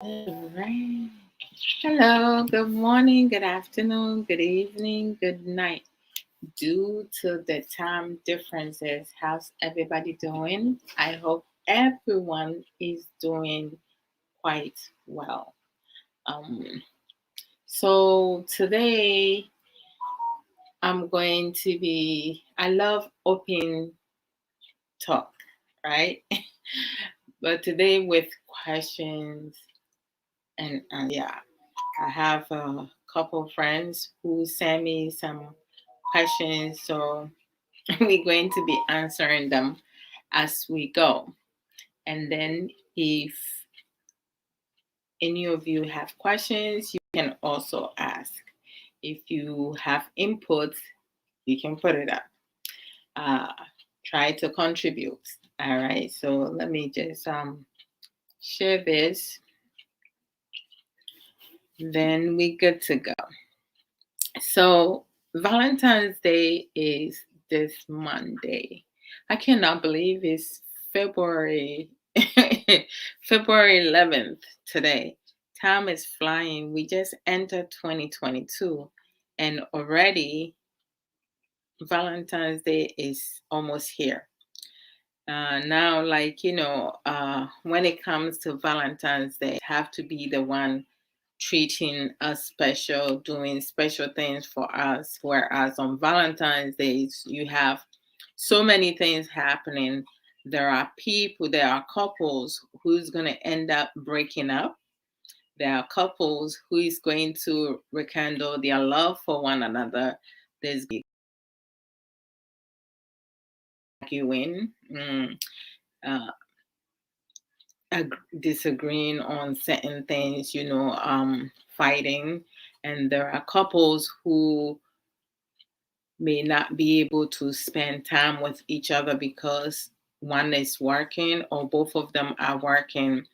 All right. Hello, good morning, good afternoon, good evening, good night. Due to the time differences, how's everybody doing? I hope everyone is doing quite well. Um, so today I'm going to be, I love open talk, right? But today with questions and yeah, I have a couple friends who sent me some questions, so we're going to be answering them as we go. And then, if any of you have questions, you can also ask. If you have input, you can put it up. Uh, Try to contribute. All right. So let me just share this. Then we good to go. So Valentine's Day is this Monday. I cannot believe it's February February 11th today. Time is flying. We just entered 2022 and already Valentine's Day is almost here. Now, like, when it comes to Valentine's Day, have to be the one treating us special, doing special things for us. Whereas on Valentine's Days, you have so many things happening. There are couples who's going to end up breaking up. There are couples who is going to rekindle their love for one another. There's arguing, uh, disagreeing on certain things, fighting. And there are couples who may not be able to spend time with each other because one is working or both of them are working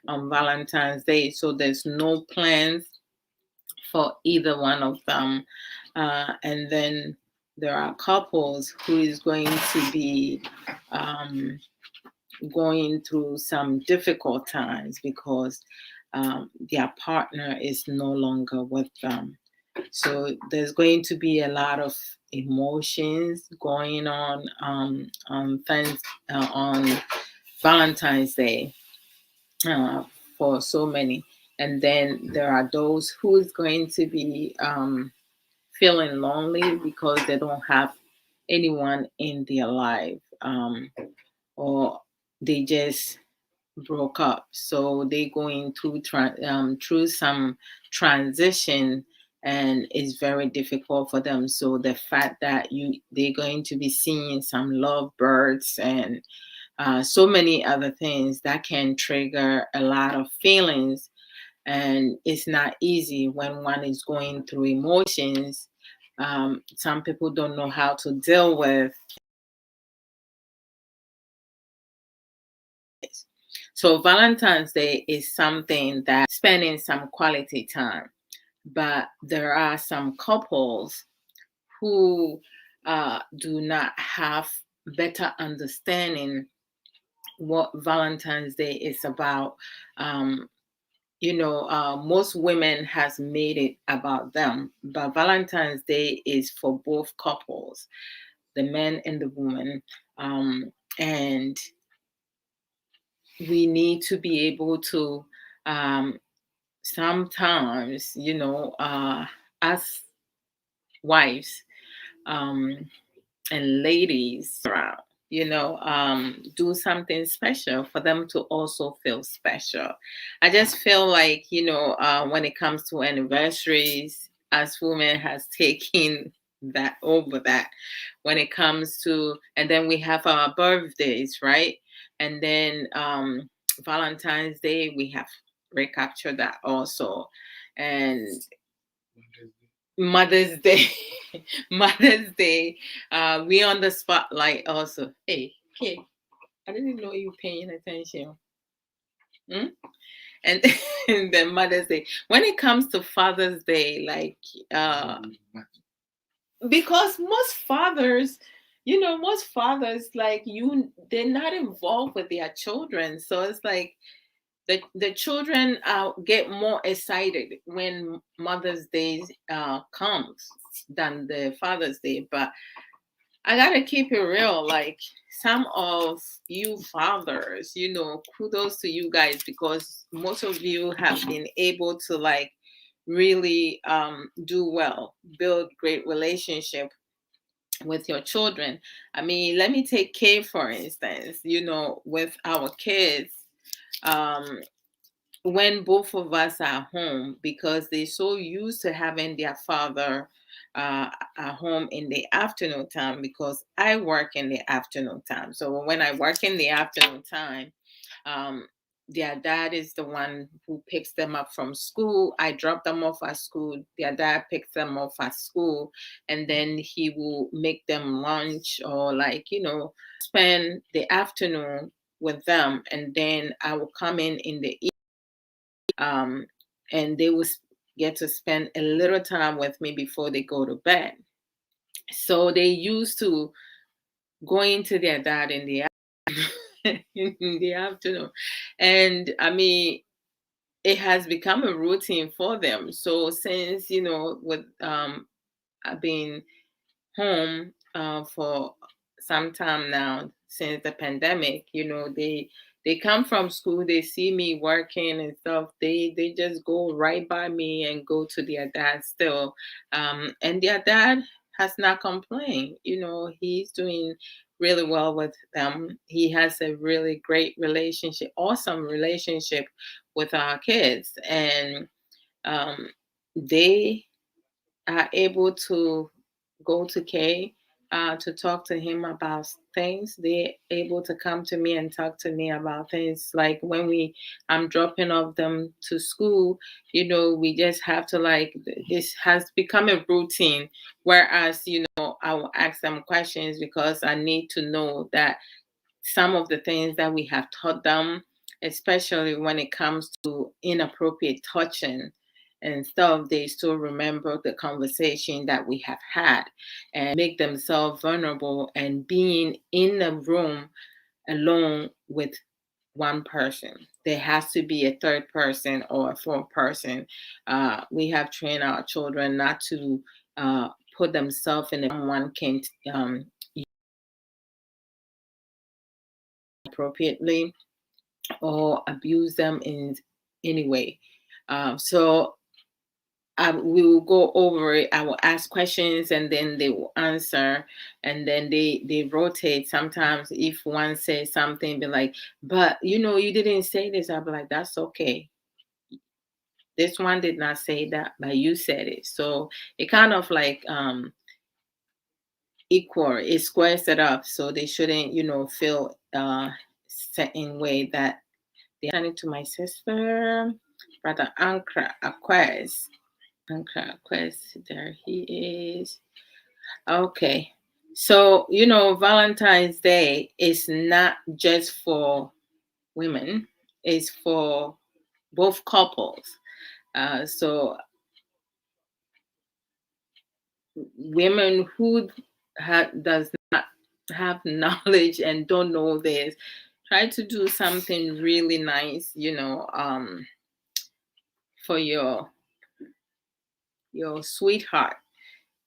on Valentine's Day. So there's no plans for either one of them. And then there are couples who is going to be um, going through some difficult times because their partner is no longer with them. So there's going to be a lot of emotions going on Valentine's Day for so many, and then there are those who is going to be feeling lonely because they don't have anyone in their life, or they just broke up, so they going through some transition, and it's very difficult for them. So the fact that they're going to be seeing some lovebirds and so many other things that can trigger a lot of feelings, and it's not easy when one is going through emotions. Some people don't know how to deal with. So Valentine's Day is something that spending some quality time. But there are some couples who do not have better understanding what Valentine's Day is about. Um, most women has made it about them, but Valentine's Day is for both couples, the man and the woman. And we need to be able to um, sometimes, as wives, um, and ladies around, do something special for them to also feel special. I just feel like, when it comes to anniversaries, as women has taken that over that when it comes to, and then we have our birthdays, right? And then Valentine's Day, we have recaptured that also. And Mother's Day, Mother's Day, we on the spotlight also. Hey, kid, I didn't know you paying attention. Hmm? And, and then Mother's Day. When it comes to Father's Day, like, because most fathers, like they're not involved with their children, so it's like the children get more excited when Mother's Day comes than the Father's Day. But I gotta keep it real. Like some of you fathers, kudos to you guys because most of you have been able to like really do well, build great relationship with your children. I mean, let me take Kay for instance. With our kids, um, when both of us are home because they're so used to having their father at home in the afternoon time because I work in the afternoon time. So when I work in the afternoon time, um, their dad is the one who picks them up from school. I drop them off at school. Their dad picks them off at school, and then he will make them lunch or spend the afternoon with them. And then I will come in the um, and they will get to spend a little time with me before they go to bed. So they used to going to their dad in the in the afternoon, and I mean it has become a routine for them. So since with I've been home for some time now since the pandemic. They come from school, they see me working and stuff. They just go right by me and go to their dad still, and their dad has not complained. He's doing really well with them. He has a really great relationship, awesome relationship with our kids, and um, they are able to go to Kay to talk to him about things. They're able to come to me and talk to me about things. Like when I'm dropping off them to school, we just have to this has become a routine. Whereas, I will ask them questions because I need to know that some of the things that we have taught them, especially when it comes to inappropriate touching and stuff, they still remember the conversation that we have had and make themselves vulnerable and being in a room alone with one person. There has to be a third person or a fourth person. We have trained our children not to put themselves in a one can appropriately or abuse them in any way. So we will go over it. I will ask questions and then they will answer, and then they rotate. Sometimes if one says something, be like, but you didn't say this. I'll be like, that's okay. This one did not say that, but you said it. So it kind of equal. It squares it up, so they shouldn't feel certain way that they send it to my sister, brother Ankra Aquez. Ankra Aquez, there he is. Okay. So, Valentine's Day is not just for women, it's for both couples. So, women who does not have knowledge and don't know this, try to do something really nice, for your sweetheart,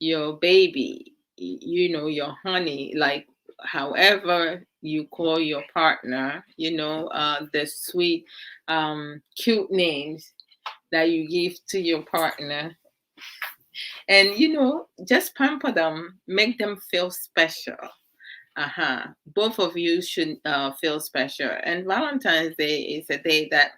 your baby, your honey, like however you call your partner, the sweet, cute names that you give to your partner. And, just pamper them, make them feel special. Both of you should feel special. And Valentine's Day is a day that,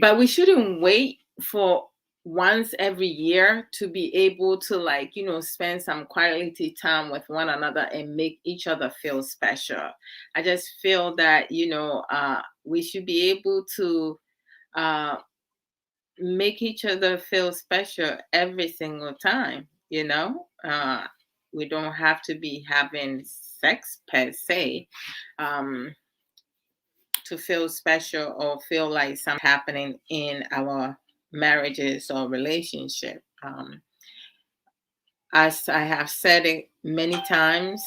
but we shouldn't wait for once every year to be able to spend some quality time with one another and make each other feel special. I just feel that we should be able to uh, make each other feel special every single time. We don't have to be having sex per se to feel special or feel like something happening in our marriages or relationship. as I have said it many times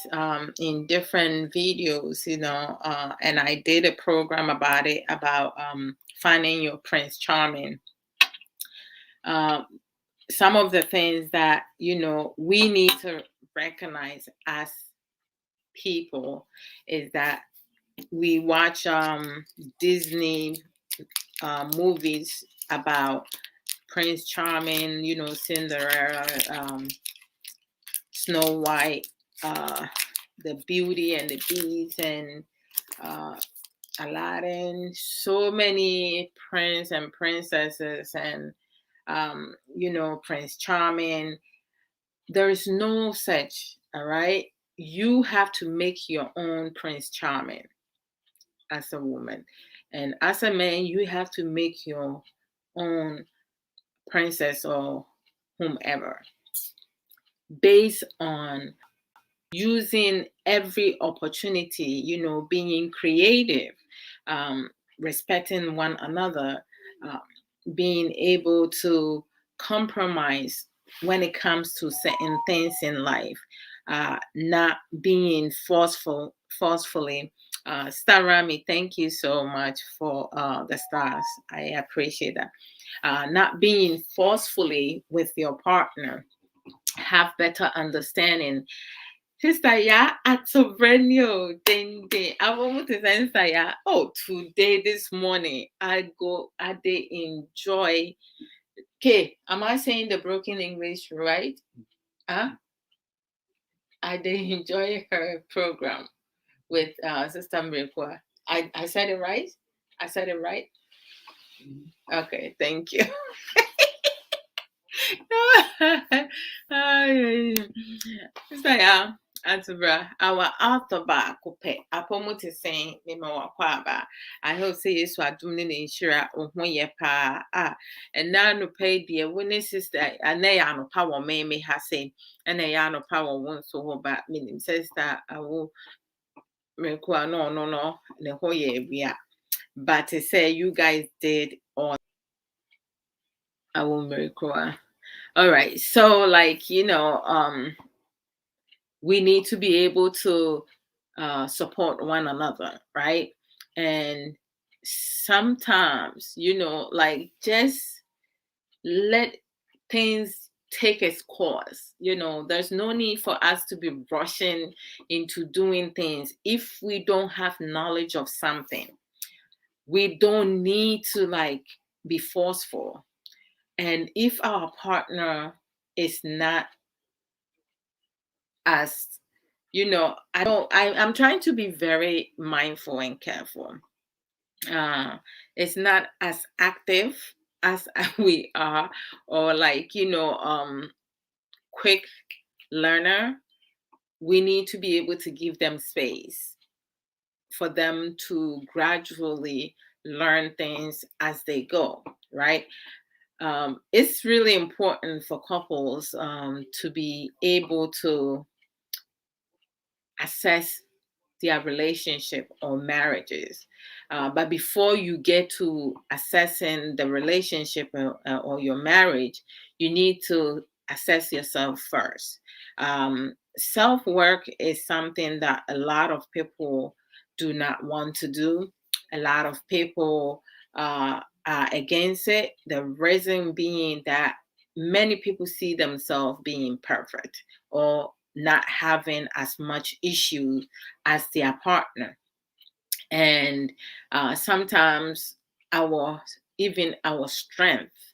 in different videos, and I did a program about it, about finding your Prince Charming. Some of the things that, we need to recognize as people is that we watch Disney movies about Prince Charming, Cinderella, Snow White, the Beauty and the Beast, and Aladdin. So many prince and princesses, and Prince Charming. There is no such. All right, you have to make your own Prince Charming as a woman, and as a man, you have to make your own princess or whomever, based on using every opportunity, being creative, um, respecting one another, uh, being able to compromise when it comes to certain things in life, not being forcefully. Star Rami, thank you so much for the stars. I appreciate that. Not being forcefully with your partner, have better understanding. Sister, yeah, at Sobrenio, then I want to say, yeah. Oh, today, this morning, they enjoy. Okay, am I saying the broken English right? Huh? I did enjoy her program with Sister Mrekwa. I said it right? I said it right? Okay, thank you. Sister, yeah. Antibra, our author ba coupe, apomuti saying, Nima Wakwaba. I hope say yes, what doing in insura, or when ye pa, and now no pay dear witness sister, and they are no power, may has say, and they are no power won't so about meaning says that I will require no, the whole year we are. But to say you guys did on I will require. All right, so like we need to be able to support one another, right? And sometimes, like just let things take its course. There's no need for us to be rushing into doing things if we don't have knowledge of something. We don't need to like be forceful. And if our partner is not as I'm trying to be very mindful and careful. It's not as active as we are, or like quick learner. We need to be able to give them space for them to gradually learn things as they go, right? It's really important for couples to be able to assess their relationship or marriages. But before you get to assessing the relationship or your marriage, you need to assess yourself first. Self work is something that a lot of people do not want to do. A lot of people are against it. The reason being that many people see themselves being perfect or not having as much issues as their partner. And sometimes even our strength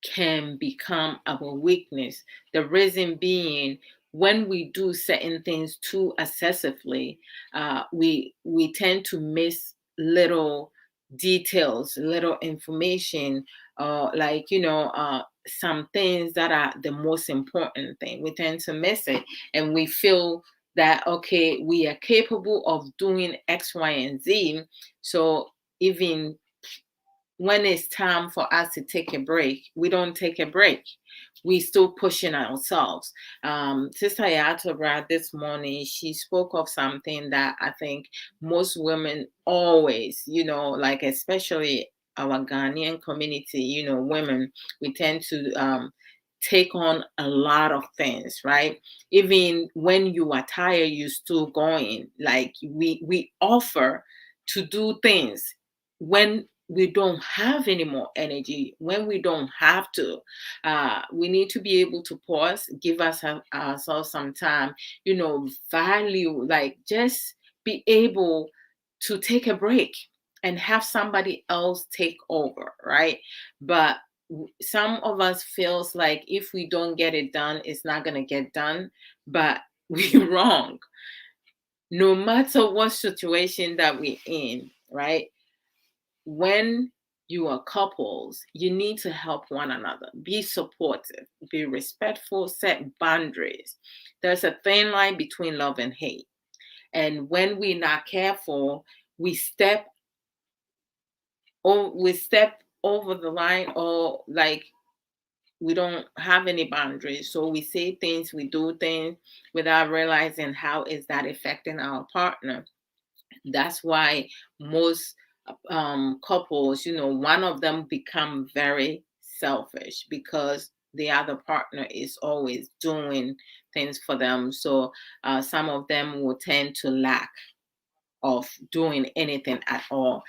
can become our weakness. The reason being, when we do certain things too excessively, we tend to miss little details, little information, like some things that are the most important thing. We tend to miss it, and we feel that okay, we are capable of doing X, Y, and Z. So even when it's time for us to take a break, we don't take a break. We still pushing ourselves. Sister Yatobra this morning, she spoke of something that I think most women always, like especially our Ghanaian community, women, we tend to take on a lot of things, right? Even when you are tired, you still going. Like we offer to do things when we don't have any more energy, when we don't have to. We need to be able to pause, give ourselves some time, value, like just be able to take a break and have somebody else take over, right? But some of us feels like if we don't get it done, it's not going to get done. But we're wrong. No matter what situation that we're in, right? When you are couples, you need to help one another. Be supportive, be respectful, set boundaries. There's a thin line between love and hate. And when we're not careful, we step over the line, or like we don't have any boundaries. So we say things, we do things without realizing how is that affecting our partner. That's why most couples, one of them become very selfish because the other partner is always doing things for them. So some of them will tend to lack of doing anything at all.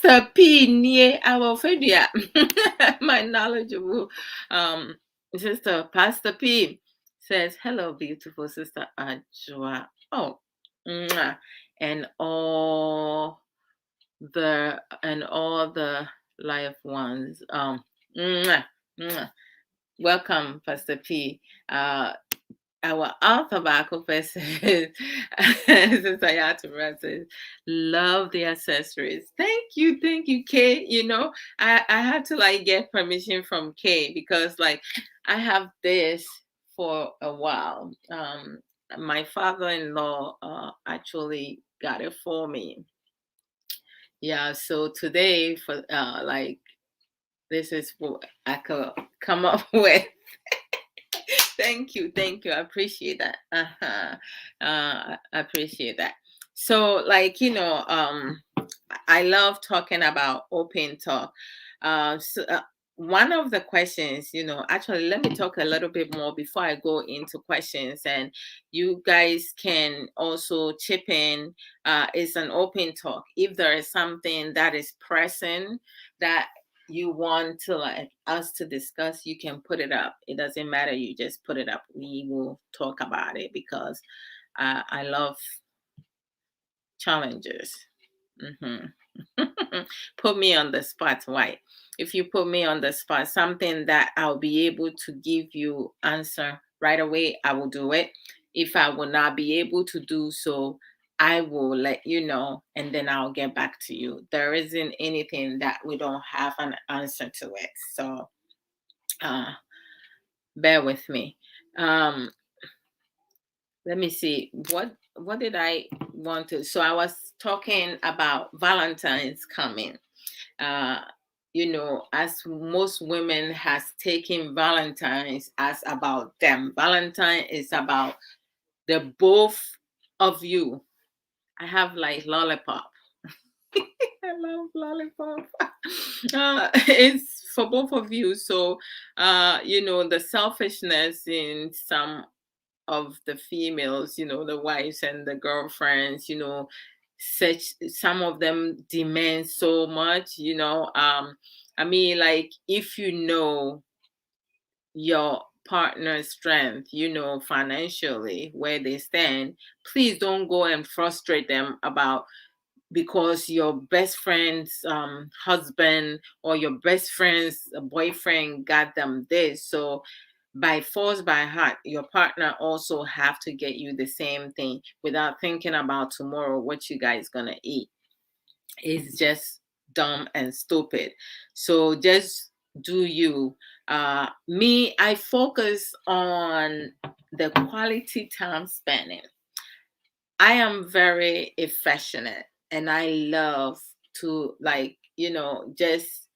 Pastor P near our Fedia, my knowledgeable sister, Pastor P says, "Hello, beautiful sister Adwoa. Oh, mwah. and all the life ones. Mwah, mwah. Welcome, Pastor P. Our author Bible says, since I had to rest it, love the accessories. Thank you, Kay. I had to like get permission from Kay because like I have this for a while. My father-in-law actually got it for me. Yeah, so today for like this is what I could come up with. Thank you. I appreciate that. I appreciate that. So, like, I love talking about open talk. One of the questions, actually, let me talk a little bit more before I go into questions, and you guys can also chip in. It's an open talk. If there is something that is pressing that you want to like us to discuss, you can put it up. It doesn't matter. You just put it up. We will talk about it because I love challenges. Mhm. Put me on the spot. Why? If you put me on the spot, something that I'll be able to give you answer right away, I will do it. If I will not be able to do so, I will let you know and then I'll get back to you. There isn't anything that we don't have an answer to it. So uh bear with me. Let me see what did I want to. So I was talking about Valentine's coming. uh as most women has taken Valentine's as about them. Valentine is about the both of you. I have like lollipop. I love lollipop. It's for both of you. So the selfishness in some of the females, the wives and the girlfriends, such some of them demand so much, I mean, like if you know your partner's strength, financially where they stand, please don't go and frustrate them about because your best friend's husband or your best friend's boyfriend got them this. So by force by heart, your partner also have to get you the same thing without thinking about tomorrow what you guys gonna eat. It's just dumb and stupid. So just do you. Me, I focus on the quality time spending. I am very affectionate and I love to like, just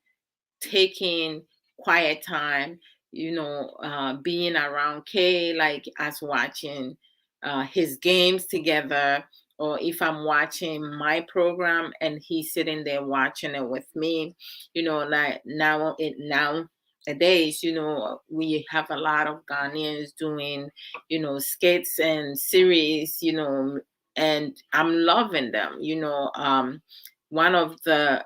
taking quiet time, being around Kay, like us watching his games together or if I'm watching my program and he's sitting there watching it with me, like nowadays, we have a lot of Ghanaians doing, skits and series, and I'm loving them. One of the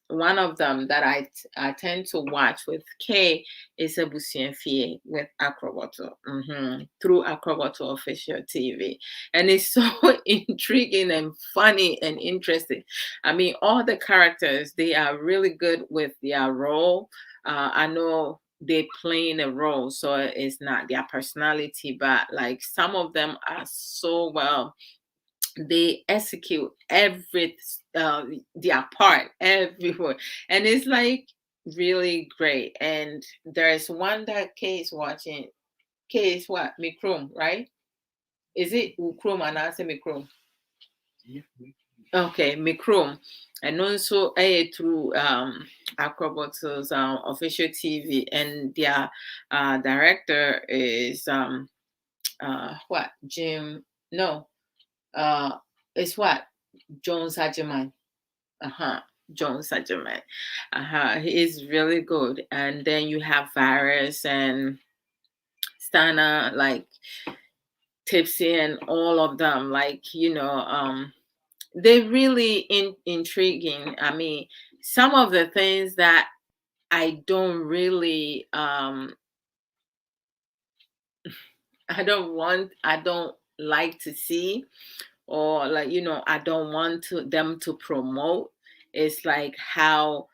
one of them that I tend to watch with Kay is Ebusienfie with Acrobato, through Acrobato official TV, and it's so intriguing and funny and interesting. I mean, all the characters, they are really good with their role. I know they playing a role, so it's not their personality, but like some of them are so well, they execute their part everywhere, and it's like really great. And there's one that Kay is watching. Kay is what, Mikrom, right? Is it Ukrom and answer Mikrom? Okay, Mikrom. And also through Acrobatos official TV, and their director is what, Jim, no, it's what, Jones Hajiman. Jones Sajaman. He is really good. And then you have Virus and Stana, like Tipsy, and all of them, like, they're really intriguing. I mean, some of the things that I don't really I don't like to see, or like, I don't want them to promote. It's like how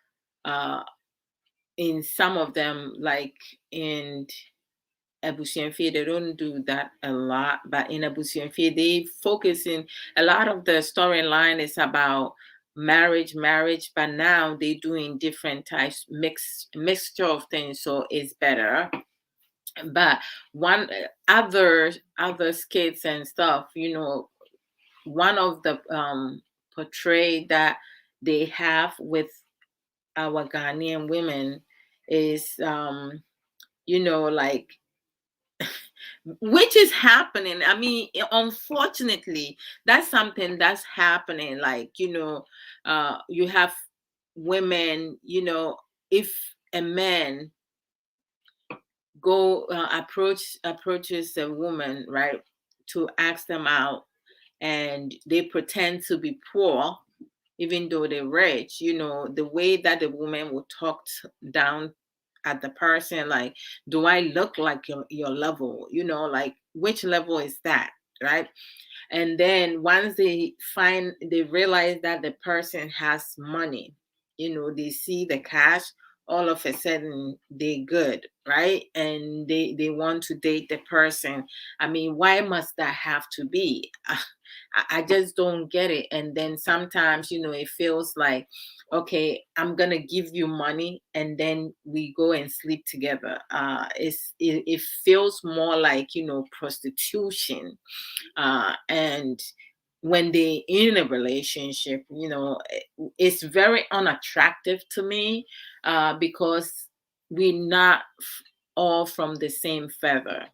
in some of them, like in Abusienfie, they don't do that a lot, but in Abusienfie, they focus in a lot of the storyline is about marriage, but now they doing different types, mixture of things, so it's better. But one other skits and stuff, one of the portray that they have with our Ghanaian women is like, which is happening. I mean, unfortunately, that's something that's happening. Like, you have women, if a man approaches a woman, right, to ask them out, and they pretend to be poor, even though they're rich, the way that the woman will talk down at the person, like, do I look like your level? Like, which level is that, right? And then once they realize that the person has money, they see the cash, all of a sudden they good, right? And they want to date the person. I mean, why must that have to be? I just don't get it. And then sometimes, it feels like, okay, I'm gonna give you money and then we go and sleep together. It feels more like, prostitution. And when they in a relationship, it's very unattractive to me, because we're not all from the same feather.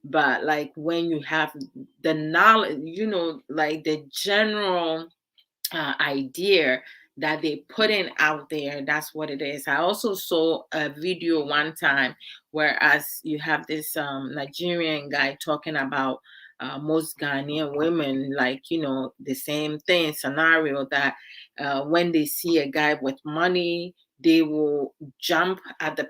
But like when you have the knowledge, like the general idea that they putting out there, that's what it is. I also saw a video one time, whereas you have this Nigerian guy talking about most Ghanaian women, like, the same thing scenario, that when they see a guy with money, they will jump at the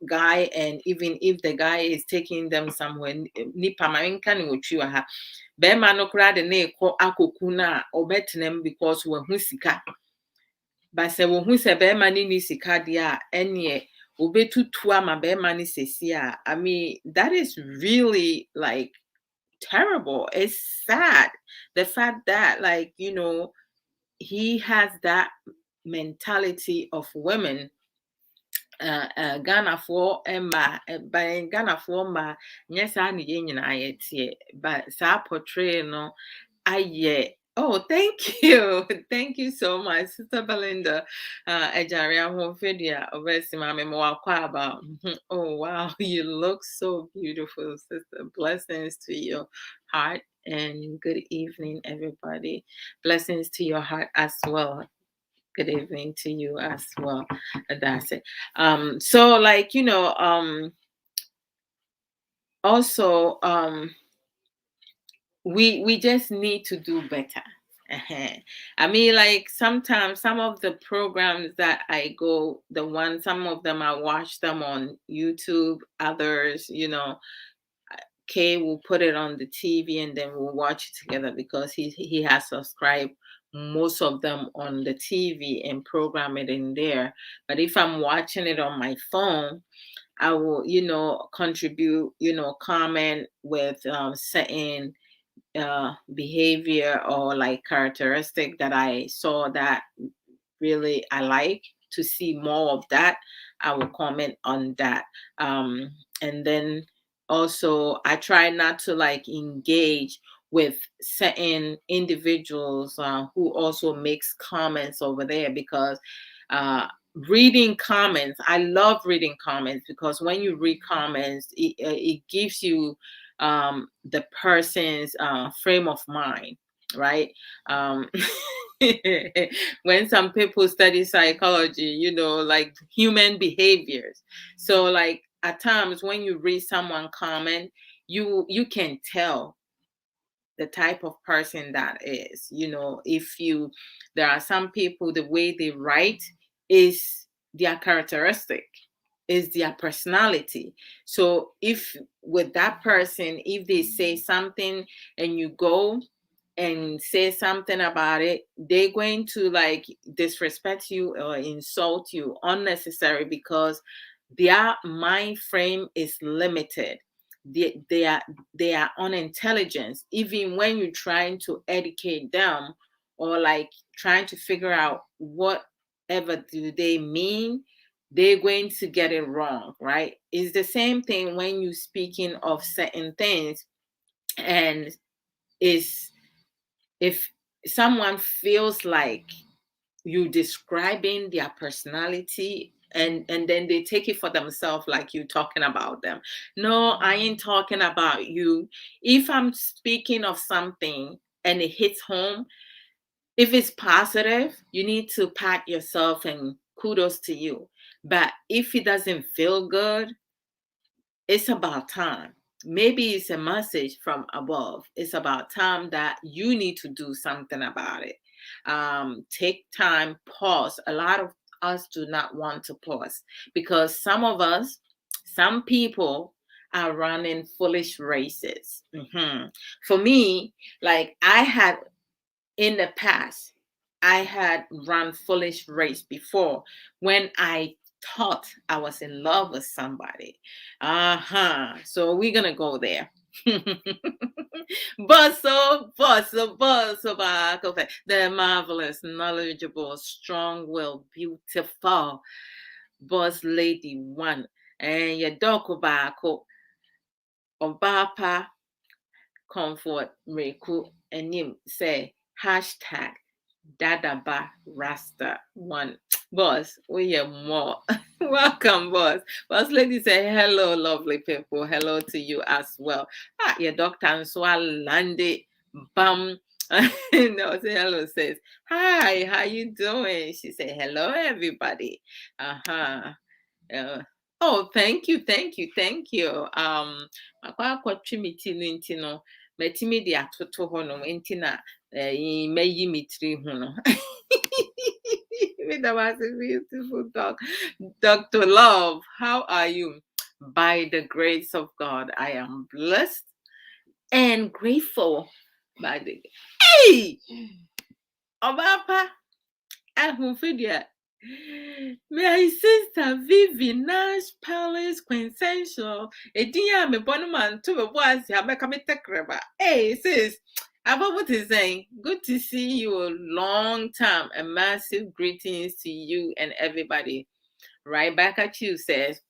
guy, and even if the guy is taking them somewhere, nipa marinka ni wotwi ha bema no kra de na ekọ akoku na obetenem because wahu sika, but se wahu se bema ni sika dia enye obetutu ama bema ni sesi a. I mean, that is really like terrible. It's sad, the fact that, like, he has that mentality of women. Ghana for Emma, by Ghana for ma, yes, I need in I but sa portray no, I. Oh, thank you. Thank you so much, Sister Belinda. Ejaria Hofidia, Obesi Mami Mwakwa. Oh, wow. You look so beautiful, Sister. Blessings to you. heart, and good evening, everybody. Blessings to your heart as well. Good evening to you as well. That's it. So like, also, we just need to do better. Uh-huh. I mean, like sometimes some of the programs that I go, some of them I watch them on YouTube, others, Kay will put it on the TV and then we'll watch it together because he has subscribed most of them on the TV and program it in there. But if I'm watching it on my phone, I will, contribute, comment with certain behavior or like characteristic that I saw that really I like to see more of that. I will comment on that. And then also I try not to like engage with certain individuals who also makes comments over there because uh, reading comments, I love reading comments because when you read comments, it gives you the person's frame of mind, right? um when some people study psychology, like human behaviors. So like at times when you read someone comment, you can tell the type of person that is. If you there are some people, the way they write is their characteristic, is their personality. So if with that person, if they say something and you go and say something about it, they're going to like disrespect you or insult you unnecessary because their mind frame is limited. They are unintelligent. Even when you're trying to educate them or like trying to figure out whatever do they mean, they're going to get it wrong, right? It's the same thing when you're speaking of certain things, and is if someone feels like you describing their personality, and then they take it for themselves like you talking about them. No, I ain't talking about you. If I'm speaking of something and it hits home, if it's positive, you need to pat yourself and kudos to you. But if it doesn't feel good, it's about time. Maybe it's a message from above. It's about time that you need to do something about it. Take time, pause. A lot of us do not want to pause because some people are running foolish races. For me, like I had in the past, I had run foolish race before when I thought I was in love with somebody. So we're gonna go there. The marvelous, knowledgeable, strong-willed, beautiful boss lady one. And your dog Obapa comfort Reku Enim say hashtag Dadaba Rasta one. Boss, we are more. Welcome, boss. Boss lady say hello, lovely people. Hello to you as well. Your doctor and Swalandi Bum. No, say hello, says, hi, how you doing? She say, hello, everybody. Uh-huh. Uh, oh, thank you, thank you, thank you. Akwa no nti no, matimi de atoto ho no nti na mayi mitri ho no. That was a beautiful talk. Dr. Love, how are you? By the grace of God, I am blessed and grateful. By the Hey! Obapa, Ahunfidia. My sister Vivi Nash Palace Quintessential. Edia me bonoman to a was Yamakamita. Hey, sis. About what is saying? Good to see you a long time. A massive greetings to you and everybody. Right back at you, says.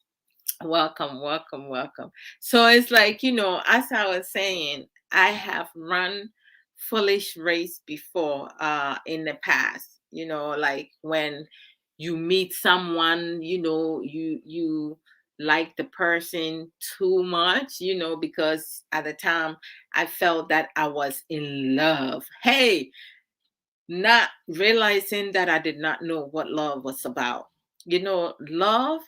Welcome, welcome, welcome. So it's like, as I was saying, I have run foolish race before in the past, like when you meet someone, you like the person too much, because at the time I felt that I was in love. Hey, not realizing that I did not know what love was about. Love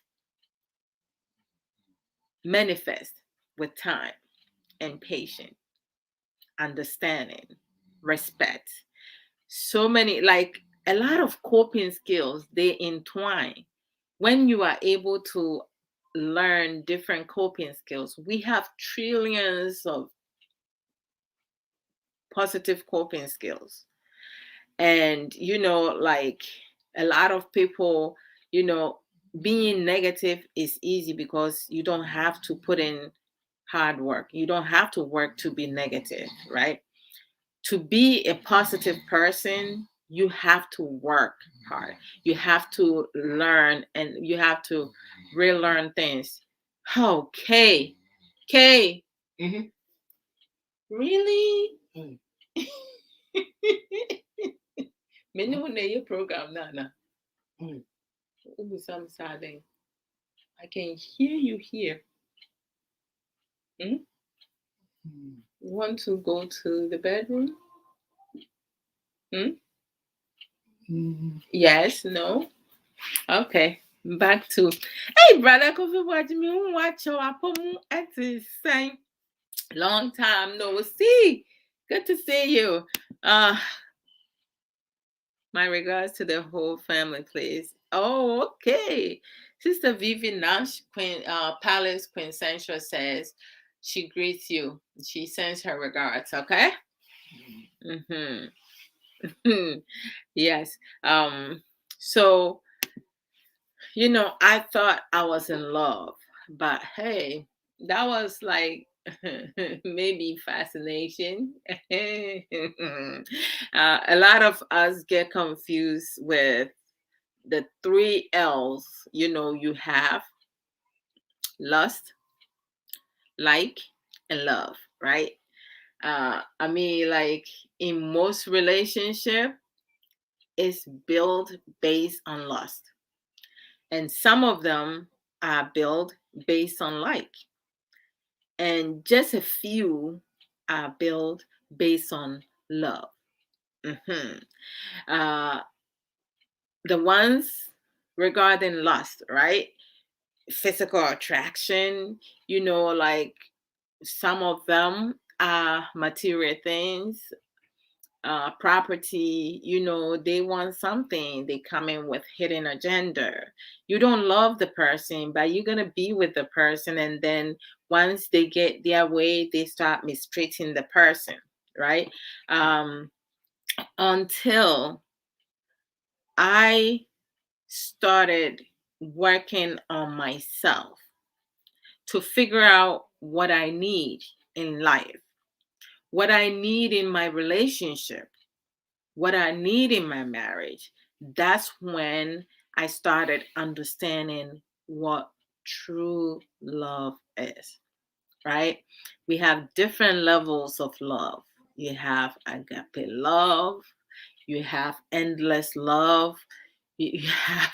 manifests with time and patience, understanding, respect. So many, like a lot of coping skills, they entwine. When you are able to learn different coping skills, we have trillions of positive coping skills. And, like a lot of people, you know, being negative is easy because you don't have to put in hard work. You don't have to work to be negative, right? To be a positive person, you have to work hard. You have to learn and you have to relearn things. Okay. Okay. Mm-hmm. Really? Mm. Many when they program now. Mm. Some sad. I can hear you here. Hmm? Mm. You want to go to the bedroom? Hmm? Mm. Yes, no. Okay. Back to hey brother Kofi watch me watch your apomu at the same long time no see. Good to see you. My regards to the whole family, please. Oh, okay. Sister Vivi Nash, Queen Palace Quintessential says she greets you. She sends her regards, okay? Mm-hmm. Yes. So I thought I was in love, but hey, that was like maybe fascination. A lot of us get confused with the three L's. You have lust, like, and love, right? I mean, like in most relationship, it's built based on lust, and some of them are built based on like, and just a few are built based on love. hmm Uh, the ones regarding lust, right? Physical attraction, like some of them are material things, property, they want something, they come in with hidden agenda. You don't love the person, but you're going to be with the person. And then once they get their way, they start mistreating the person, right? Um, until I started working on myself to figure out what I need in life, what I need in my relationship, what I need in my marriage. That's when I started understanding what true love is, right? We have different levels of love. You have agape love, you have endless love, you have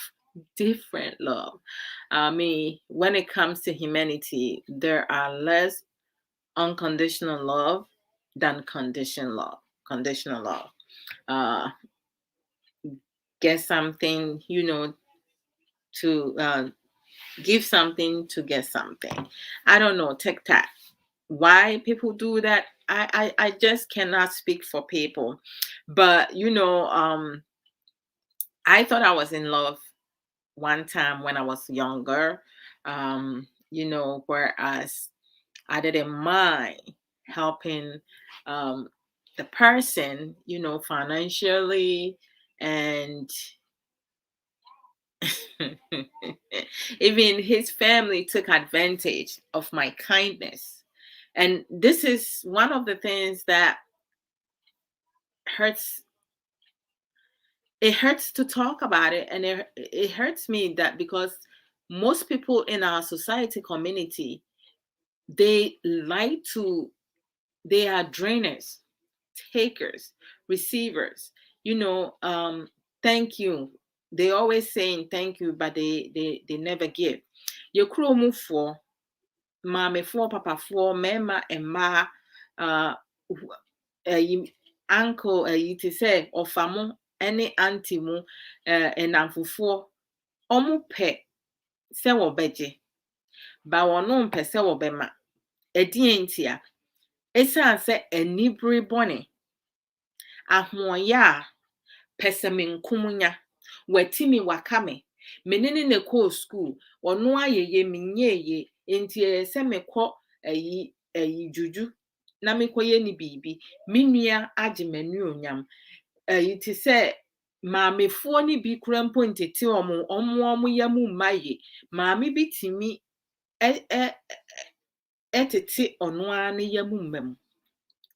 different love. I mean, when it comes to humanity, there are less unconditional love than conditional love. Conditional love. Uh, get something, to give something to get something. I don't know, TikTok. Why people do that, I just cannot speak for people. But I thought I was in love one time when I was younger. Whereas I didn't mind helping the person, financially, and even his family took advantage of my kindness. And this is one of the things that hurts. It hurts to talk about it, and it hurts me that because most people in our society community, they like to they are drainers, takers, receivers. Thank you. They always saying thank you, but they never give. Ye kuromufoɔ, maamefoɔ, papafoɔ, mmarima, mmaa, uncle, te sɛ ɔfa mo ne auntie mu, nnamfofoɔ, ɔmo pɛ sɛ wɔbɛgye, ba wɔno mpɛ sɛ wɔbɛma. Ɛdeɛn nti a, ɛsiane sɛ anibere bɔne, ahoɔyɛ a pɛ sɛ menkonya, wati me waka me, me ne na kɔɔ school, ɔno ayɛyɛ menyɛɛyɛ, nti ɛyɛ sɛ mekɔ juju na mekɔyɛ ne biribi, me nua agye m'anuonyam. Te sɛ maamefoɔ ne bi kura mpo ntete ɔmo yam mma yɛ, maame bi tumi ɛtete ɔno ara ne yam mma mu.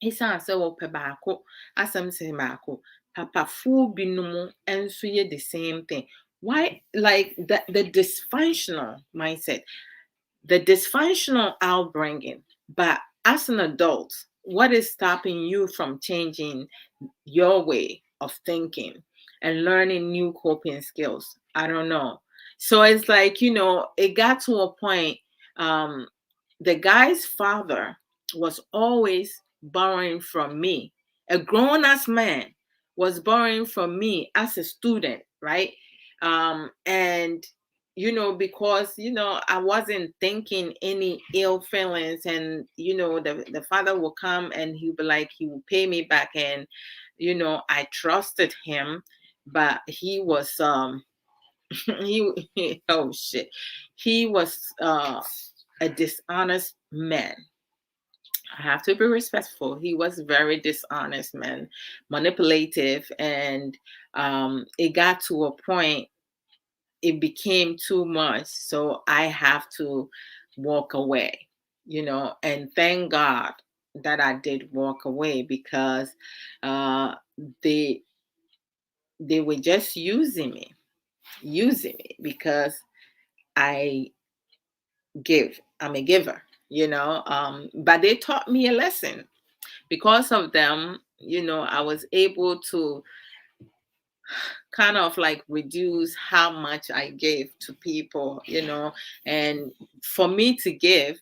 Ɛsiane sɛ wɔpɛ baako, asɛm sɛ baako, papafoɔ binom nso yɛ the same thing. Why? Like the dysfunctional mindset, the dysfunctional outbringing. But as an adult, what is stopping you from changing your way of thinking and learning new coping skills? I don't know. So it's like, it got to a point. The guy's father was always borrowing from me. A grown-ass man was borrowing from me as a student, right? And because I wasn't thinking any ill feelings, and the father will come and he'll be like, he will pay me back, and I trusted him, but he was oh shit, he was a dishonest man. I have to be respectful. He was very dishonest man, manipulative, and it got to a point, it became too much. So I have to walk away, and thank God that I did walk away, because they were just using me because I give. I'm a giver, but they taught me a lesson. Because of them, I was able to kind of like reduce how much I gave to people, and for me to give,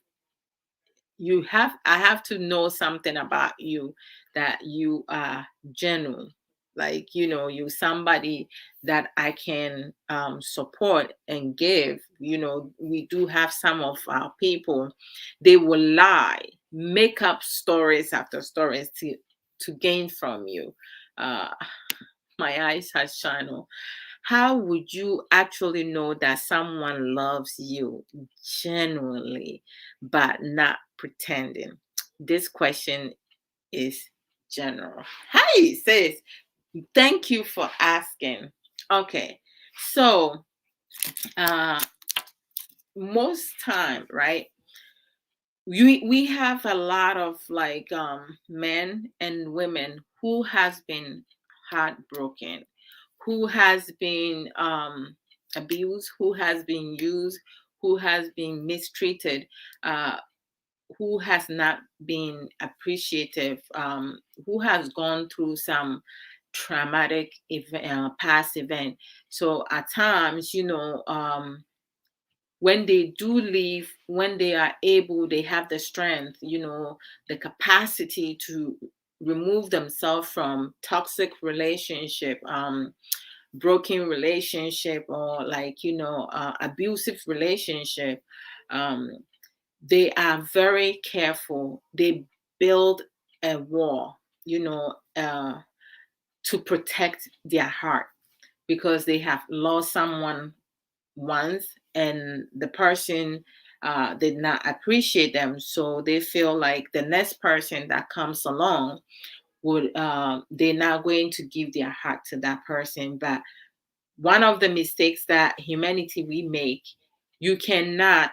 I have to know something about you, that you are genuine, like you somebody that I can support and give. We do have some of our people, they will lie, make up stories after stories to gain from you. My eyes has shine on. How would you actually know that someone loves you genuinely but not pretending? This question is general. Hi, sis. Thank you for asking. Okay. So, most time, right? We have a lot of like men and women who has been heartbroken, who has been abused, who has been used, who has been mistreated, uh, who has not been appreciative, who has gone through some traumatic past event. So at times, when they do leave, when they are able, they have the strength, the capacity to remove themselves from toxic relationship, broken relationship, or like abusive relationship. They are very careful. They build a wall, to protect their heart, because they have lost someone once, and the person did not appreciate them, so they feel like the next person that comes along would they're not going to give their heart to that person. But one of the mistakes that humanity we make, you cannot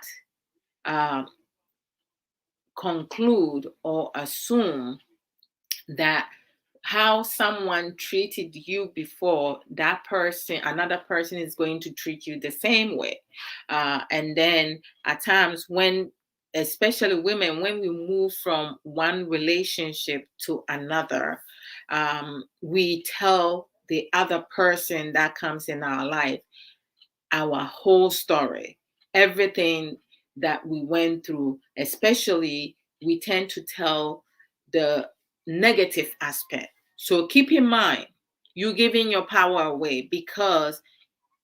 uh, conclude or assume that how someone treated you before, that person, another person is going to treat you the same way. And then at times when, especially women, when we move from one relationship to another, we tell the other person that comes in our life our whole story. everything that we went through, especially we tend to tell the negative aspect. So keep in mind, you giving your power away, because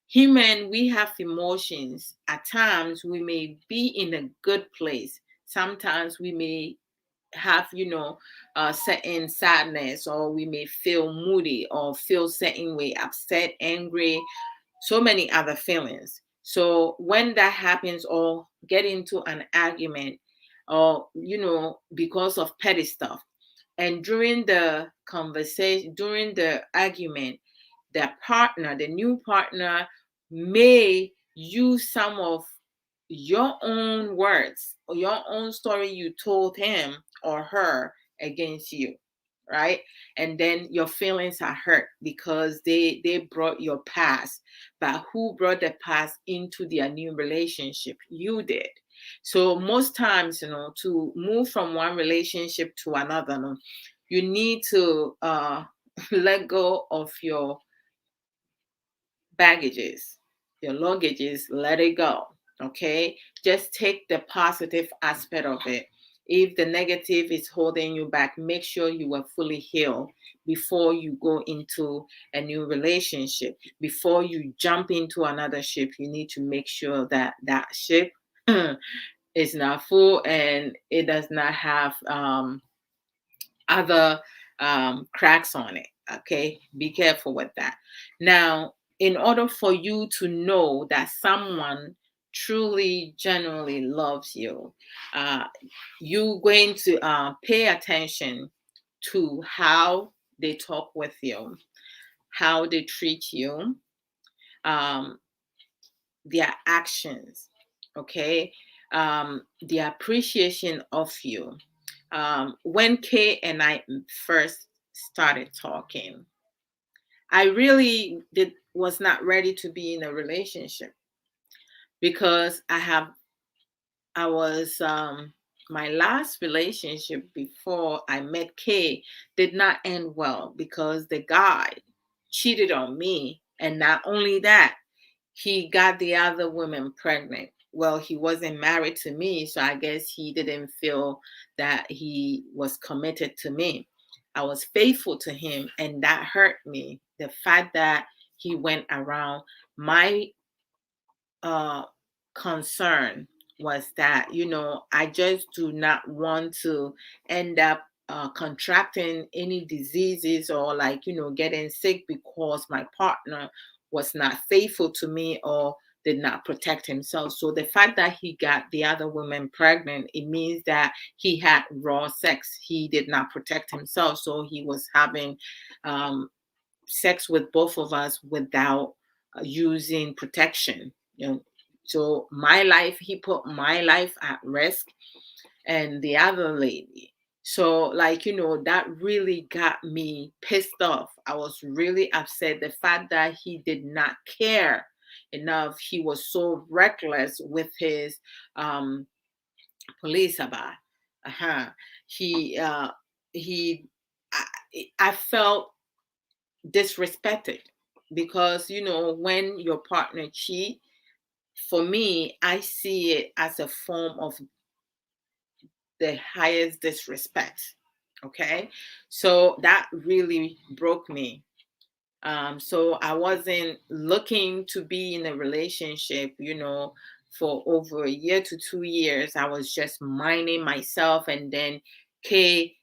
human, we have emotions. At times we may be in a good place, sometimes we may have, certain sadness, or we may feel moody or feel certain way, upset, angry, so many other feelings. So when that happens, or get into an argument, or because of petty stuff, and during the conversation, during the argument, the new partner may use some of your own words or your own story you told him or her against you, right? And then your feelings are hurt because they brought your past. But who brought the past into their new relationship? You did. So most times, to move from one relationship to another, you need to let go of your baggages, your luggages, let it go. Okay. Just take the positive aspect of it. If the negative is holding you back, make sure you are fully healed before you go into a new relationship. Before you jump into another ship, you need to make sure that that ship is not full and it does not have other cracks on it. Okay, be careful with that. Now, in order for you to know that someone truly, genuinely loves you, uh, you're going to pay attention to how they talk with you, how they treat you, um, their actions, okay, the appreciation of you. When Kay and I first started talking, I really did was not ready to be in a relationship, because I was my last relationship before I met Kay did not end well, because the guy cheated on me, and not only that, he got the other women pregnant. Well, he wasn't married to me, so I guess he didn't feel that he was committed to me. I was faithful to him, and that hurt me. The fact that he went around, my uh concern was that, I just do not want to end up contracting any diseases, or like, getting sick because my partner was not faithful to me or did not protect himself. So the fact that he got the other woman pregnant, it means that he had raw sex. He did not protect himself, so he was having um, sex with both of us without using protection. So my life, he put my life at risk, and the other lady. So, like, that really got me pissed off. I was really upset. The fact that he did not care enough, he was so reckless with his um police about. Uh-huh. He he I felt disrespected, because when your partner cheat, for me, I see it as a form of the highest disrespect. Okay, so that really broke me. So I wasn't looking to be in a relationship, for over a year to 2 years. I was just minding myself, and then Kay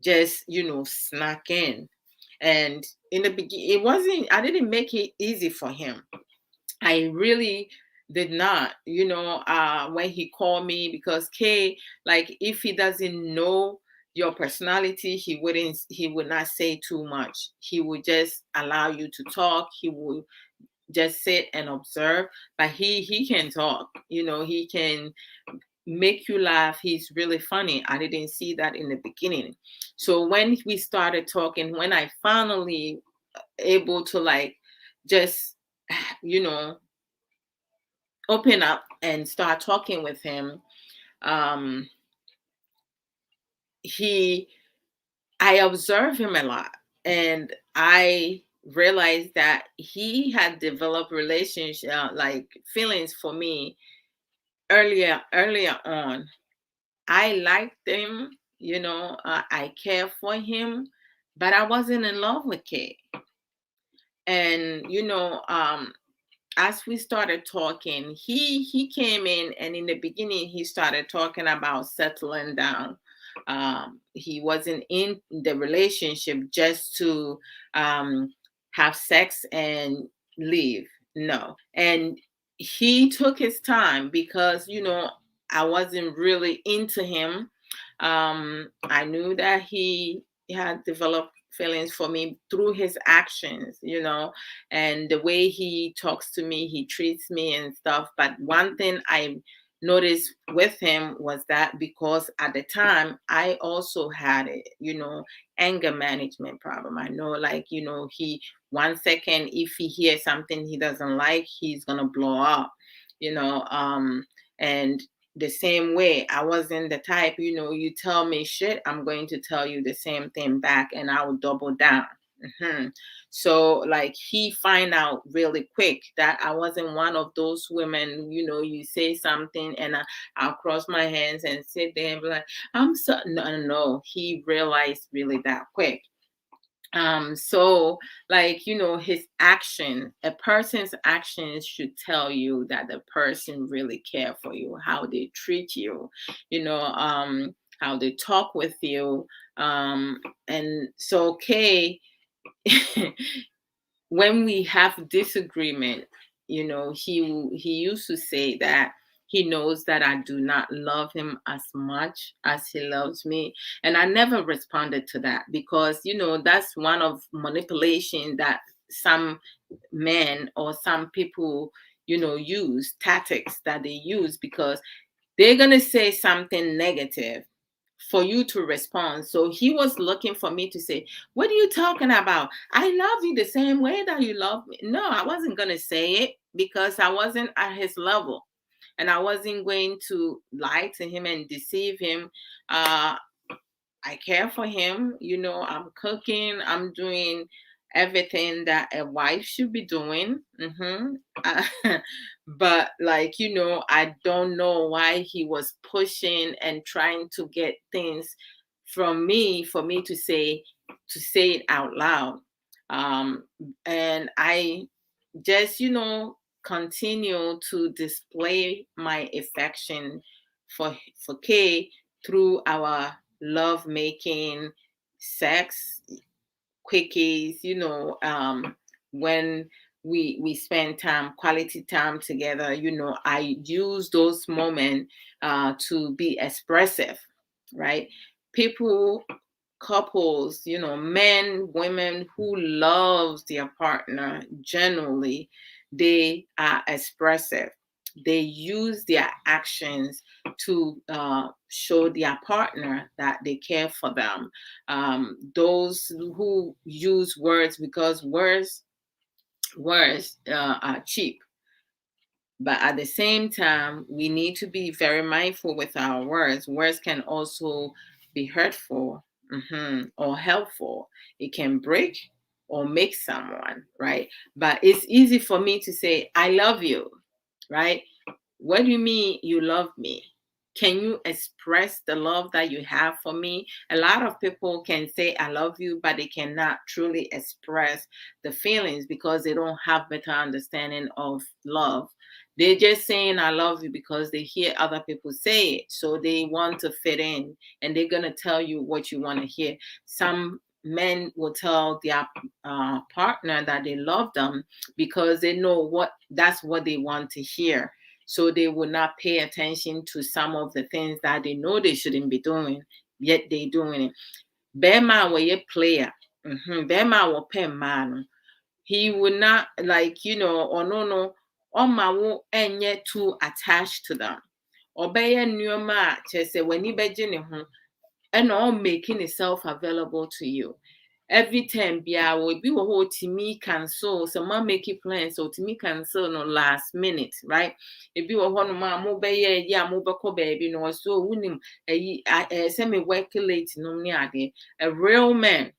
just, snuck in. And in the beginning, I didn't make it easy for him. I really did not, when he called me, because Kay, like, if he doesn't know your personality, he would not say too much. He would just allow you to talk. He would just sit and observe. But he can talk, he can make you laugh. He's really funny. I didn't see that in the beginning. So when we started talking, when I finally able to, like, just you know open up and start talking with him, um he I observe him a lot, and I realized that he had developed relationship, like, feelings for me earlier on, I liked him, I care for him, but I wasn't in love with Kay. And as we started talking, he came in, and in the beginning he started talking about settling down. He wasn't in the relationship just to have sex and leave. No. And he took his time because I wasn't really into him. I knew that he had developed feelings for me through his actions, and the way he talks to me, he treats me and stuff. But one thing I noticed with him was that because at the time I also had a, anger management problem. I know, like, he 1 second, if he hears something he doesn't like, he's gonna blow up, and the same way, I wasn't the type, you tell me shit, I'm going to tell you the same thing back, and I will double down. So, like, he find out really quick that I wasn't one of those women, you say something and I'll cross my hands and sit there and be like, I'm so, no. He realized really that quick. So, like, his action, a person's actions should tell you that the person really care for you, how they treat you, how they talk with you. And so, okay, when we have disagreement, he used to say that he knows that I do not love him as much as he loves me. And I never responded to that because, that's one of manipulation that some men or some people, use tactics that they use because they're going to say something negative for you to respond. So he was looking for me to say, what are you talking about? I love you the same way that you love me. No, I wasn't going to say it because I wasn't at his level. And I wasn't going to lie to him and deceive him. I care for him. I'm cooking. I'm doing everything that a wife should be doing. But, like, I don't know why he was pushing and trying to get things from me for me to say it out loud. Um, and I just, continue to display my affection for Kay through our love making, sex, quickies, when we spend time, quality time together. I use those moments to be expressive, right? People, couples, men, women who loves their partner, generally they are expressive. They use their actions to show their partner that they care for them. Those who use words, because words are cheap, but at the same time, we need to be very mindful with our words. Words can also be hurtful, or helpful. It can break or make someone, right? But it's easy for me to say, I love you, right? What do you mean you love me? Can you express the love that you have for me? A lot of people can say I love you, but they cannot truly express the feelings because they don't have better understanding of love. They're just saying I love you because they hear other people say it. So they want to fit in, and they're going to tell you what you want to hear. Some men will tell their partner that they love them because they know that's what they want to hear. So they will not pay attention to some of the things that they know they shouldn't be doing, yet they doing it. Bema were a player. Bema will pay man. He would not, like, or no, ma wo enye too attached to them. Obey nneoma chese when you beje ne ho, and all making itself available to you. Every time bia will be what to me cancel, so ma make it plans so to me cancel no last minute, right? If you want ma mo be ya mo be ko baby no so wunim say me work late no ni ade. A real man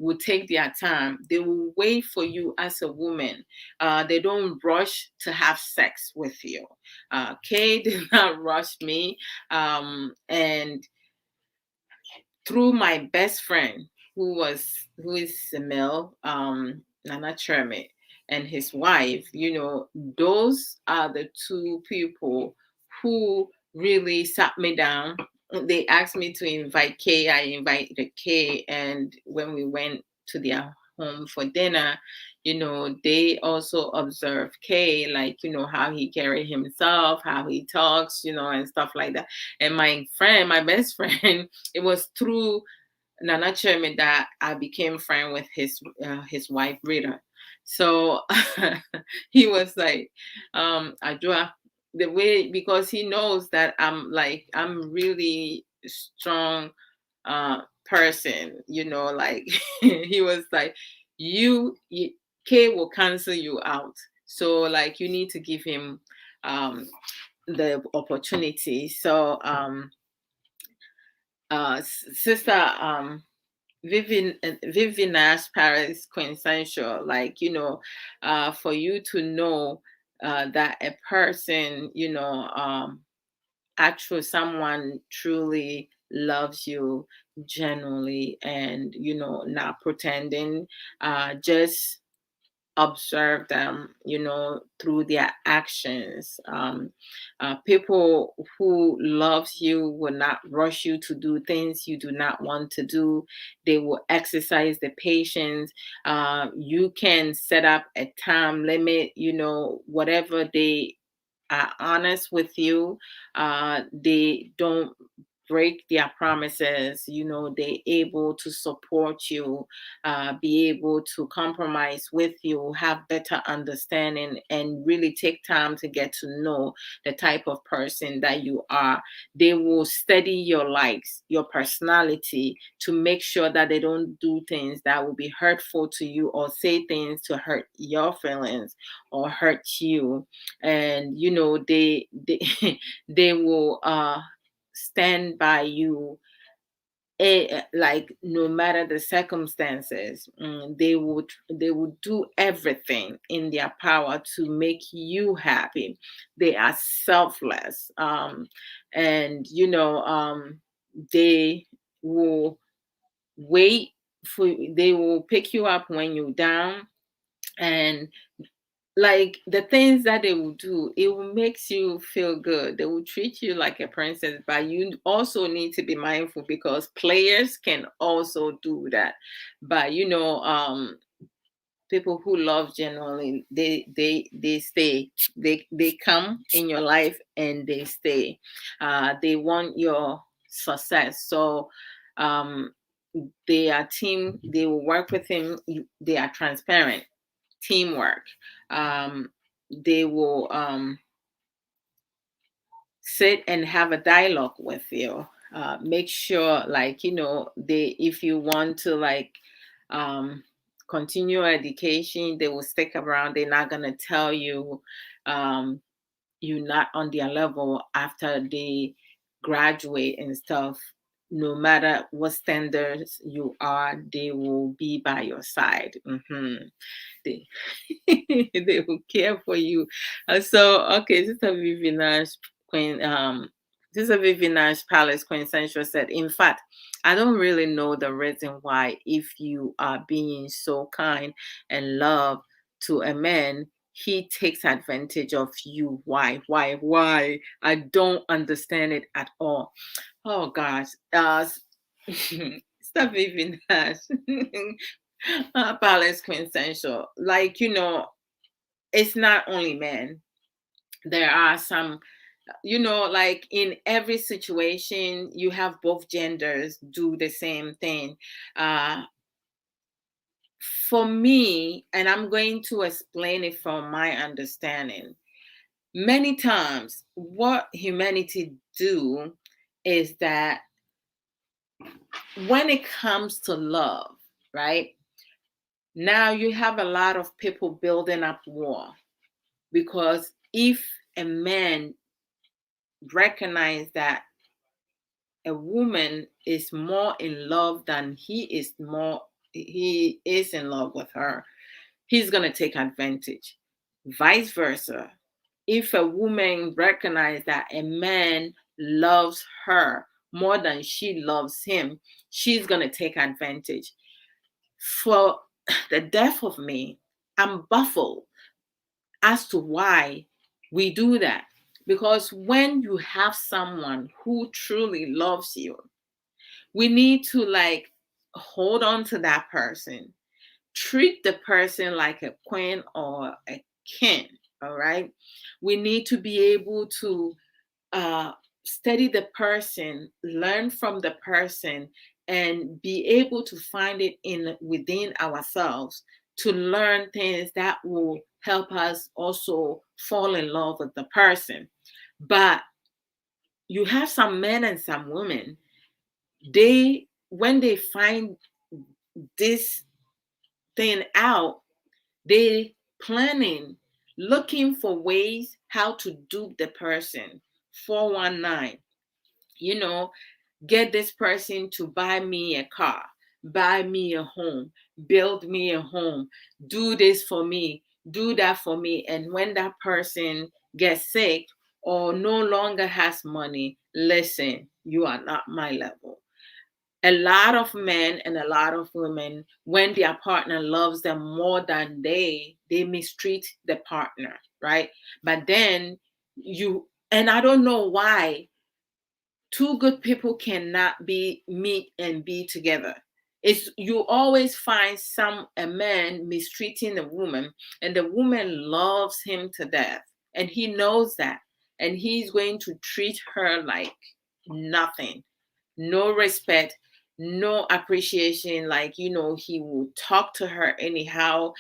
will take their time. They will wait for you as a woman. They don't rush to have sex with you. Kay did not rush me. And through my best friend, who is Emil, Nana Chermit, and his wife, those are the two people who really sat me down. They asked me to invite Kay. I invited Kay, and when we went to their home for dinner, they also observed Kay, like, how he carried himself, how he talks, and stuff like that. And my best friend, it was through Nana Chermi that I became friend with his wife Rita. So he was like, Adwoa, the way, because he knows that I'm really strong person, like he was like, you K will cancel you out. So like you need to give him the opportunity. So sister Vivina's Paris quintessential, like, for you to know that a person, actually someone truly loves you genuinely, and not pretending, just observe them, through their actions. People who loves you will not rush you to do things you do not want to do. They will exercise the patience. You can set up a time limit, whatever they are honest with you. They don't break their promises. They able to support you, be able to compromise with you, have better understanding, and really take time to get to know the type of person that you are. They will study your likes, your personality, to make sure that they don't do things that will be hurtful to you, or say things to hurt your feelings or hurt you. And they they will stand by you, like no matter the circumstances. They would do everything in their power to make you happy. They are selfless, and they will wait for they will pick you up when you're down. And like the things that they will do, it will makes you feel good. They will treat you like a princess, but you also need to be mindful, because players can also do that. But people who love genuinely, they stay. They come in your life and they stay. They want your success. So they are team. They will work with him. They are transparent. Teamwork. They will sit and have a dialogue with you. Make sure, like, they if you want to, like, continue education, they will stick around. They're not gonna tell you you're not on their level after they graduate and stuff. No matter what standards you are, they will be by your side. They they will care for you. So okay, Queen Sister Vivian's Palace Quintessential said, in fact, I don't really know the reason why, if you are being so kind and love to a man, he takes advantage of you. Why? I don't understand it at all. Oh gosh. Stop even that. Palace quintessential. Like, it's not only men. There are some, like in every situation, you have both genders do the same thing. Uh, for me, and I'm going to explain it from my understanding, many times what humanity do is that when it comes to love, right? Now you have a lot of people building up war, because if a man recognize that a woman is more in love than he is more he is in love with her, he's going to take advantage. Vice versa. If a woman recognizes that a man loves her more than she loves him, she's going to take advantage. For the death of me, I'm baffled as to why we do that. Because when you have someone who truly loves you, we need to like hold on to that person, treat the person like a queen or a king. All right. We need to be able to uh, study the person, learn from the person, and be able to find it in within ourselves to learn things that will help us also fall in love with the person. But you have some men and some women, they when they find this thing out, they planning, looking for ways how to dupe the person. 419, you know, get this person to buy me a car, buy me a home, build me a home, do this for me, do that for me. And when that person gets sick or no longer has money, listen, you are not my level. A lot of men and a lot of women, when their partner loves them more than they mistreat the partner, right? But then you, and I don't know why two good people cannot be meet and be together. It's you always find a man mistreating a woman, and the woman loves him to death, and he knows that, and he's going to treat her like nothing, no respect, no appreciation. Like, he will talk to her anyhow,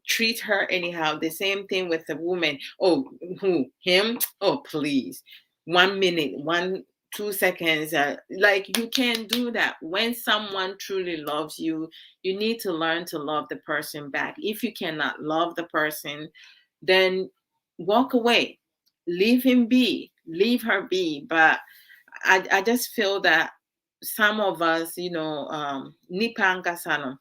treat her anyhow. The same thing with the woman. Oh, who? Him? Oh, please. 1 minute, 2 seconds. Like, you can't do that. When someone truly loves you, you need to learn to love the person back. If you cannot love the person, then walk away. Leave him be. Leave her be. But I just feel that some of us, nipa ankasa no,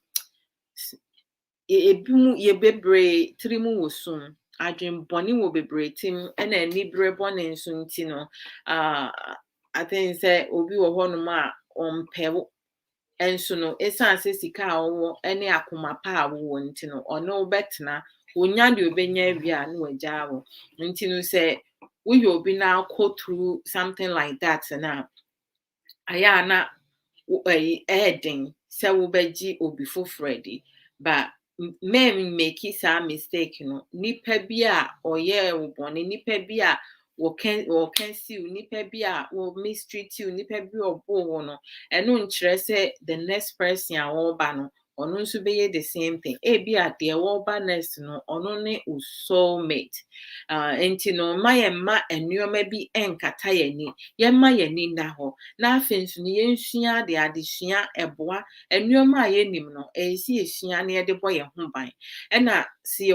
ebi mu yɛ bebree tiri mu wɔ sum, adwenbɔne wɔ bebree tim, ɛna anibere bɔne nso nti no, I think sɛ obi wɔ hɔnom a ɔmpɛ wo, ɛnso no ɛsiane sɛ sika a ɔwɔ ɛne akoma pa a wɔwɔ nti no, ɔne wo bɛtena, wonya deɛ obɛnya awie a na wagyaa wo. Nti no sɛ woyɛ obi na akɔ through something like that na ayɛ a na ɛyɛ sɛ wobɛgye obi foforɔ adi. But men make saa mistake no, nipa bi a ɔyɛɛ wo bɔne, nipa bi a wɔka si wo, nipa bi a wɔ mistreat you, nipa bi a ɔboo wo no, ɛno nkyerɛ sɛ the next person a wɔreba no, ɔno nso bɛyɛ the same thing. Ebi a deɛ wɔreba next no, ɔno ne wo soulmate. Nti no, mma nneɛma bi nkata yɛni. Yɛmma yɛni nna hɔ. Na afei nso no, yɛnsua adesua ɛboa. Nneɛma a yɛnim no, ɛyɛ sɛ yɛsua na yɛde bɔ yɛn ho ban. Ɛna sɛ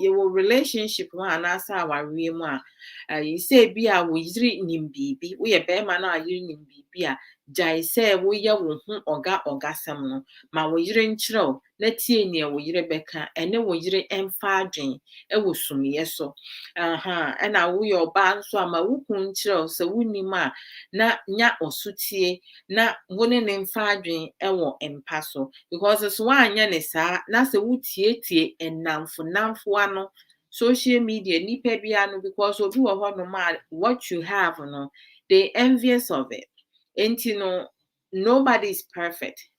yɛwɔ relationship mu anaasɛ awareɛ mu a, sɛ bi a wo yere nim biribi, woyɛ bɛrima no a yere nim biribi a, gyae sɛ woyɛ wo ho ɔgasɛm no, ma wo yere nkyerɛ wo na tie nea wo yere bɛka, ɛne wo yere mfa adwen wɔ sumiɛ so. Ɛna woyɛ ɔbaa nso a ma wo kunu nkyerɛ wo sɛ wonim a na nya ɔsotie na wo ne mfa adwen wɔ mpa so. Because sɛ woanyɛ ne saa na sɛ wotietie nnamfo ano, social media, nipa biara no, because obi wɔ hɔnom a what you have no, they envious of it. Nti no, nobody is perfect.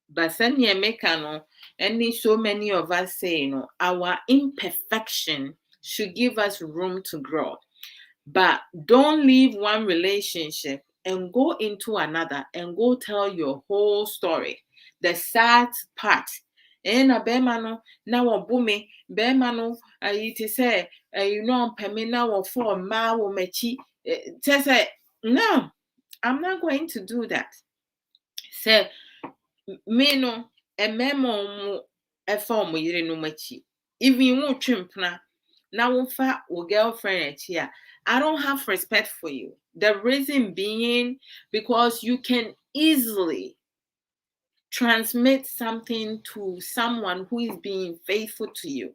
But sɛnea meka no, and so many of us say, our imperfection should give us room to grow. But don't leave one relationship and go into another and go tell your whole story. The sad part. Na bɛrima no na wɔbo me, bɛrima no ayi te sɛ ɔmpɛ me na wɔfɔ mmaa wɔ m'akyi. Kyerɛ sɛ, no, I'm not going to do that. Sɛ me no, mmarima mu ɛfa wɔn yere no m'akyi. Even wo twempena na wofa wo girlfriend akyi a, I don't have respect for you. The reason being because you can easily transmit something to someone who is being faithful to you.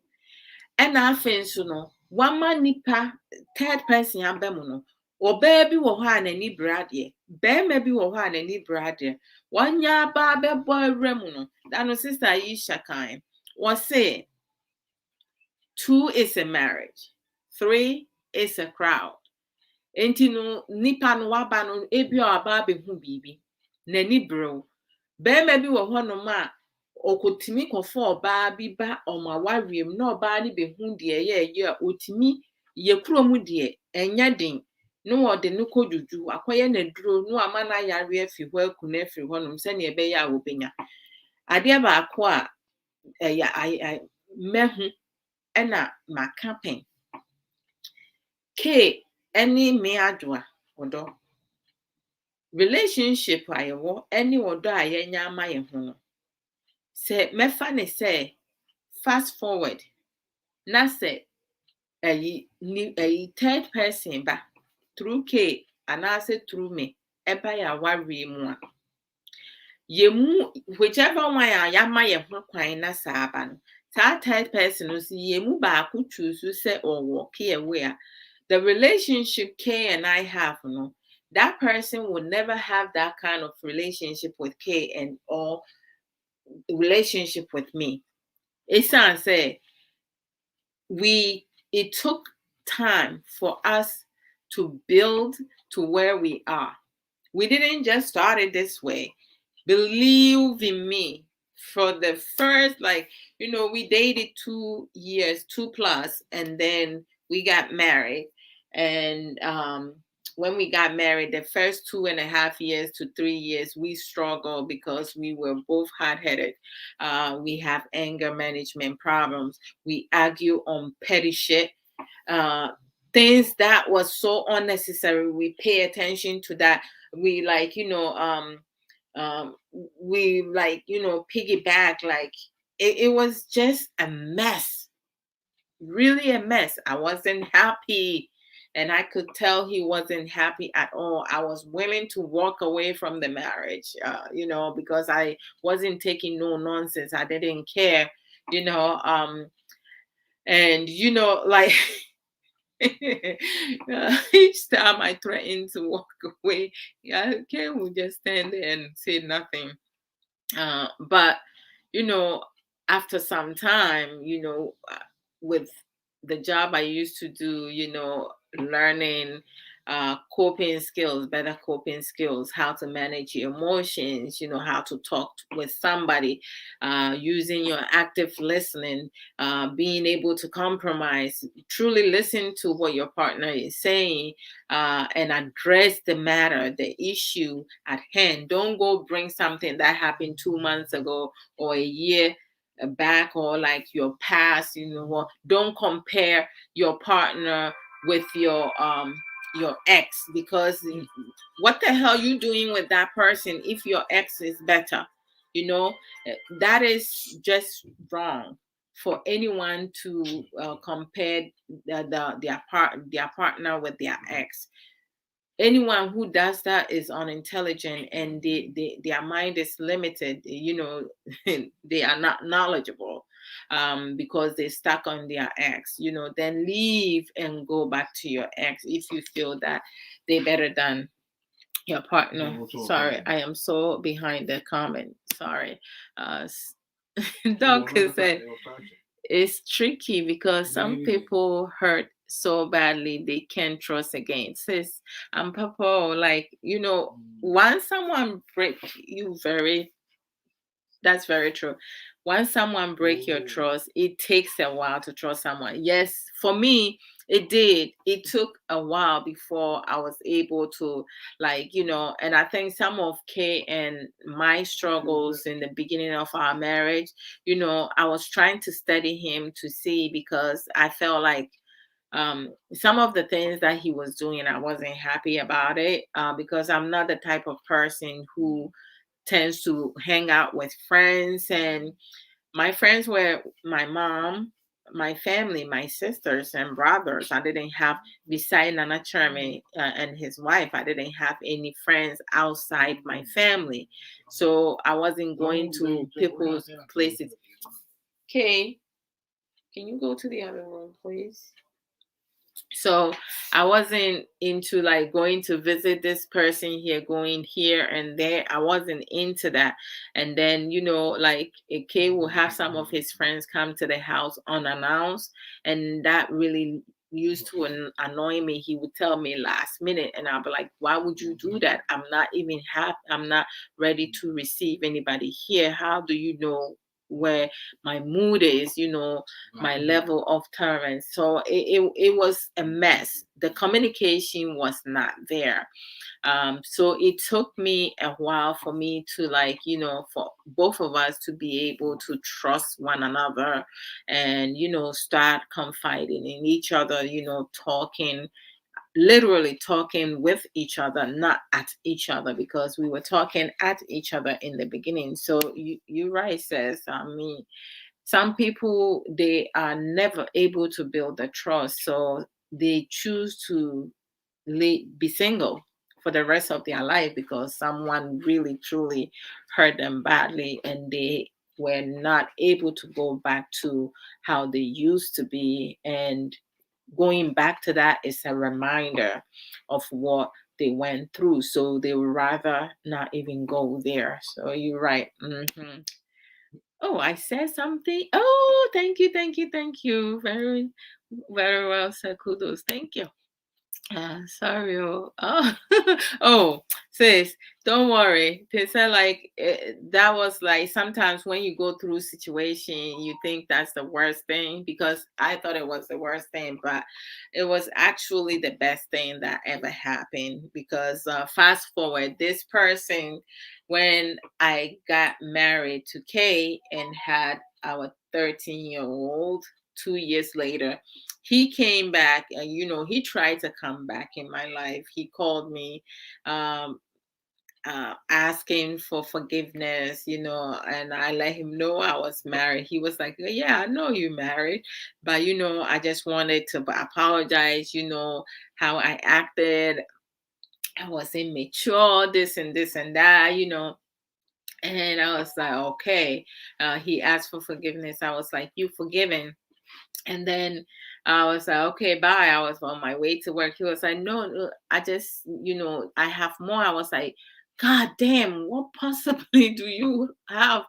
And I think so no one man nipa third person abemu no ɔbaa bi wɔ hɔ a n'ani bradeɛ bɛrima bi wɔ hɔ a n'ani bradeɛ wɔnyɛ aba abɛbɔ awura mu no that no sister Aisha kan wɔse 2 is a marriage, 3 is a crowd. Enti no nipa no waba no ebi a ɔba abɛhu biribi n'ani brew bɛrima bi wɔ hɔ nom a okotimi kɔfɔ ɔbaa bi ba ɔma wariem na ɔbaa ne behu deɛ ɛyɛ a otimi yɛ kurom deɛ ɛnyɛ den no wɔde no kɔdwudwu akɔyɛ na duro no ama na yare afi hɔ aku na afi hɔ nom sɛ ne ɛbɛyɛ a wobenya adeɛ baako a ɛyɛ mɛhu ɛna maka pɛn K ɛne me Adwoa ɔdɔ relationship a yɛwɔ ɛne ɔdɔ a yɛnya ama yɛn ho no sɛ mɛfa ne sɛ fast forward na sɛ third person ba through K anaasɛ through me ɛba yɛ awareɛ mu a yɛmu whichever one a yɛama yɛn ho kwan na saa aba no saa third person no so yɛmu baako choose sɛ ɔwɔ K away a the relationship K and I have no that person will never have that kind of relationship with K and or relationship with me. It sounds say it took time for us to build to where we are. We didn't just start it this way. Believe in me. For the first, we dated 2 years, 2+, and then we got married. And when we got married, the first 2.5 years to 3 years, we struggled because we were both hard-headed. We have anger management problems. We argue on petty shit. Things that was so unnecessary. We pay attention to that. We piggyback. It was just a mess. Really a mess. I wasn't happy. And I could tell he wasn't happy at all. I was willing to walk away from the marriage, because I wasn't taking no nonsense. I didn't care, and each time I threatened to walk away, Ken would just stand there and say nothing. But after some time, with the job I used to do, learning better coping skills, how to manage your emotions, how to talk with somebody, using your active listening, being able to compromise, truly listen to what your partner is saying, and address the matter, the issue at hand. Don't go bring something that happened 2 months ago or a year back or like your past. Don't compare your partner with your ex, because what the hell you doing with that person if your ex is better? That is just wrong for anyone to compare their partner with their ex. Anyone who does that is unintelligent, and their mind is limited. They are not knowledgeable, because they're stuck on their ex. Then leave and go back to your ex if you feel that they're better than your partner. Sorry, I am so behind the comment. Sorry. Doctor said it's tricky because some people hurt so badly they can't trust again. Sis, and Papa, once someone break you, that's very true. Once someone break your trust, it takes a while to trust someone. Yes, for me, it did. It took a while before I was able to, and I think some of Kay and my struggles in the beginning of our marriage, I was trying to study him to see, because I felt like some of the things that he was doing, I wasn't happy about it, because I'm not the type of person who tends to hang out with friends, and my friends were my mom, my family, my sisters and brothers. I didn't have, beside Nana Chermy and his wife, I didn't have any friends outside my family. So I wasn't going to people's places. Okay, can you go to the other room, please? So I wasn't into like going to visit this person here, going here and there. I wasn't into that. And then, like a kid will have some of his friends come to the house unannounced, and that really used to annoy me. He would tell me last minute, and I'll be like, why would you do that? I'm not ready to receive anybody here. How do you know where my mood is, my level of tolerance? So it was a mess. The communication was not there. So it took me a while for me to, like, for both of us to be able to trust one another and, start confiding in each other, talking, literally talking with each other, not at each other, because we were talking at each other in the beginning. So you right, says, I mean, some people, they are never able to build the trust, so they choose to be single for the rest of their life because someone really truly hurt them badly, and they were not able to go back to how they used to be. And going back to that is a reminder of what they went through, so they would rather not even go there. So you're right. Oh, I said something. Oh, thank you, thank you, thank you. Very, very well said. Kudos. Thank you. Sorry. Oh, oh, sis, don't worry. They said like that was like sometimes when you go through situation, you think that's the worst thing, because I thought it was the worst thing, but it was actually the best thing that ever happened. Because fast forward, this person, when I got married to Kay and had our 13-year-old, 2 years later, he came back, and he tried to come back in my life. He called me, um asking for forgiveness, and I let him know I was married. He was like, yeah, I know you married, but I just wanted to apologize, how I acted. I was immature, this and this and that, and I was like, okay. He asked for forgiveness. I was like, you forgiven? And then I was like, okay, bye. I was on my way to work. He was like, no, no, I just, I have more. I was like, God damn, what possibly do you have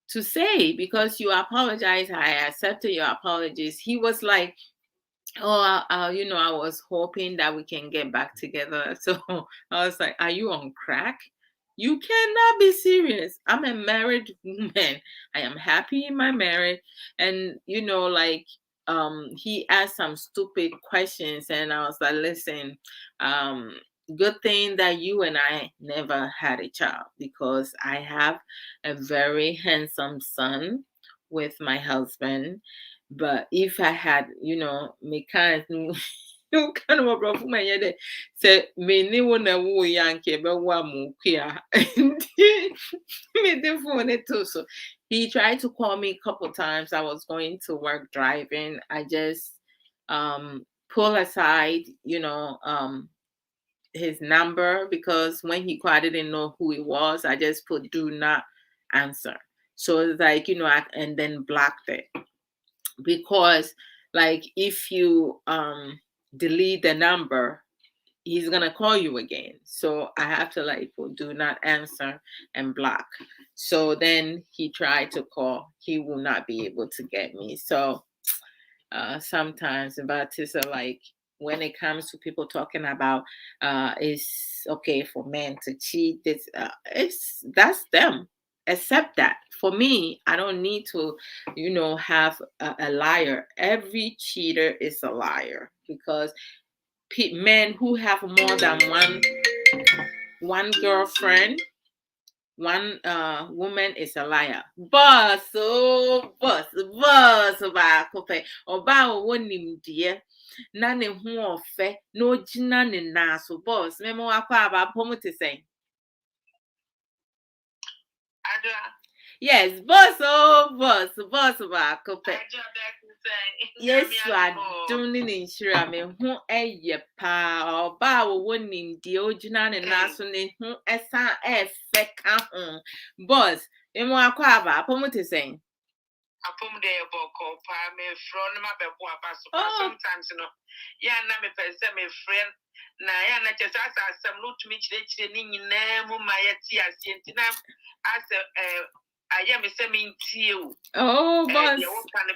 to say? Because you apologize. I accepted your apologies. He was like, oh, I was hoping that we can get back together. So I was like, are you on crack? You cannot be serious. I'm a married woman. I am happy in my marriage. And, like, he asked some stupid questions, and I was like, listen, um, good thing that you and I never had a child, because I have a very handsome son with my husband. But if I had, me kind kind of a my head said, me ni wona wo yanke be wa mu kia. Me the phone it too. So he tried to call me a couple times. I was going to work driving. I just pull aside, his number, because when he called, I didn't know who it was. I just put do not answer. So it's like, and then blocked it, because like if you delete the number, he's gonna call you again. So I have to like put do not answer and block. So then he tried to call, he will not be able to get me. So sometimes, but it's like when it comes to people talking about it's okay for men to cheat, that's them. Accept that. For me, I don't need to, have a liar. Every cheater is a liar, because men who have more than one girlfriend, one woman is a liar. Boss, oh, boss, baako pɛ. Ɔbaa a ɔwɔ nimdeɛ na ne ho ɔfɛ na ogyina ne nan so. Boss, mɛma wakɔ aba apɔm te sɛn. Adwoa. Yes, boss, oh, boss baako pɛ. Yes, I don't insure me who a pa or bow winning the original and national who a son a feck home. Boss, in one quava, promote saying. Sometimes, me person, my friend. Na ya na chesa asem no tumi chire ni nyina mu ma ye ti ase ntina as I am a semi tiu. Oh, boss.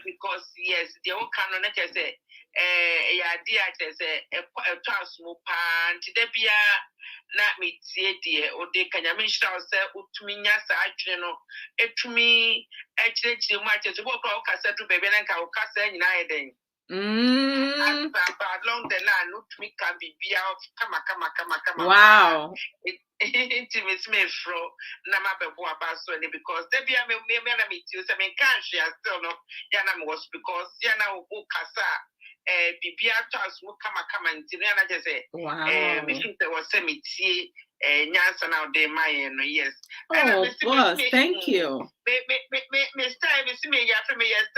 Because yes, the old canon na chese ya dia chese a transmo pan ti de bia na me tie de o de kanya me shira se utumi nya sa adwene no etumi chire mu chese bo kwa o kasa to bebe na ka o kasa nyina ye den. Along the line, not me can be come. Wow. It is me fro Nama Beboa Basso because they be a me meet you. I mean, can't she still no Yana was because Yana will Casa Bibia Charles will come and Tina just say, wow. There was semi tea. Nyansa now de my yes. Oh, boss, thank you. Me stay, me ya from me yes,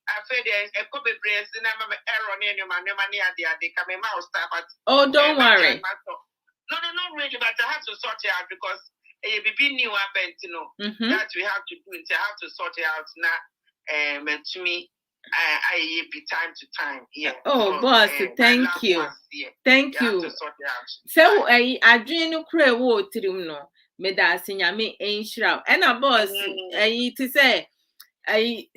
I feel there's a couple of brains and I'm error near your money at the coming mouse. But oh, don't worry. No, really, but I have to sort it out because a baby new happened, that we have to do it. I have to sort it out now. To me, I be time to time. Yeah. Oh, boss, thank you. Thank you. So, I dream no cray wood to no. Me da sinyame enshra. And a boss, to say.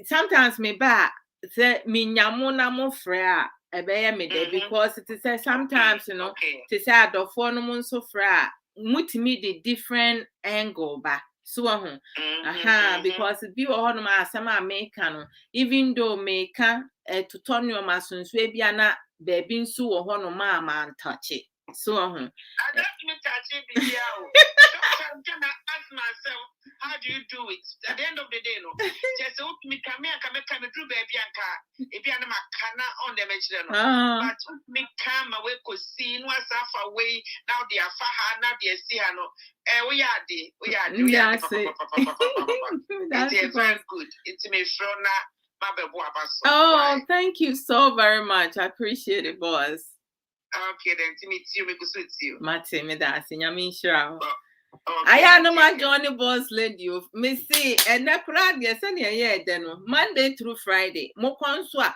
Sometimes me back say me nyamu na mo frɛ a ɛbɛyɛ me de because it is sometimes to say adofo no mo nso frɛ a mutimi de different angle ba so because bi wɔ hɔ no ma asɛm a meka no even though meka to turn your masonso bia na baby nso wɔ hɔ no ma man touch it so I don't me touch it video. I'm gonna ask myself, how do you do it? At the end of the day, no. Just me come do baby and if you are on the machine, but me come away cause see no far away now they are far now they see no. We are that's very good. It's me from oh, thank you so very much. I appreciate it, boss. Okay, then to meet you, we could suit you. Mate, me da sinyami shira. I am no my Johnny boss lady of me see and that crowd yes any year then Monday through Friday. Mo konswa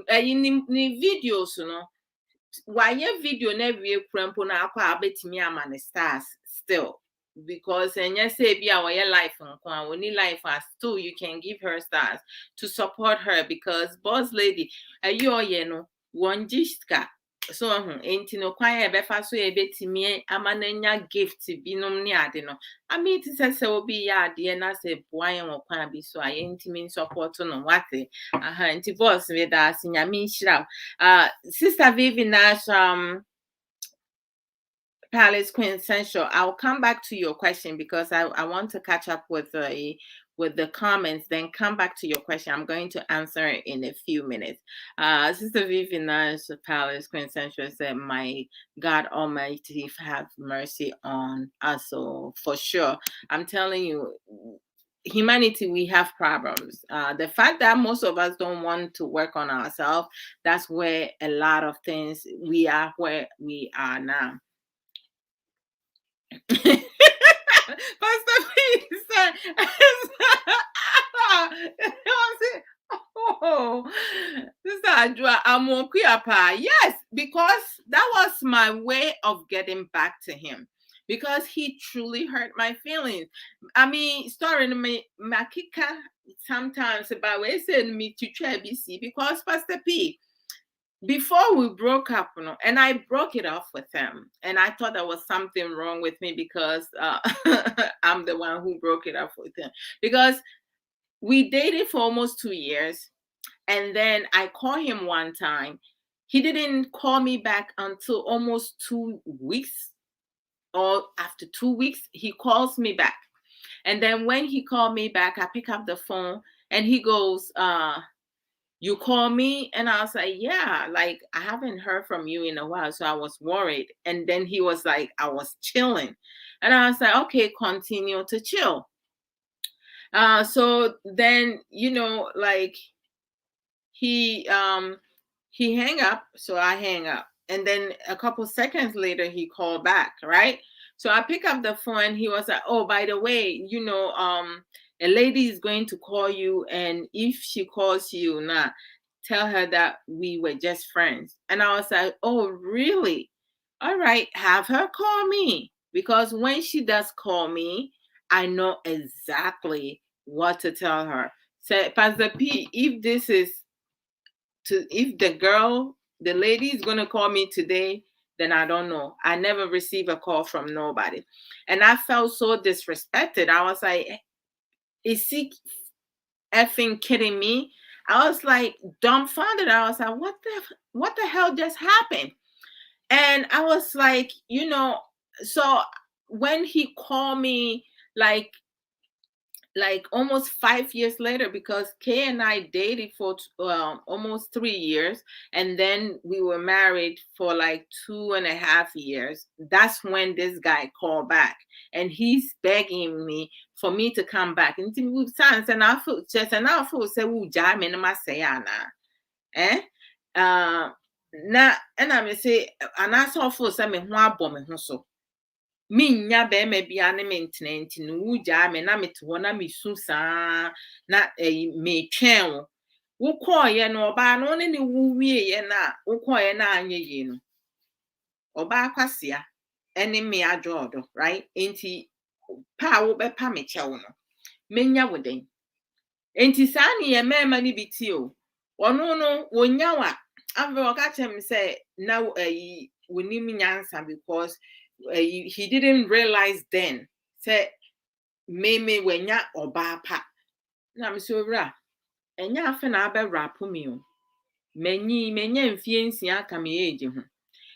ni videos no. Why video na wie krampo na akwa abetimi ama stars still because and yes say be our life nkwa we need life as still you can give her stars to support her because boss lady ayo no one jiska so enti no kwan e befa so e betimi amananya gift binom ni ade no I mean it say obi ya ade na say boan wo kwan bi so aye ntimi support no wate enti boss we da sinyami nhira sister Vivi Nash Palace Quintessential, I'll come back to your question because I want to catch up with the comments, then come back to your question. I'm going to answer it in a few minutes. Sister Vivian Palace Quintessential said, my God Almighty have mercy on us. So for sure, I'm telling you, humanity, we have problems. The fact that most of us don't want to work on ourselves, that's where a lot of things we are where we are now. Pastor P said, oh, Sister Adwoa, I'm yes, because that was my way of getting back to him. Because he truly hurt my feelings. I mean, story me makika sometimes about way send me to try BC because Pastor P. Before we broke up, and I broke it off with him, and I thought there was something wrong with me because I'm the one who broke it off with him. Because we dated for almost 2 years, and then I called him one time. He didn't call me back until almost 2 weeks, or after 2 weeks, he calls me back. And then when he called me back, I pick up the phone, and he goes, you call me? And I was like, yeah, like I haven't heard from you in a while. So I was worried. And then he was like, I was chilling. And I was like, okay, continue to chill. So then, like he hang up, so I hang up. And then a couple seconds later, he called back, right? So I pick up the phone. He was like, "Oh, by the way, a lady is going to call you, and if she calls you, now tell her that we were just friends." And I was like, "Oh, really? All right, have her call me, because when she does call me, I know exactly what to tell her." So, Pastor P, if the lady is going to call me today, then I don't know. I never received a call from nobody. And I felt so disrespected. I was like, is he effing kidding me? I was like dumbfounded. I was like, what the hell just happened? And I was like, so when he called me, like almost 5 years later, because Kay and I dated for almost 3 years, and then we were married for like 2.5 years. That's when this guy called back, and he's begging me for me to come back. And I feel just and I feel say eh na and I'm say and I saw for say me ho abọ me ho so. Minya bema bia ne mentena nti no wugya me na mete ho na mesu saa na me twɛn wo wokɔɔyɛ no ɔbaa no ne wuwie na wokɔɔyɛ na anye yi no ɔbaa kwasea ɛne me adwoɔdo, right? Nti pa wo bɛpa me kyɛw no menya wo den. Nti saa ne yɛ mɛma ne bi ti o ɔno no wonya wa afɛ ɔka kyerɛ me sɛ na wonim nyansa, because he didn't realize then say me wenya oba pa na me so wura enya afa na abe rap me o menya mfie nsia aka me age ho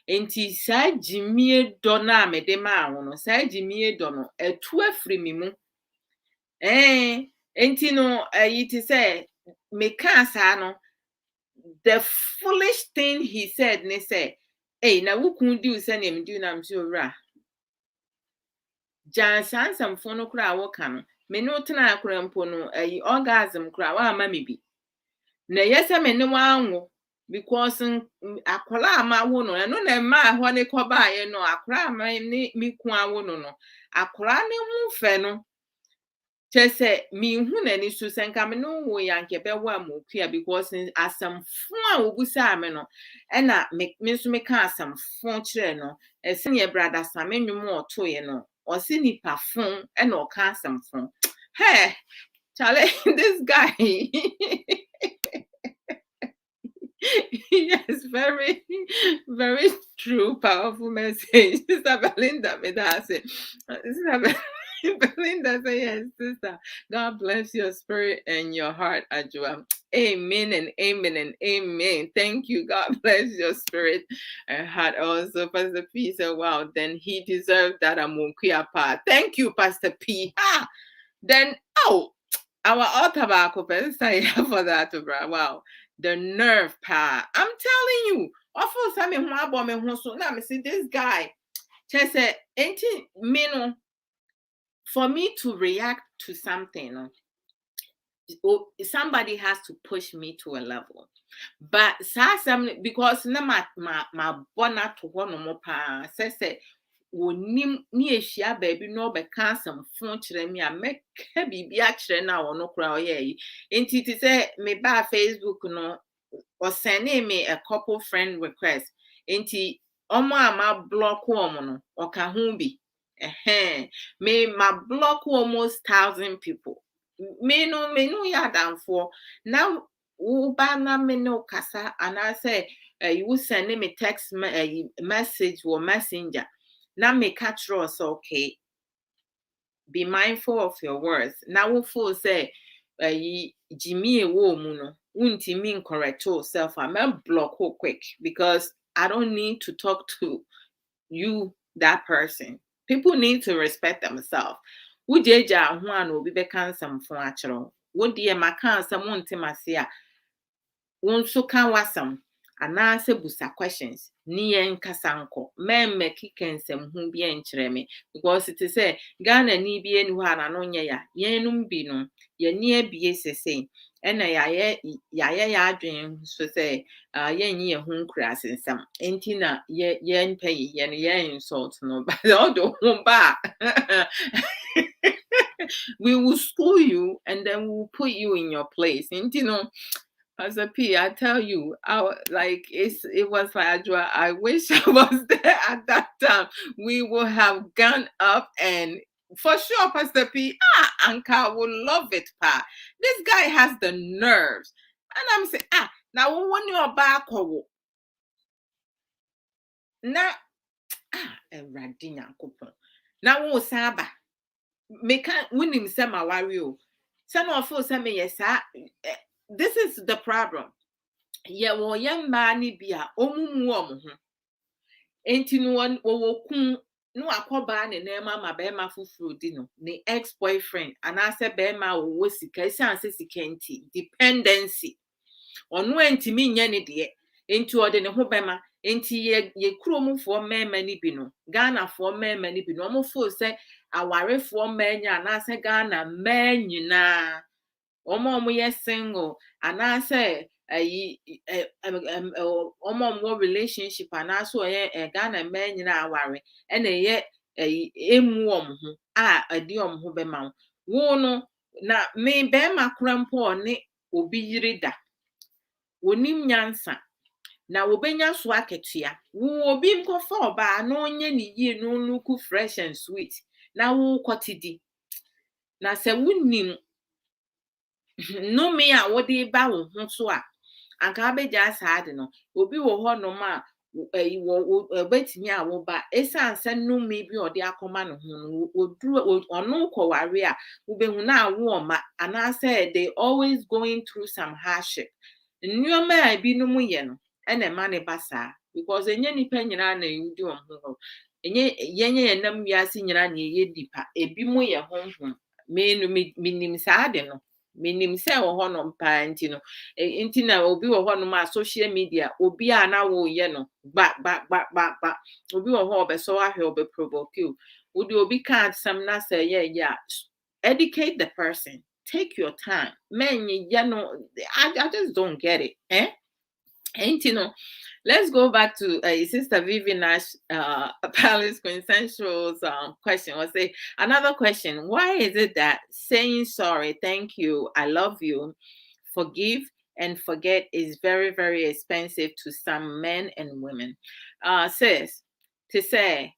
enti saa jimie do na me de ma wo no saa jimie do no etu afri me mu enti no it is say me ka saa no the foolish thing he said ne say na wukun di say na me di na me so wura Jansan some phono kura woka no me no tena akura mpo no orgasm kura wa ama me bi na yesa me ne wanwo because akola ama wo no na ma ho ne koba ye no akora ama ne mi ku awo no akora ne hu fe no chese mi hu na ni so senka me no wo yanke be wa mokua, because asam fu a obusa me no na me so me ka asam fu kire no ese ye brother samenwum oto ye no osi nipa fun and or some fun. Hey, Charlie, this guy. Yes, very, very true, powerful message. Sister Belinda, me that say. Sister Belinda say yes, sister. God bless your spirit and your heart, Adwoa. Amen and amen and amen. Thank you. God bless your spirit and heart also. Pastor P said, wow, then he deserved that amunkuya part. Thank you, Pastor P. Then, our Otabako person for that, bro. Wow. The nerve part. I'm telling you. Often some me so now me see this guy. Just say, ain't it me for me to react to something, somebody has to push me to a level. But because na my bona to one more pa say wonim ni ehia baby no be ka some phone kire me a make bibi a kire na wo no kura oye enti ti say me ba Facebook no or send me a couple friend request enti omo ama block omo no o ka hu bi me ma block almost 1,000 people. Me no ya down for now. Uba na me no kasa, and I say you will send me text message or messenger. Now me catch us okay. Be mindful of your words. Now we full say Jimmy a woman won't mean correct yourself. I'm a block quick because I don't need to talk to you, that person. People need to respect themselves. Would you one will be become some natural? Would you macan someone timasia? Won't so can was some and answer busa questions. Nien casanco, men make some whom be entreme, because it is a Ghana ni be any one and on ya, yenum binum, ye near be say. ɛna yɛayɛ adwene so sɛ yɛnyi yɛn ho nkura asensɛm nti na yɛmpɛ yɛ no yɛn insult no but ɔde ho ba we will school you and then we will put you in your place nti no Pastor P, I tell you, it was like Adwoa. I wish I was there at that time. We would have gone up and for sure, Pastor P, Anka will love it, pa. This guy has the nerves. And I'm saying, now when you're back, now, Radina coupon. Now, what's Saba? Make win him some wario. Some of us, yes, this is the problem. Yeah, well, young man, be a woman. Ain't no one kun no akoba ne nema ma be ma fufuru di no ne ex-boyfriend and I said be ma wo sika san se sika nti dependency ono antimi nya ne de enti ode ne ho be ma enti ye kuromfo mema ni bi no Ghana fo mema ni bi no mo fo se awarefo manya na se Ghana manyina omo ye single and I say omo relationship and also Ghana men nyina aware and ye emu ho adi ho be ma wo no na me be ma krampo ne obi yirida wonim nyansa na wobenya so aketua wo obi mkofa oba na onye ne yie no nuku fresh and sweet na wo kwotidi na se wonim no me a wodi ba wo ho so a anka abeja saade no obi wo ho no ma wo betimi a wo ba esanse no me bi odi akoma no ho no oduru onu kwoware a wo behu na awo ma anase they always going through some hardship nnyoma a bi no mu ye no ene ma ne basa because enye nipa nyina na yudi wo ho enye yenye yenam wiase nyina na ye dipa ebi mu ye honhom me no minim saade no minim se wo ho no mpa nti no nti na obi wo ho no ma social media obi a na wo ye no ba obi wo ho obeso ahwe obe provoke you udi obi can't some na say yeah educate the person, take your time men you know I just don't get it and you know let's go back to Sister Vivian Nash Palace Quintessential's question. Was say another question. Why is it that saying sorry, thank you, I love you, forgive and forget is very, very expensive to some men and women? Says to say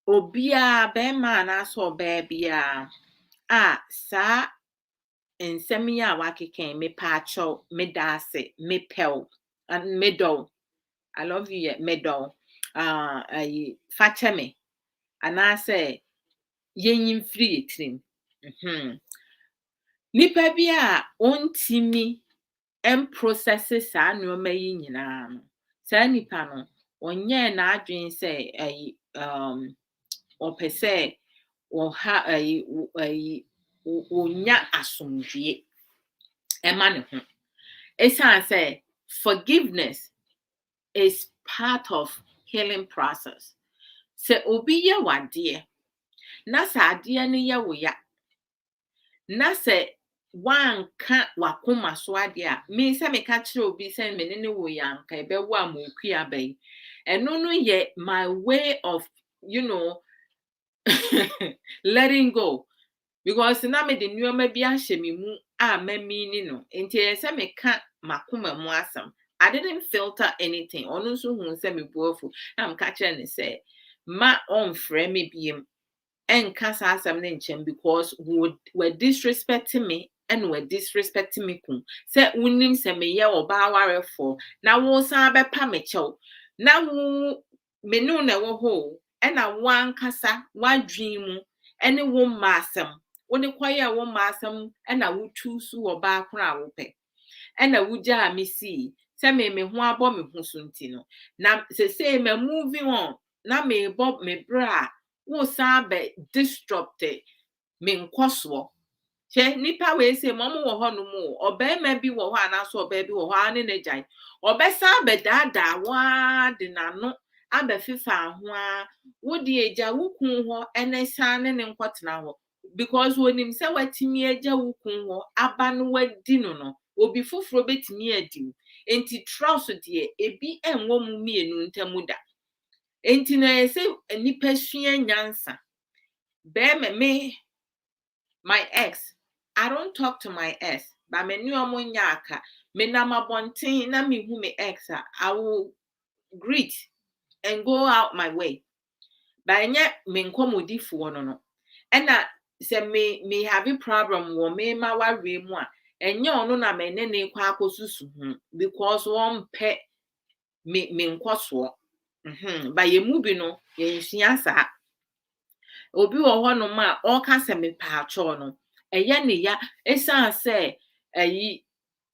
obia bema na so babia sa Nsem ya wakike me pacho me dase me pel and me do I love you me do fache me and I say yen free trim nipa bia ontimi processes sa nneoma yi nyina no sa nipa no onye na adwen say opese o ha onya asomdwie ema ne ho esan say forgiveness is part of healing process se obi ye wade na sa ade ne ye wo ya na se wanka wakoma so ade a me se me ka kire obi se me ne wo ya nka ebe wo amoku abai eno no ye my way of letting go because na me de nneoma bi ahye me mu a mamini no enti se me ka makoma mu asam I didn't filter anything onu so hu se me buofu am ka kire ne se ma on frɛ me biem enka sa asam ne nchem because were disrespecting me and were disrespecting me kun se unim se me ye oba warefo na wo san be pa me chew na wo me no na wo ho ena wan kasa wadwin mu ene wo masam woni kwaye wo masam ena wo tusu oba akora wo pe ena wo ja me si se me ho abo me ho so ntino na se me moving on na me bob me bra wo san be disrupted me nkoso che nipa we say momo wo ho no mu obema bi wo ho anaso oba bi wo ho ane ne jan obesa be dada wa de nano aba fifa ho a wo di eja wo kun ho ene san ne nkotena ho because when him say watimi agya wo kun ho aba no wadi no obi foforo betimi adi enti trust de ebi enwo mu mienu ntamu da enti na say nipa sua nyansa be me my ex, I don't talk to my ex, but me new nya aka me na mabonten na me hu me ex I will greet and go out my way. But nya me nkomodifo no ena se me have a problem wo me ma wawe mu a enye ono na me ne kwa akosusu hu because one pe me nkoso ba ye mu bi no ye nsua sa obi wo ho no ma o ka se me paacho no eye ne ya esan se ayi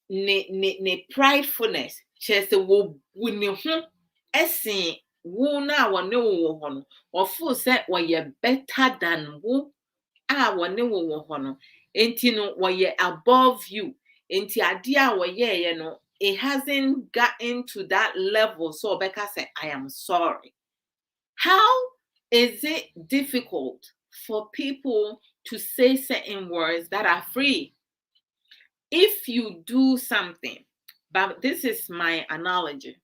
ne pridefulness che se wo ne ho esen wo na wo ne wo ho no o feel se wo ye better than wo wo ne wo ho no enti no wo ye above you enti ade a wo ye no it hasn't gotten to that level so obeka say I am sorry. How is it difficult for people to say certain words that are free? If you do something, but this is my analogy.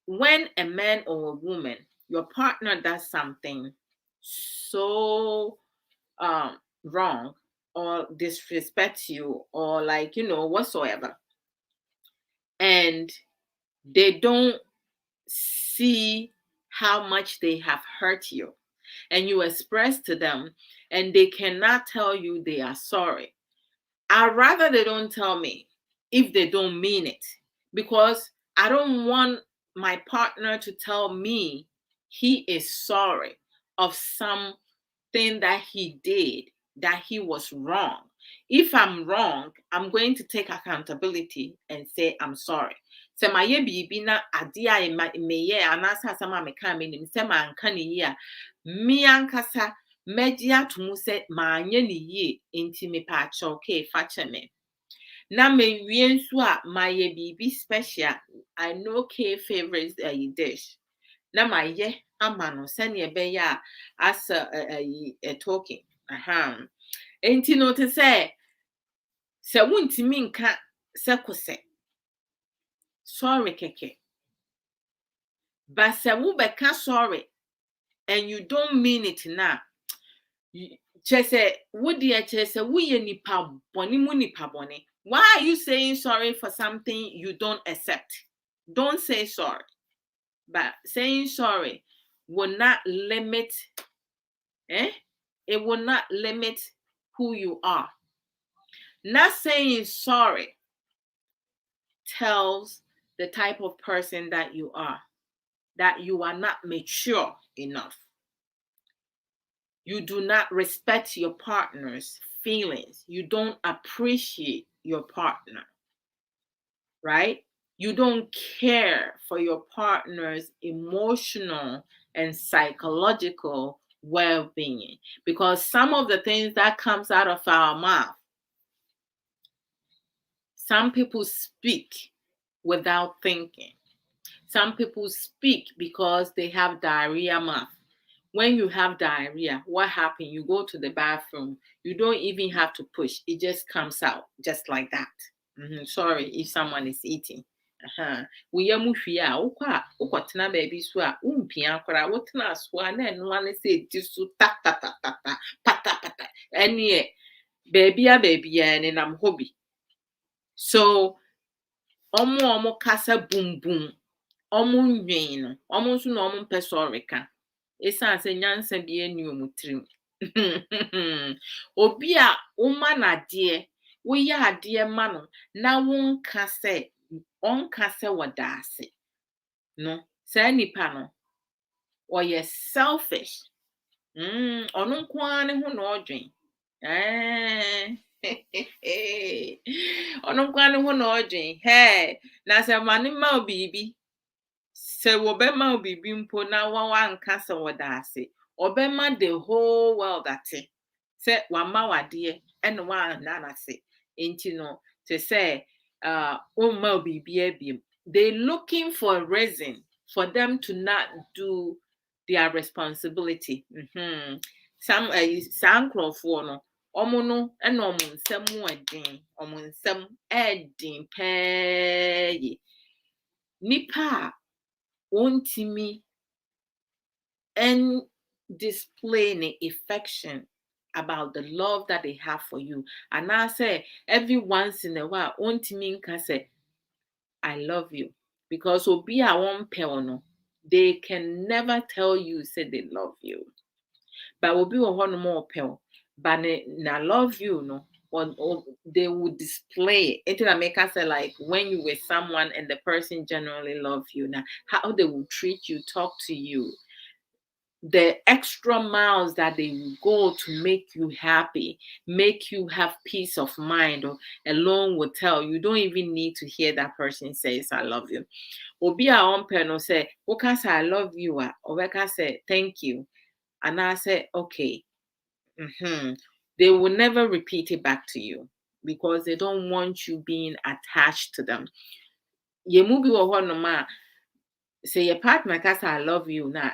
When a man or a woman, your partner does something so wrong or disrespects you or whatsoever, and they don't see how much they have hurt you, and you express to them and they cannot tell you they are sorry, I'd rather they don't tell me if they don't mean it, because I don't want my partner to tell me he is sorry of something that he did, that he was wrong. If I'm wrong, I'm going to take accountability and say I'm sorry. So my bibi na adia meye anasa sama meka me nim se man ka ne yi a me ankasa media to mu se ma anye ne yi enti me pa cha okay fa che me na me wie nso a my bibi special. I know K favorites dish na my ye ama no se ne be ya as a talking enti no to say wuntimi nka se kose sorry keke. But se wo beka sorry and you don't mean it now. Chese wodi e chese wo ye nipa boni mu nipa boni. Why are you saying sorry for something you don't accept? Don't say sorry. But saying sorry will not limit it will not limit who you are. Not saying sorry tells the type of person that you are not mature enough. You do not respect your partner's feelings. You don't appreciate your partner, right? You don't care for your partner's emotional and psychological well-being, because some of the things that comes out of our mouth, some people speak without thinking. Some people speak because they have diarrhea mouth. When you have diarrhea, what happens? You go to the bathroom. You don't even have to push. It just comes out just like that. Sorry if someone is eating. We are mushia. Ukwa tena baby swa. Umpia kora. Wotena swa. Ne nwane se jisu ta ta ta ta ta pata pata. Any baby and I'm hobby. So omo kasa boom boom. Omo nwen. Omo nso na omo mpe sorry ka. Esa se nyansa bi enu omutrim. Obi a uma na de, wo ya ade ma no na wonka se wadase. No, say nipa no. Or ye selfish. Ono nko ane ho na odwen. Ono nko ane ho na odwen. Hey, na se mane ma obibi. Se wobema obibi mpo na wanka se wodase. Obema the whole world ate. Se wama wade ene wa na se. Enti no to say ma obibi abiem. They looking for a reason for them to not do their responsibility. Some saa nkurɔfoɔ no ɔmo no ɛna ɔmo nsɛm mu ɛden, ɔmo nsɛm ɛden pɛɛ yie. Nipa a wɔntumi and display ne affection about the love that they have for you. And I say every once in a while, ontimi nka say I love you. Because obi a won't no, they can never tell you say they love you. But obi wo ho no more pel. But na love you no. Or they would display it. Until I make us say like when you with someone and the person genuinely love you, now how they will treat you, talk to you, the extra miles that they will go to make you happy, make you have peace of mind, or alone will tell you don't even need to hear that person says I love you. Obi a on no say, "Oka say I love you," or Oka say thank you, and I say okay. They will never repeat it back to you because they don't want you being attached to them. Ye mubi wo ho no ma say your partner ka say I love you now.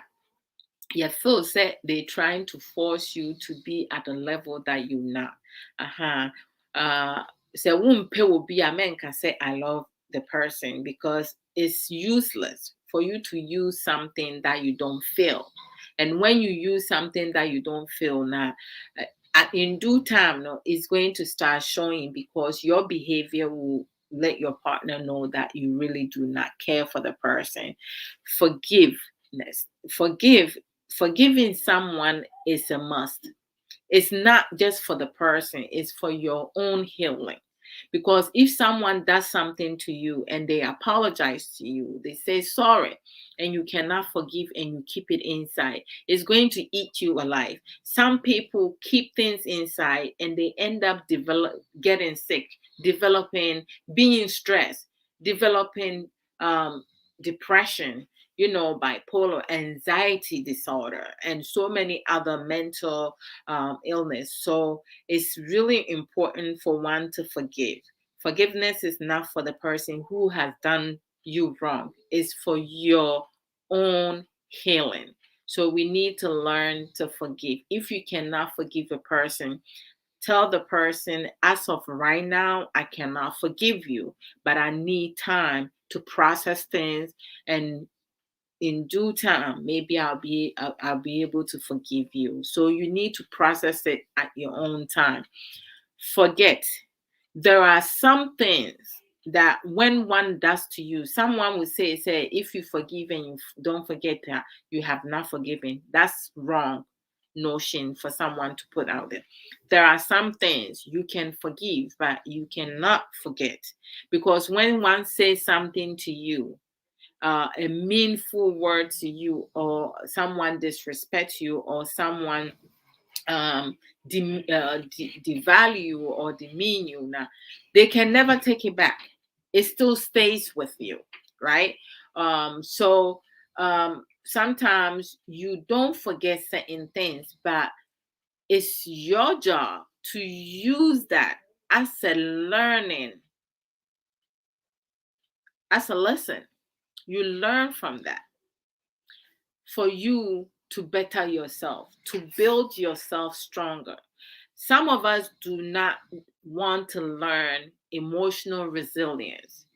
You feel say they trying to force you to be at a level that you're not. So won't pay will be a man can say I love the person because it's useless for you to use something that you don't feel. And when you use something that you don't feel now, in due time, no, it's going to start showing because your behavior will let your partner know that you really do not care for the person. Forgiving someone is a must. It's not just for the person, it's for your own healing. Because if someone does something to you and they apologize to you, they say sorry, and you cannot forgive and you keep it inside, it's going to eat you alive. Some people keep things inside and they end up getting sick, being stressed, developing depression, bipolar, anxiety disorder, and so many other mental illness. So it's really important for one to forgive. Forgiveness is not for the person who has done you wrong. It's for your own healing. So we need to learn to forgive. If you cannot forgive a person, tell the person, as of right now, I cannot forgive you, but I need time to process things, and in due time maybe I'll be able to forgive you. So you need to process it at your own time. Forget. There are some things that when one does to you, someone will say if you forgive and you don't forget that you have not forgiven. That's wrong notion for someone to put out there. There are some things you can forgive but you cannot forget, because when one says something to you, a meaningful word to you, or someone disrespects you, or someone devalue or demean you, now they can never take it back. It still stays with you, right? So sometimes you don't forget certain things, but it's your job to use that as a learning, as a lesson. You learn from that for you to better yourself, to build yourself stronger. Some of us do not want to learn emotional resilience.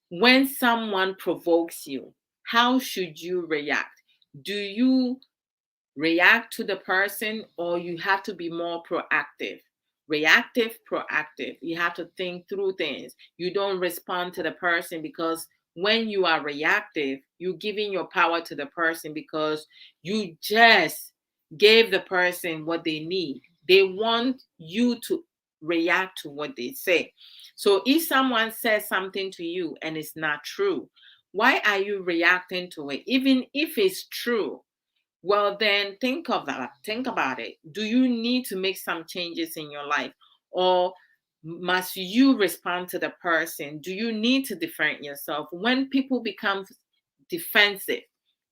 When someone provokes you, how should you react? Do you react to the person, or you have to be more proactive? Reactive, proactive. You have to think through things. You don't respond to the person, because when you are reactive, you're giving your power to the person because you just gave the person what they need. They want you to react to what they say. So if someone says something to you and it's not true, why are you reacting to it? Even if it's true, well, then think of that. Think about it. Do you need to make some changes in your life? Or must you respond to the person? Do you need to defend yourself? When people become defensive,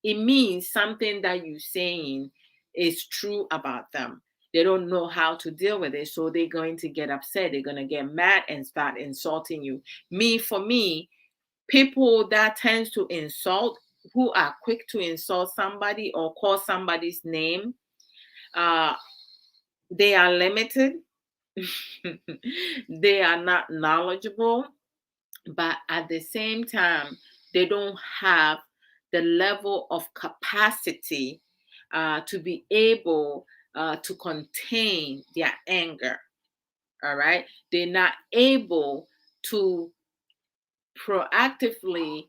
it means something that you're saying is true about them. They don't know how to deal with it. So they're going to get upset. They're going to get mad and start insulting you. For me, people that tends to insult, who are quick to insult somebody or call somebody's name, they are limited. They are not knowledgeable, but at the same time, they don't have the level of capacity to be able to contain their anger. All right. They're not able to proactively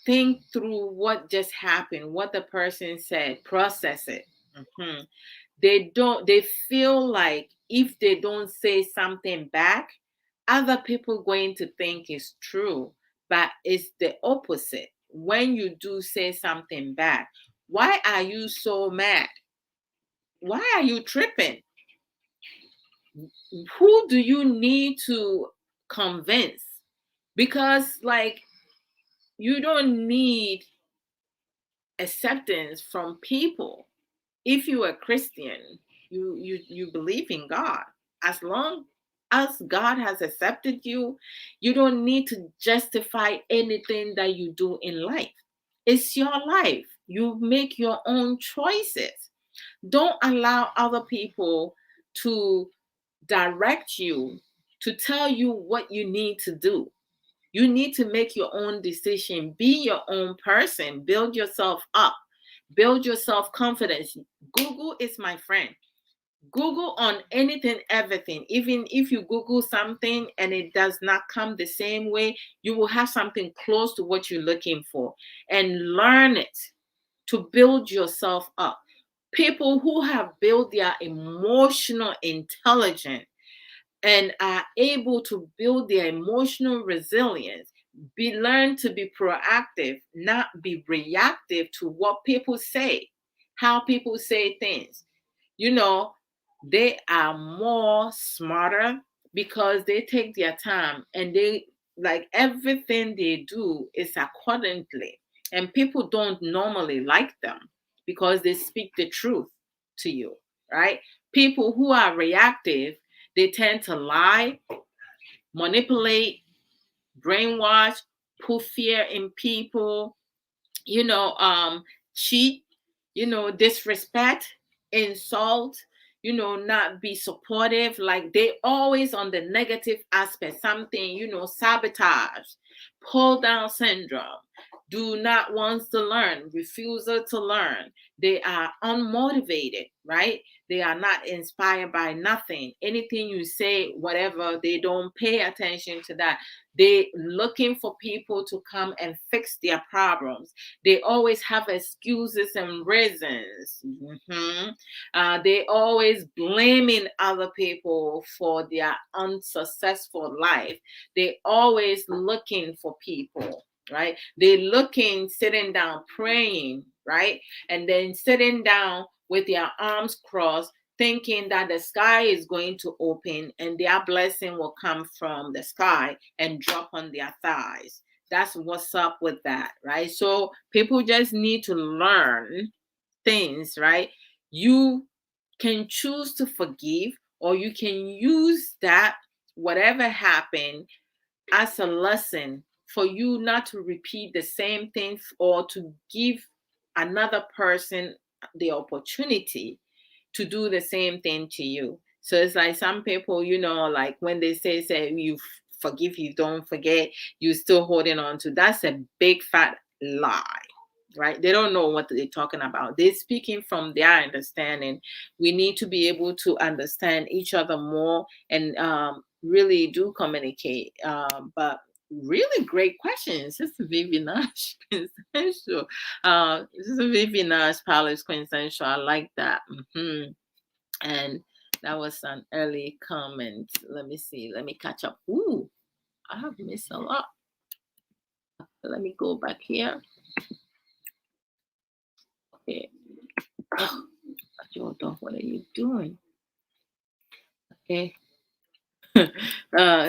think through what just happened, what the person said, process it. Mhm. They feel like if they don't say something back, other people going to think it's true, but it's the opposite. When you do say something back, why are you so mad? Why are you tripping? Who do you need to convince? Because like you don't need acceptance from people. If you are Christian, you believe in God. As long as God has accepted you, you don't need to justify anything that you do in life. It's your life. You make your own choices. Don't allow other people to direct you, to tell you what you need to do. You need to make your own decision, be your own person, build yourself up, build your self confidence. Google is my friend. Google on anything, everything. Even if you Google something and it does not come the same way, you will have something close to what you're looking for and learn it to build yourself up. People who have built their emotional intelligence and are able to build their emotional resilience, learn to be proactive, not be reactive to what people say, how people say things. You know, they are more smarter because they take their time and they like everything they do is accordingly. And people don't normally like them because they speak the truth to you, right? People who are reactive, they tend to lie, manipulate, brainwash, put fear in people, you know, cheat, disrespect, insult, not be supportive. Like they always on the negative aspect, something, sabotage, pull down syndrome, do not want to learn, refusal to learn. They are unmotivated, right? They are not inspired by nothing. Anything you say, whatever, they don't pay attention to that. They looking for people to come and fix their problems. They always have excuses and reasons. They always blaming other people for their unsuccessful life. They always looking for people, right? They looking, sitting down, praying, right? And then sitting down with their arms crossed, thinking that the sky is going to open and their blessing will come from the sky and drop on their thighs. That's what's up with that, right? So people just need to learn things, right? You can choose to forgive, or you can use that, whatever happened, as a lesson for you not to repeat the same thing or to give another person the opportunity to do the same thing to you. So it's like some people, like when they say you forgive, you don't forget, you still holding on to. That's a big fat lie, right? They don't know what they're talking about. They're speaking from their understanding. We need to be able to understand each other more and really do communicate. But really great questions. Sister Vivian Nash, quintessential. Sister Vivian Nash, Palace, quintessential. I like that. And that was an early comment. Let me see. Let me catch up. Ooh, I have missed a lot. Let me go back here. Okay. Oh, Jordan, what are you doing? Okay.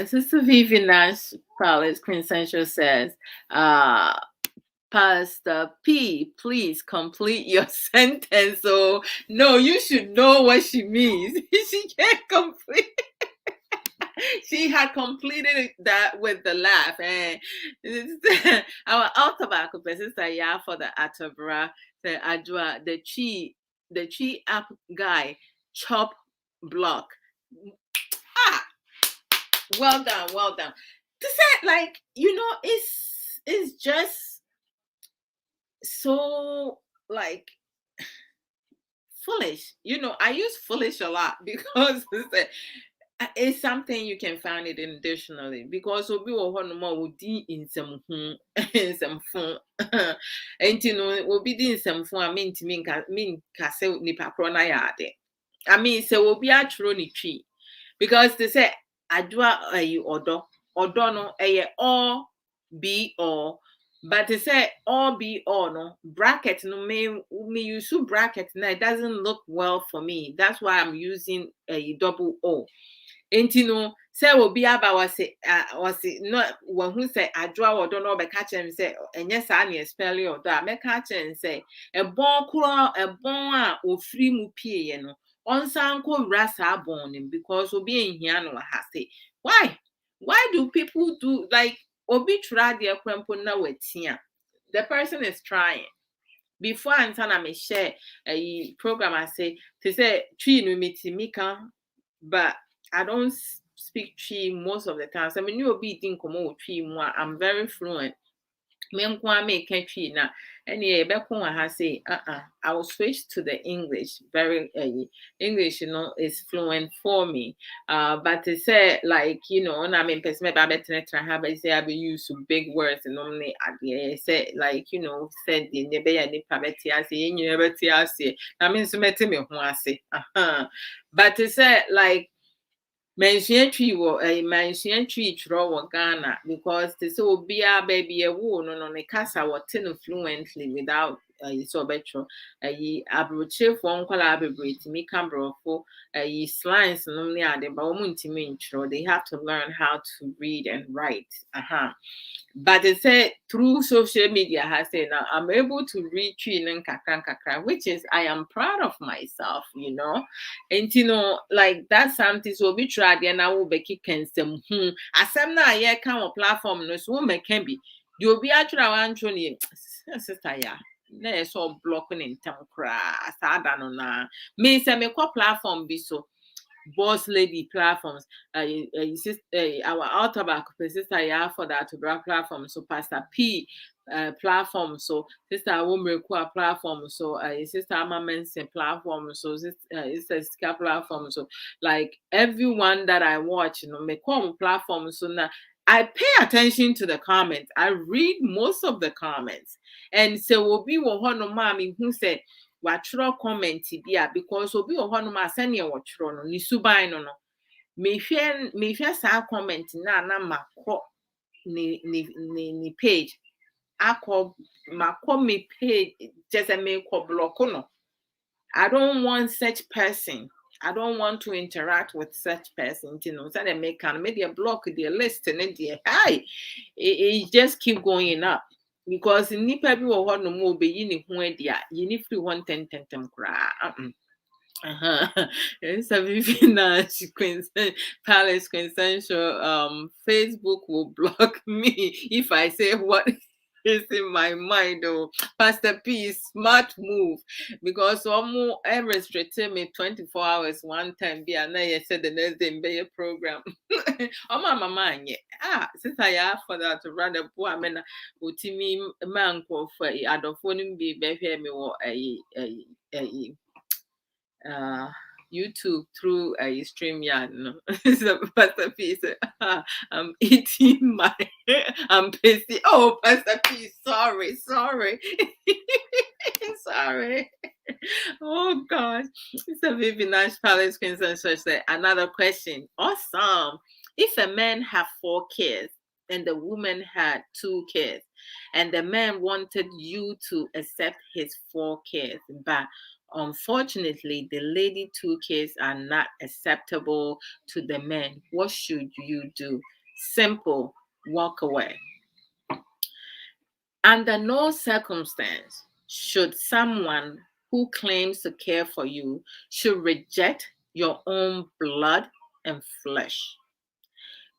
Sister Vivian Nash Palace Quintessential says, Pastor P, please complete your sentence. So, no, you should know what she means. She can't complete. She had completed that with the laugh. And our autobiography, Sister Ya for the Atabra, the Adwoa, the chi app guy, chop block. Ah, well done, well done. To say, like, it's just so, like, foolish. I use foolish a lot because it's something you can find it in dictionary, because obi wo ho no ma odi nsem hu nsem fun enti no obi di nsem fun a mentimi nka se nipa kro na ya ade. I mean, say obi atwro ni twi, because they say adwa ayi odo no all be all, but they say all be all no bracket no me use bracket now, it doesn't look well for me. That's why I'm using a double O. Enti no say obi aba wase no who say adwa wodo no be catch him say enye sa na spell odo a me catch him say ebon kro ebon a ofri mu pie ye no onsan ko wura sa bon nim, because obi enhia no ha say why do people do, like, obi try de kwempo na watia, the person is trying. Before antana me share a program, I say tree no mika, but I don't speak tree most of the time. So I mean, you be think tree more. I'm very fluent. Me nkwa make tree na. Any I say I will switch to the English. Very English, is fluent for me. But to say, like, and I mean, person maybe I better have say I be used to big words and normally I say, like, said the nebe ya ni pabeti I say you never say. I mean, so me who I say. But to say, like, mention tree wo mention tree draw wo Ghana, because they say obia baby a wo no ne kasa wo ten fluently without so betro abroche for nkwala abebrate me cambrofo slides no ne ade ba wo ntimi ntro, they have to learn how to read and write. But they say through social media, has said now I'm able to read tree and kakra, which is I am proud of myself, and like that's something so we try and I will be kicking some asem na ye can on platform no so me can be you'll be actually one sister ya na so blocking in town cra sada no na me say me ko platform be so boss lady platforms, our altar back sister yeah for that to black platform, so Pastor P platform, so sister Womrequa platform, so sister Nsem platform, so sister Ska platform, so like everyone that I watch, me come platform, so now I pay attention to the comments. I read most of the comments, and so will be one no mommy who said watchro comment bia, because obi o hono ma sene watchro no ni suban no mehwe sa comment na makọ ni page akọ makọ me page just me ko block no. I don't want such person. I don't want to interact with such person. So they make kind of media block their list and then it just keep going up. Because nipa bi wo ho no mo be yi ne ho adia yi ni free 110 kra it's a Viviana Palace Quintessential Facebook will block me if I say what is in my mind. Oh, Pastor P, smart move, because almost restricted me 24 hours one time. Be and I said the next day be a program. Oh, my mama, since I have for that to run a poor man, utimi man for adophoning be me or YouTube through a StreamYard. No, so Pastor P said, I'm eating I'm busy. Oh, Pastor P, sorry, sorry. Oh God. It's a Vivi Nash Palace Queensland Church said, another question. Awesome. If a man have 4 kids and the woman had 2 kids, and the man wanted you to accept his 4 kids, but unfortunately, the lady 2 kids are not acceptable to the man, what should you do? Simple, walk away. Under no circumstance should someone who claims to care for you should reject your own blood and flesh.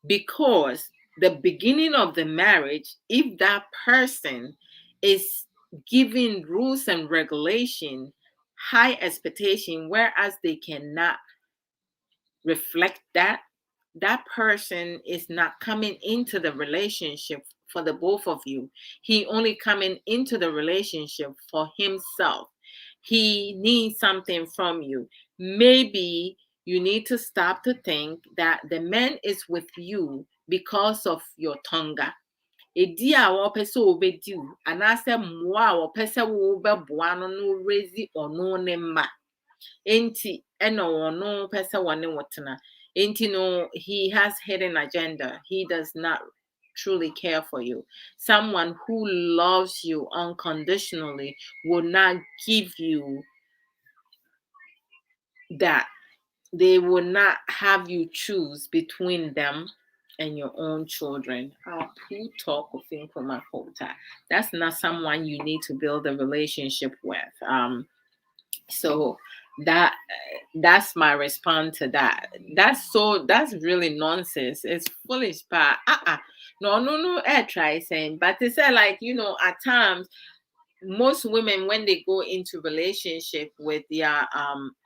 Because the beginning of the marriage, if that person is giving rules and regulation, high expectation, whereas they cannot reflect that, that person is not coming into the relationship for the both of you. He only coming into the relationship for himself. He needs something from you. Maybe you need to stop to think that the man is with you because of your tonga. Edi a wɔpɛ sɛ wobɛdi wo, anaasɛ mmoa a wɔpɛ sɛ wobɛboa no no rezi ɔno ne mma. Enti ɛna ɔno pɛ sɛ wɔne wo tena. Enti no, he has hidden agenda. He does not truly care for you. Someone who loves you unconditionally will not give you that. They will not have you choose between them and your own children. Who talk of Nkrumah. That's not someone you need to build a relationship with. So that's my response to that. That's really nonsense. It's foolish, but no, try saying, but they say, like, at times most women, when they go into relationship with their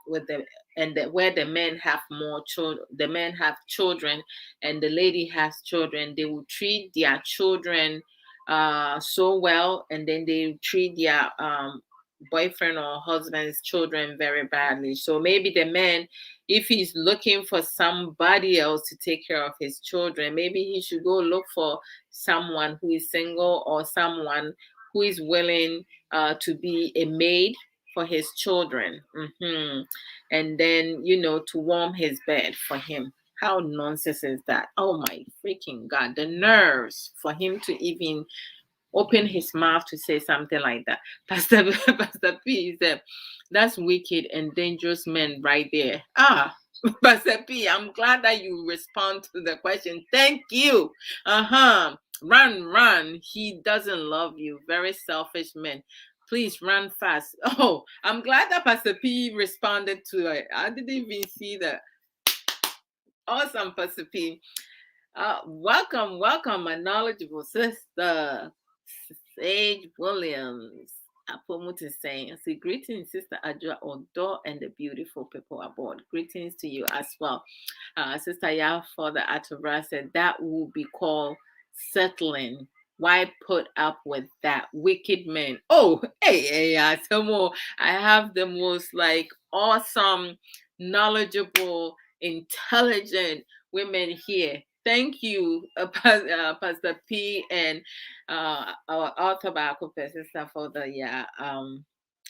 where the men have more children, the men have children and the lady has children, they will treat their children so well, and then they treat their boyfriend or husband's children very badly. So maybe the man, if he's looking for somebody else to take care of his children, maybe he should go look for someone who is single, or someone who is willing to be a maid for his children. And then, to warm his bed for him. How nonsense is that? Oh my freaking God. The nerves for him to even open his mouth to say something like that. Pastor P said, that's wicked and dangerous men right there. Pastor P, I'm glad that you respond to the question. Thank you. Run. He doesn't love you. Very selfish men. Please run fast. Oh, I'm glad that Pastor P responded to it. I didn't even see that. Awesome, Pastor P. Welcome, my knowledgeable sister, Sage Williams. Apomuti saying, "See, greetings, Sister Adwoa Odo, and the beautiful people aboard. Greetings to you as well." Sister Yah for the Atobra said that will be called settling. Why put up with that? Wicked men. Oh, hey, Tomo. I have the most awesome, knowledgeable, intelligent women here. Thank you, Pastor P and our author sister for the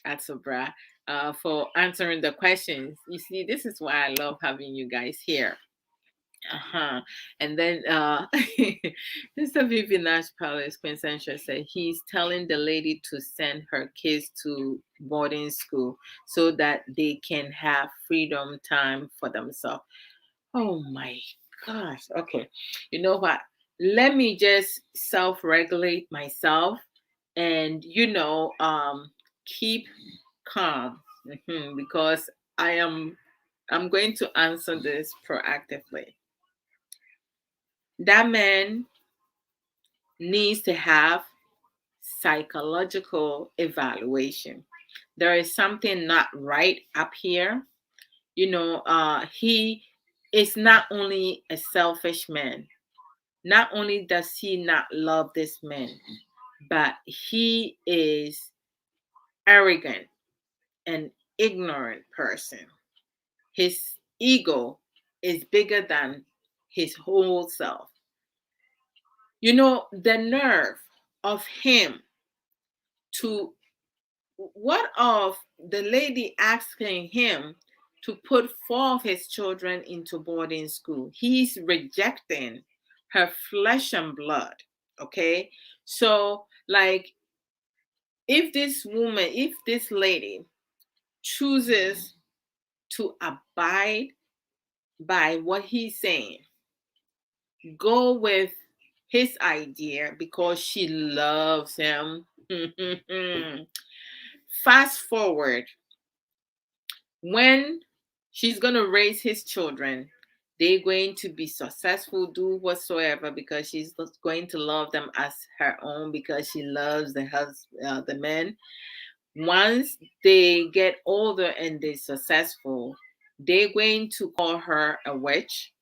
Atsobra for answering the questions. You see, this is why I love having you guys here. And then Mr. Vivian Nash Palace Quintessential said he's telling the lady to send her kids to boarding school so that they can have freedom time for themselves. Oh my gosh. Okay. You know what? Let me just self-regulate myself and keep calm because I'm going to answer this proactively. That man needs to have psychological evaluation. There is something not right up here. He is not only a selfish man. Not only does he not love this man, but he is arrogant and ignorant person. His ego is bigger than his whole self. The nerve of him to, what of the lady asking him to put 4 of his children into boarding school? He's rejecting her flesh and blood. Okay. So if this lady chooses to abide by what he's saying, go with his idea because she loves him. Fast forward, when she's going to raise his children, they're going to be successful, do whatsoever, because she's going to love them as her own, because she loves the man. Once they get older and they're successful, they're going to call her a witch.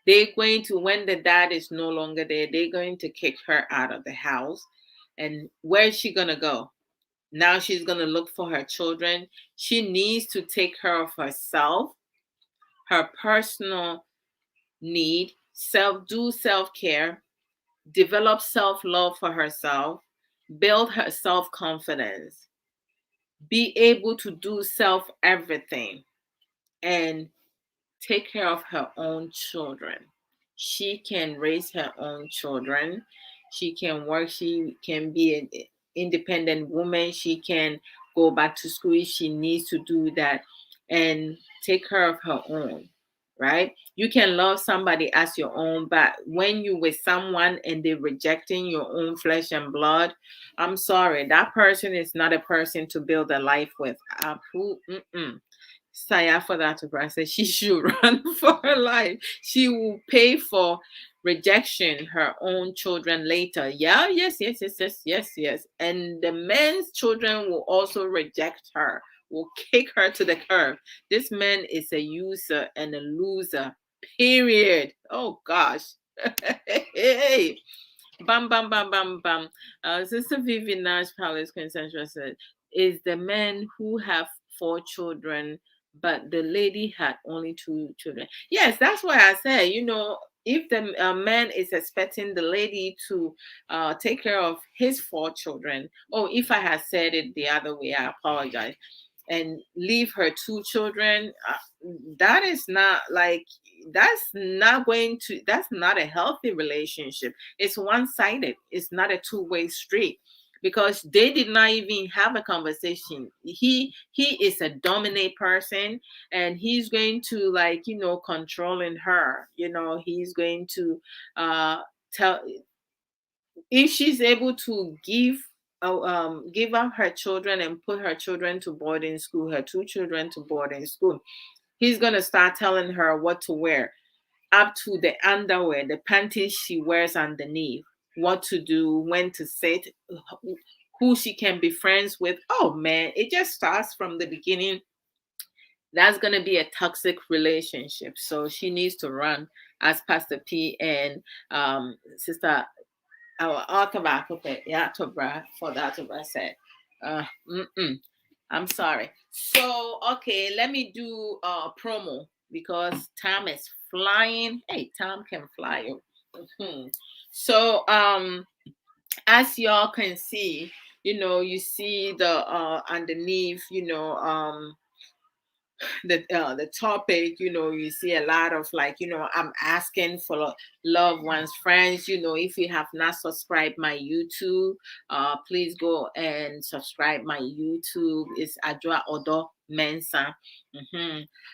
They're going to, when the dad is no longer there, they're going to kick her out of the house. And where's she going to go? Now she's going to look for her children. She needs to take care of herself, her personal need, do self-care, develop self-love for herself, build her self-confidence, be able to do self everything, and take care of her own children. She can raise her own children. She can work. She can be an independent woman. She can go back to school if she needs to do that and take care of her own. Right? You can love somebody as your own, but when you with someone and they're rejecting your own flesh and blood, I'm sorry, that person is not a person to build a life with. Mm-mm. Saya for that to cry said she should run for her life. She will pay for rejection her own children later. Yeah, yes. And the men's children will also reject her, will kick her to the curb. This man is a user and a loser. Period. Oh gosh. Hey. Bam, bam, bam, bam, bam. Sister Vivian Nash Palace Consensual said, is the men who have 4 children, but the lady had only 2 children. Yes, that's why I said, if the man is expecting the lady to take care of his 4 children, oh, if I had said it the other way, I apologize, and leave her 2 children, that is not like, that's not a healthy relationship. It's one-sided. It's not a two-way street, because they did not even have a conversation. He is a dominant person, and he's going to, like, controlling her. He's going to tell, if she's able to give up her children and put her children to boarding school, her 2 children to boarding school, he's gonna start telling her what to wear, up to the underwear, the panties she wears underneath, what to do, when to sit, who she can be friends with. Oh man, it just starts from the beginning. That's gonna be a toxic relationship. So she needs to run, as Pastor P and Sister our author back up at Yatobra for that said. I'm sorry. So okay, let me do a promo because time is flying. Hey, time can fly. Mhm. So as y'all can see, you see the underneath, the topic, you see a lot of, like, I'm asking for loved ones, friends. If you have not subscribed my YouTube, please go and subscribe my YouTube. It's Adwoa Odo Mensa.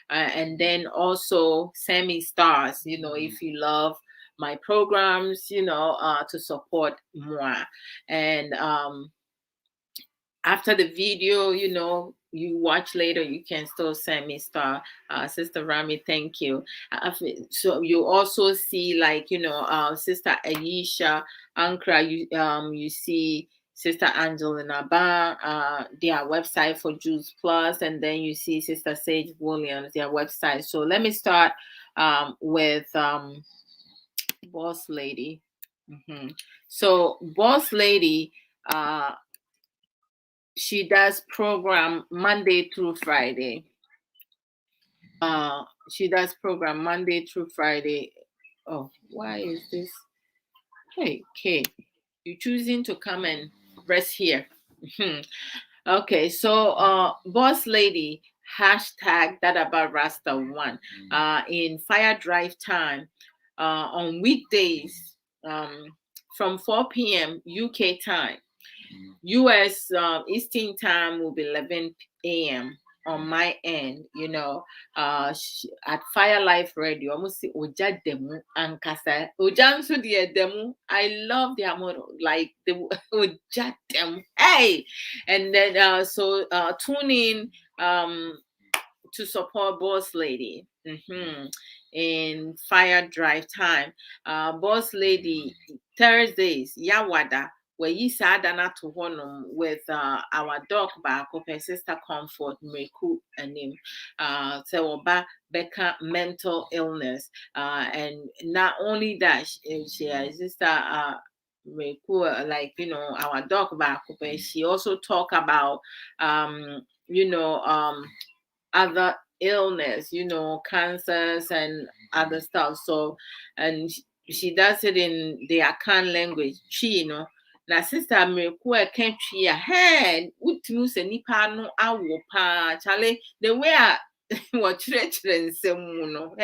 And then also send me stars, if you love my programs, to support more. And after the video, you watch later, you can still send me star. Sister Rami, thank you. So you also see, like, Sister Aisha Ankra, you see Sister Angelina Ba, their website for Juice Plus, and then you see Sister Sage Williams, their website. So let me start with Boss Lady. So Boss Lady, she does program Monday through Friday. She does program Monday through Friday. Oh, why is this? Hey, Kay, you choosing to come and rest here? Okay, so Boss Lady, hashtag that about Rasta one. In Fire Drive time, on weekdays, from 4 p.m. UK time. US Eastern time will be 11 a.m. on my end, at Fire Life Radio. Almost see Oja Demu and Kasa. Oja nso de Demu. I love their motto, like the Oja Demu. Hey, and then tune in to support Boss Lady. In Fire Drive time. Boss Lady Thursdays, Yawada where yi sada na to honum with our dog back her sister Comfort Mreku anim so oba beka mental illness and not only that she sister Mreku like our dog back but she also talk about you know other illness, cancers and other stuff. So, and she does it in the Akan language, chi. Na sister Miracle can't tree a head, utmu se nipa no awo pa chale the way I watch nsem no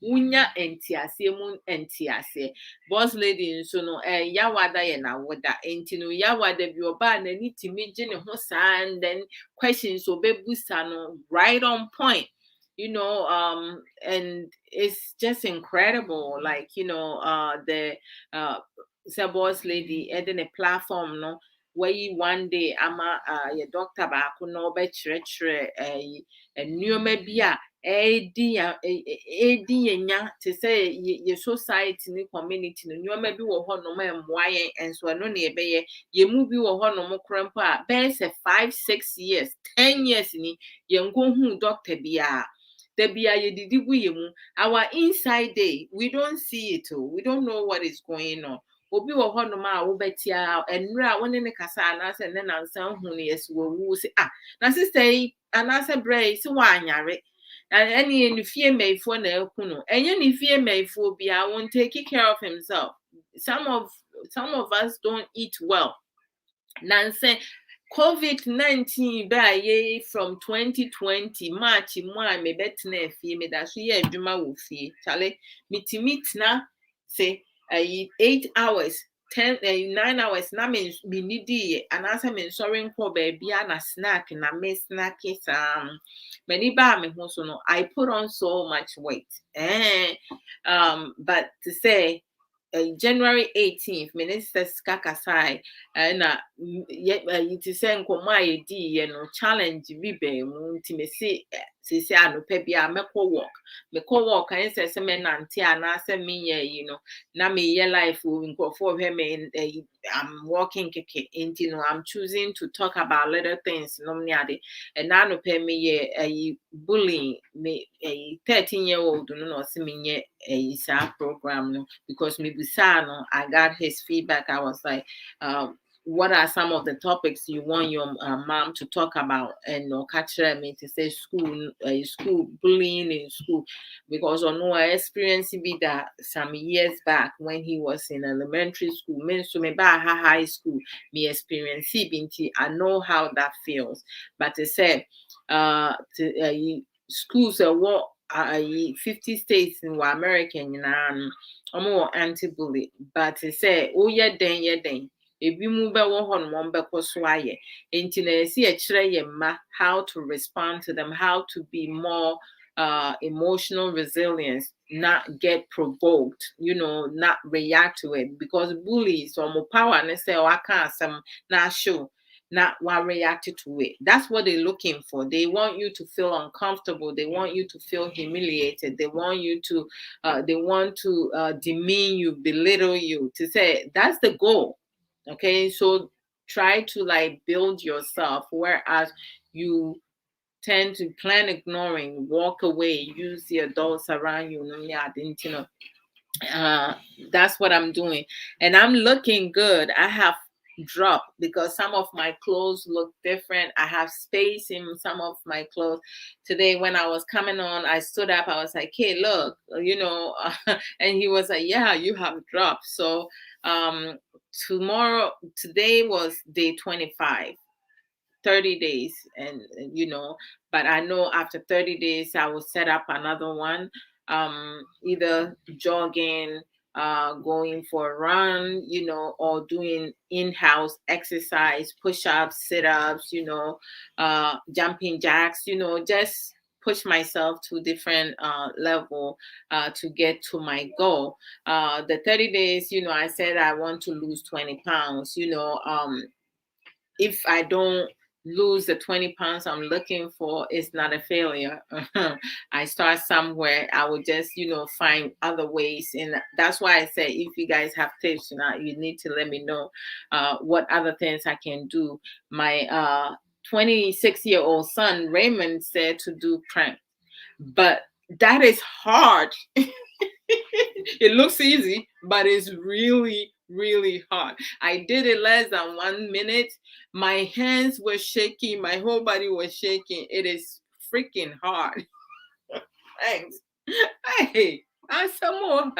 wunya entiase mu entiase boss lady nso no yawada ye na woda enti no yawada bi oba na ni timi gye ne ho saa and then questions obebusa no right on point, and it's just incredible like the boss lady and a platform no where you one day ama your doctor back no be chere nneoma bi a edi yenya to say your society ni community no nneoma bi wo ho no ma emmoa yen enso no na ebeye ye mu bi wo ho no mo krampo a be say 5-6 years 10 years ni ye nko hu doctor bia the bia ye didi gu ye mu our inside day we don't see it we don't know what is going on obi wo ho no ma wo betia enra woni ne kasa na se ne nansan hu ne yes wo wu se na sister yi anase bray se wa anyare and any in fear may for na eku no enye ni fear may for bia won't take care of himself. Some of us don't eat well. Nansen COVID-19 by from 2020 March mo me betna fie me da so ye adwuma wo fie chale meet na say 8 hours 9 hours na me nidi and answer me sorry nko baby na snack na me snack many ba me ho so no I put on so much weight but to say January 18th, Minister Skakasai, and it is saying, Komai D, challenge Vibe, Muntimesi, Sisiano Pebia, Meko walk, and it says, Men Antia, send me, Nami, ye life will go for him, and I'm walking, I'm choosing to talk about little things, Nomiade, and now no pay me a bullying, me a 13-year-old, no, see a program, because maybe I got his feedback. I was like, what are some of the topics you want your mom to talk about? And no catch me to say school bullying in school, because I know I experienced be that some years back when he was in elementary school, so maybe high school, me experience binti. I know how that feels. But to say schools are what 50 states in American anti-bully, but to say, oh yeah, then. If you move on one bekoswaye, na see a chere how to respond to them, how to be more emotional resilience, not get provoked, not react to it, because bullies or more power and say, oh, I can't some not show. Not what reacted to it. That's what they're looking for. They want you to feel uncomfortable. They want you to feel humiliated. They want you to demean you, belittle you. To say that's the goal. Okay, so try to like build yourself, whereas you tend to plan ignoring, walk away, use the adults around you. That's what I'm doing, and I'm looking good. I have dropped because some of my clothes look different. I have space in some of my clothes. Today when I was coming on, I stood up, I was like, hey, look, and he was like, yeah, you have dropped. So today was day 25, 30 days, and but I know after 30 days I will set up another one, either jogging, going for a run, or doing in-house exercise, push-ups, sit-ups, jumping jacks, just push myself to different level to get to my goal. The 30 days, I said I want to lose 20 pounds. If I don't lose the 20 pounds I'm looking for, it's not a failure. I start somewhere. I will just, find other ways. And that's why I say, if you guys have tips, you need to let me know what other things I can do. My 26-year-old son, Raymond, said to do prank, but that is hard. It looks easy, but it's really, really hard. I did it less than 1 minute. My hands were shaking. My whole body was shaking. It is freaking hard. Thanks. Hey, and some more.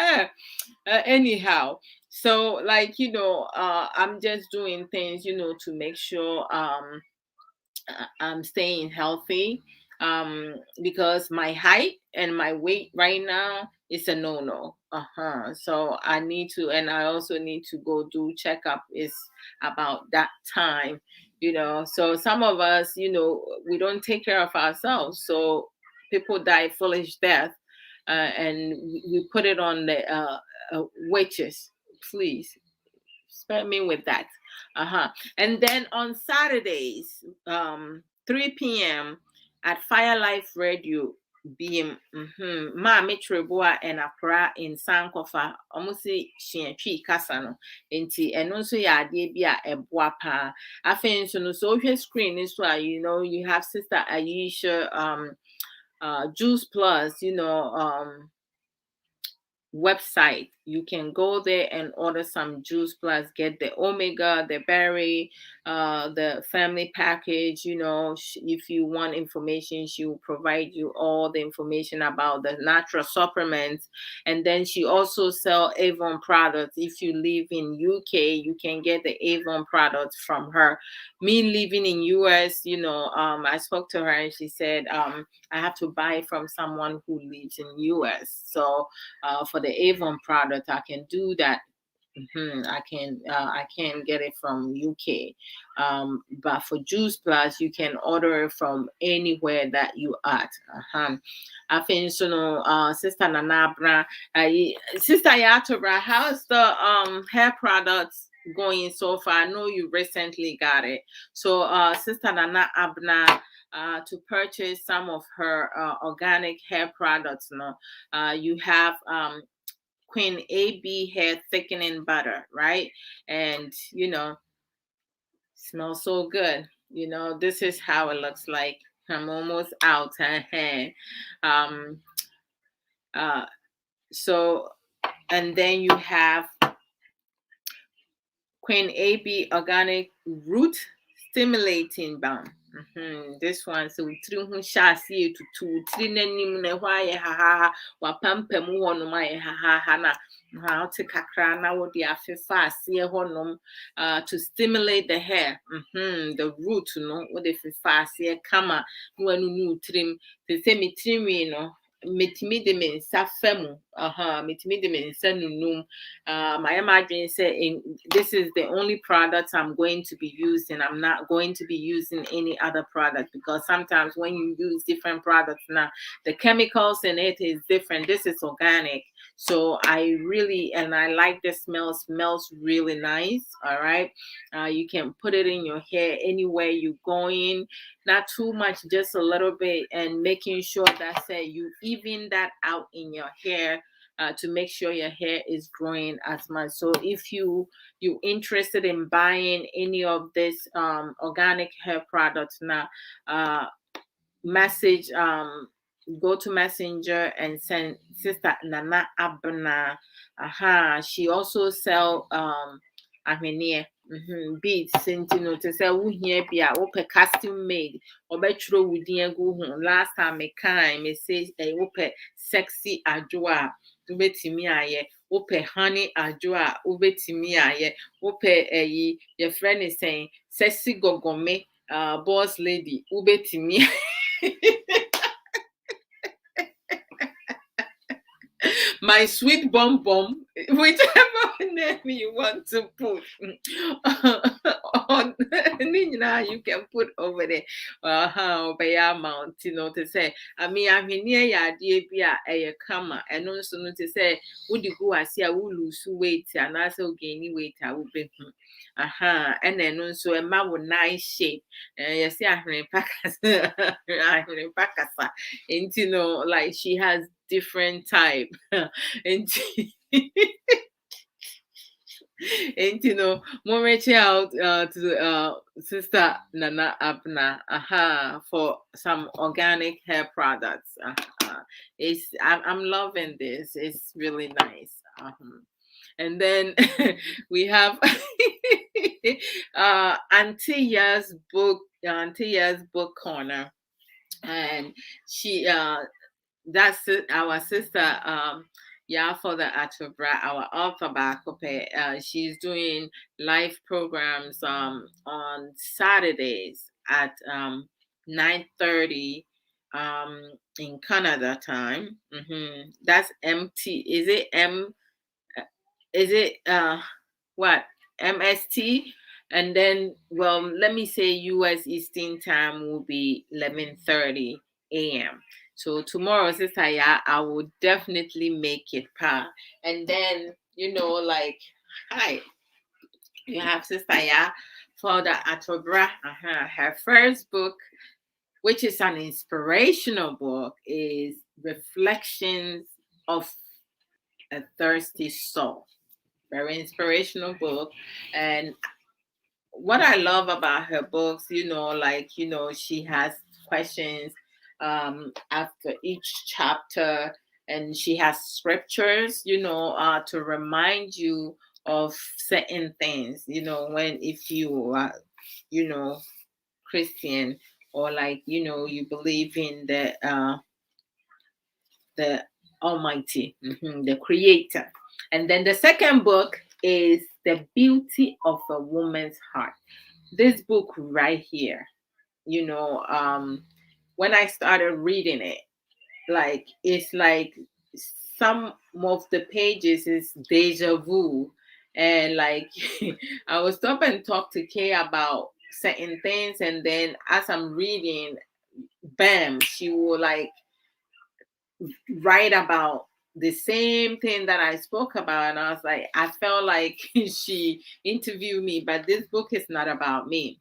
Anyhow, so I'm just doing things, to make sure I'm staying healthy, because my height and my weight right now is a no. So I need to, and I also need to go do checkup. It's about that time. So some of us, we don't take care of ourselves, so people die foolish death, and we put it on the witches. Please spare me with that. And then on Saturdays, 3 p.m. at Fire Life Radio, BM, Maame Treboa and Accra in Sankofa, almost Shientwi Kasano, Enti, and also ya debia eboa pa. Afin so your screen is why you have Sister Aisha, Juice Plus, website. You can go there and order some Juice Plus, get the omega, the berry, the family package. If you want information, she will provide you all the information about the natural supplements. And then she also sell Avon products. If you live in UK, you can get the Avon products from her. Me living in US, I spoke to her and she said, I have to buy from someone who lives in US. So for the Avon product, I can do that. I can get it from UK. But for Juice Plus, you can order it from anywhere that you at. I think Sister Nanabra, Sister Yatobra, how's the hair products going so far? I know you recently got it. So Sister Nana Abna, to purchase some of her organic hair products, you have Queen AB hair thickening butter, right? And smells so good. This is how it looks like. I'm almost out. So, and then you have Queen AB organic root stimulating balm. This one, so through who shall see it to trinanim ne why ha wapampam one my ha na how to kakra na what the afifa see honum to stimulate the hair. The root, what the fifa see kama no new trim, the semi trim, metimi de me nsa famu metimi de me nsa nunum. My imagine say this is the only product I'm going to be using. I'm not going to be using any other product, because sometimes when you use different products now, the chemicals in it is different. This is organic, so I like the smell. Smells really nice. All right, you can put it in your hair anywhere you're going, not too much, just a little bit, and making sure that you even that out in your hair, to make sure your hair is growing as much. So if you're interested in buying any of this organic hair products now, message go to Messenger and send Sister Nana Abna. She also sell ahweneɛ, beads, sentino to say who here be a open costume made or betro with the go home. Last time me kind me say a open sexy Adwoa ubetimi aye, open honey Adwoa ubetimi aye, open your friend is saying sexy gogome boss lady ubetimi. My sweet bomb, whichever name you want to put on, you can put over there. By amount, to say, I mean, I'm near ya, dear, be a comma, and also to say, would you go? I see I will lose weight, and also gain weight. I will be. And then also a ma with nice shape. You see, and you know, like she has different type. And and you know, more reach out to sister Nana Abna, for some organic hair products. I'm loving this. It's really nice. And then we have Auntie's book corner, and she that's our sister, yeah, for the Atobra, our author Bakope. She's doing live programs on Saturdays at 9:30 in Canada time. That's MT. Is it M? Is it what, MST? And then, well, let me say US Eastern time will be 11:30 a.m. So tomorrow, sister, yeah, I will definitely make it pa. And then, you know, like, hi, you have sister, yeah, for the Atobra. Her first book, which is an inspirational book, is Reflections of a Thirsty Soul. Very inspirational book. And what I love about her books, you know, like, you know, she has questions after each chapter, and she has scriptures, you know, to remind you of certain things, you know, when if you are, you know, Christian, or like, you know, you believe in the Almighty, the Creator. And then the second book is The Beauty of a Woman's Heart. This book right here, you know, when I started reading it, like it's like some of the pages is deja vu. And like I will stop and talk to Kay about certain things, and then as I'm reading, bam, she will like write about the same thing that I spoke about. And I was like, I felt like she interviewed me, but this book is not about me.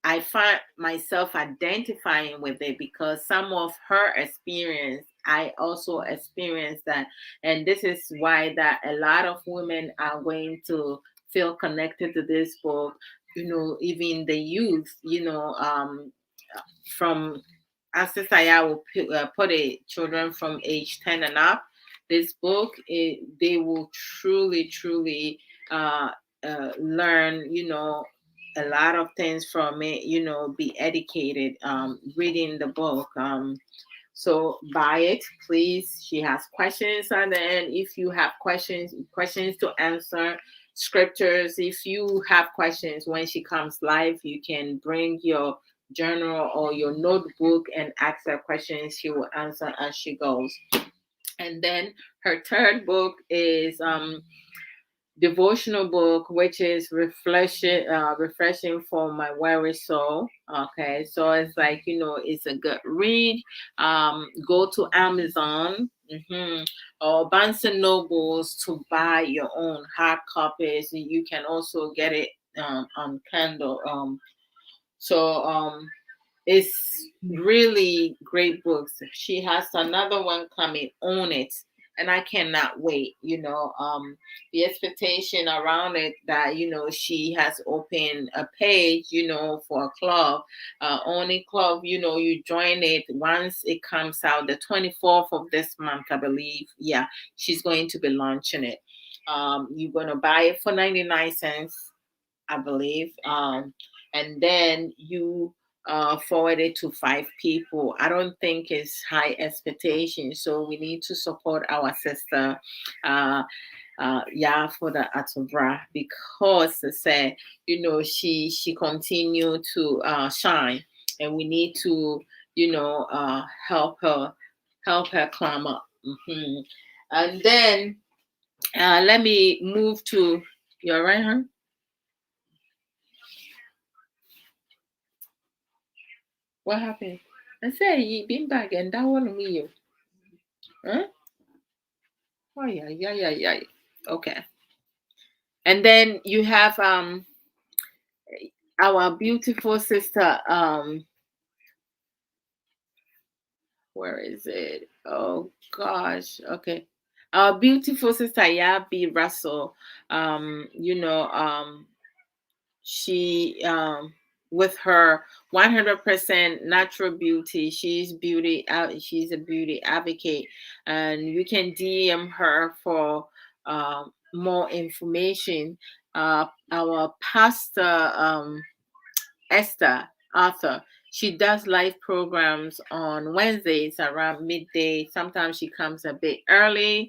I find myself identifying with it because some of her experience, I also experienced that. And this is why that a lot of women are going to feel connected to this book, you know, even the youth, you know, from as I will put it, children from age 10 and up. This book, they will truly, truly learn, you know, a lot of things from it, you know, be educated reading the book. So buy it, please. She has questions at the end. If you have questions to answer, scriptures. If you have questions when she comes live, you can bring your journal or your notebook and ask her questions. She will answer as she goes. And then her third book is devotional book, which is refreshing for my weary soul. Okay, so it's like, you know, it's a good read. Go to Amazon, or Barnes and Nobles to buy your own hard copies. You can also get it on Kindle. So it's really great books. She has another one coming, Own It, and I cannot wait. You know, the expectation around it that, you know, she has opened a page, you know, for a club, Own It Club. You know, you join it once it comes out the 24th of this month, I believe. Yeah, she's going to be launching it. You're gonna buy it for 99 cents, I believe. And then you forward it to 5 people. I don't think it's high expectation. So we need to support our sister, yeah, for the Atobra, because say, you know, she continue to shine, and we need to, you know, help her climb up. And then let me move to your right hand. What happened? I said you been back and that one me you. Huh? Oh yeah. Okay. And then you have our beautiful sister, where is it? Oh gosh. Okay. Our beautiful sister Yabi Russell. You know, she with her 100% natural beauty, she's a beauty advocate, and you can DM her for more information. Our pastor, Esther Arthur, she does live programs on Wednesdays around midday. Sometimes she comes a bit earlier,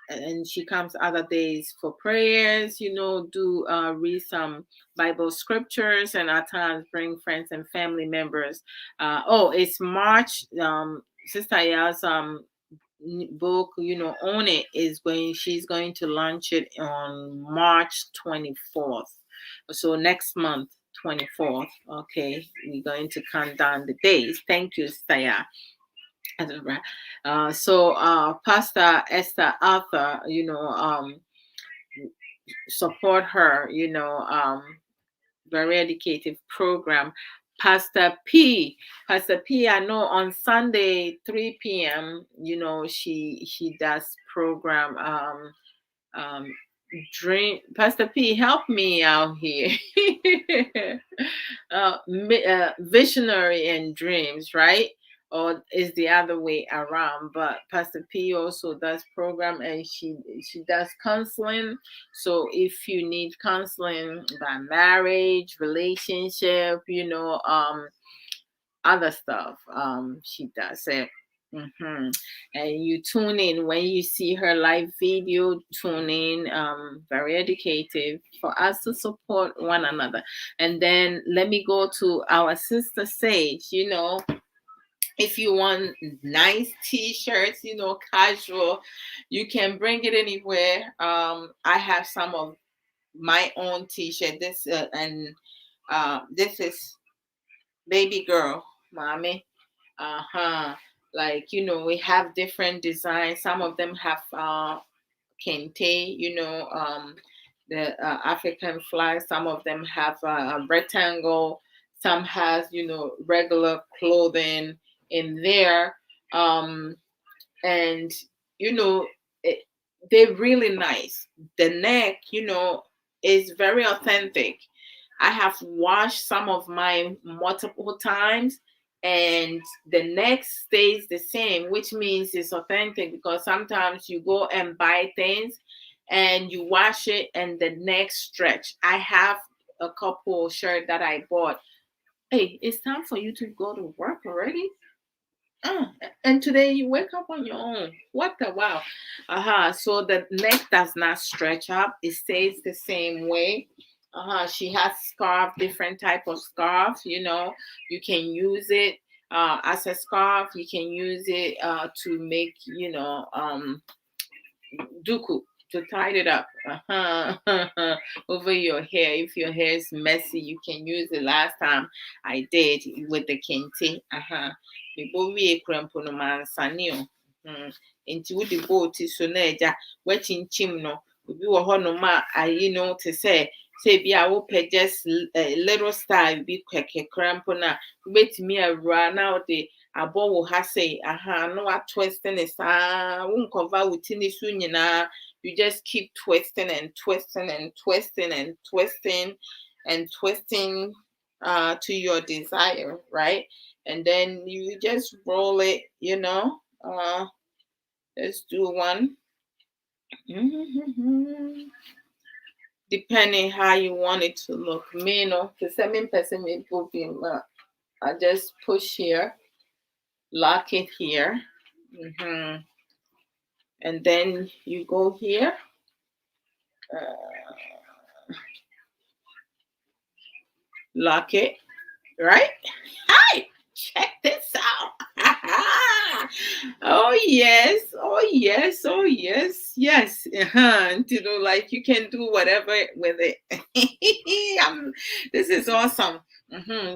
and she comes other days for prayers, do read some Bible scriptures, and at times bring friends and family members. It's March. Sister Ya's book, Own It, she's going to launch it on March 24th. So next month, 24th. Okay, we're going to count down the days. Thank you, Sister Ya. Pastor Esther Arthur, support her, very educative program. Pastor P, I know on Sunday 3 p.m. She does program. Dream. Pastor P, help me out here. Visionary and dreams, right? Or is the other way around? But Pastor P also does program, and she does counseling. So if you need counseling about marriage, relationship, other stuff, she does it. And you tune in when you see her live video. Tune in, very educative for us to support one another. And then let me go to our sister Sage. If you want nice t-shirts, casual, you can bring it anywhere. I have some of my own t-shirt. This is baby girl, mommy. Like, we have different designs. Some of them have kente, the African flag. Some of them have a rectangle. Some has, regular clothing in there. And, it, they're really nice. The neck, is very authentic. I have washed some of mine multiple times, and the neck stays the same, which means it's authentic, because sometimes you go and buy things and you wash it and the neck stretch. I have a couple shirt that I bought. Hey, it's time for you to go to work already. Uh, and today you wake up on your own. What the wow. So the neck does not stretch up. It stays the same way. She has scarf, different type of scarf. You can use it as a scarf. You can use it to make, duku, to tie it up over your hair. If your hair is messy, you can use it. Last time I did with the kente. Before we crampo no man sanio. Into the boat is so neja, wetting chimno. We were honoma, to say be I will pay just a little style be quick crampona. Wait me a run out the Adwoa has say, no, what twisting is won't cover with any soon. You just keep twisting and twisting and twisting and twisting and twisting to your desire, right? And then you just roll it, let's do one. Depending how you want it to look. Me, the same person may put I just push here, lock it here, and then you go here. Lock it, right? Hi, check this out. Oh yes, oh yes, oh yes, yes. Like you can do whatever with it. This is awesome.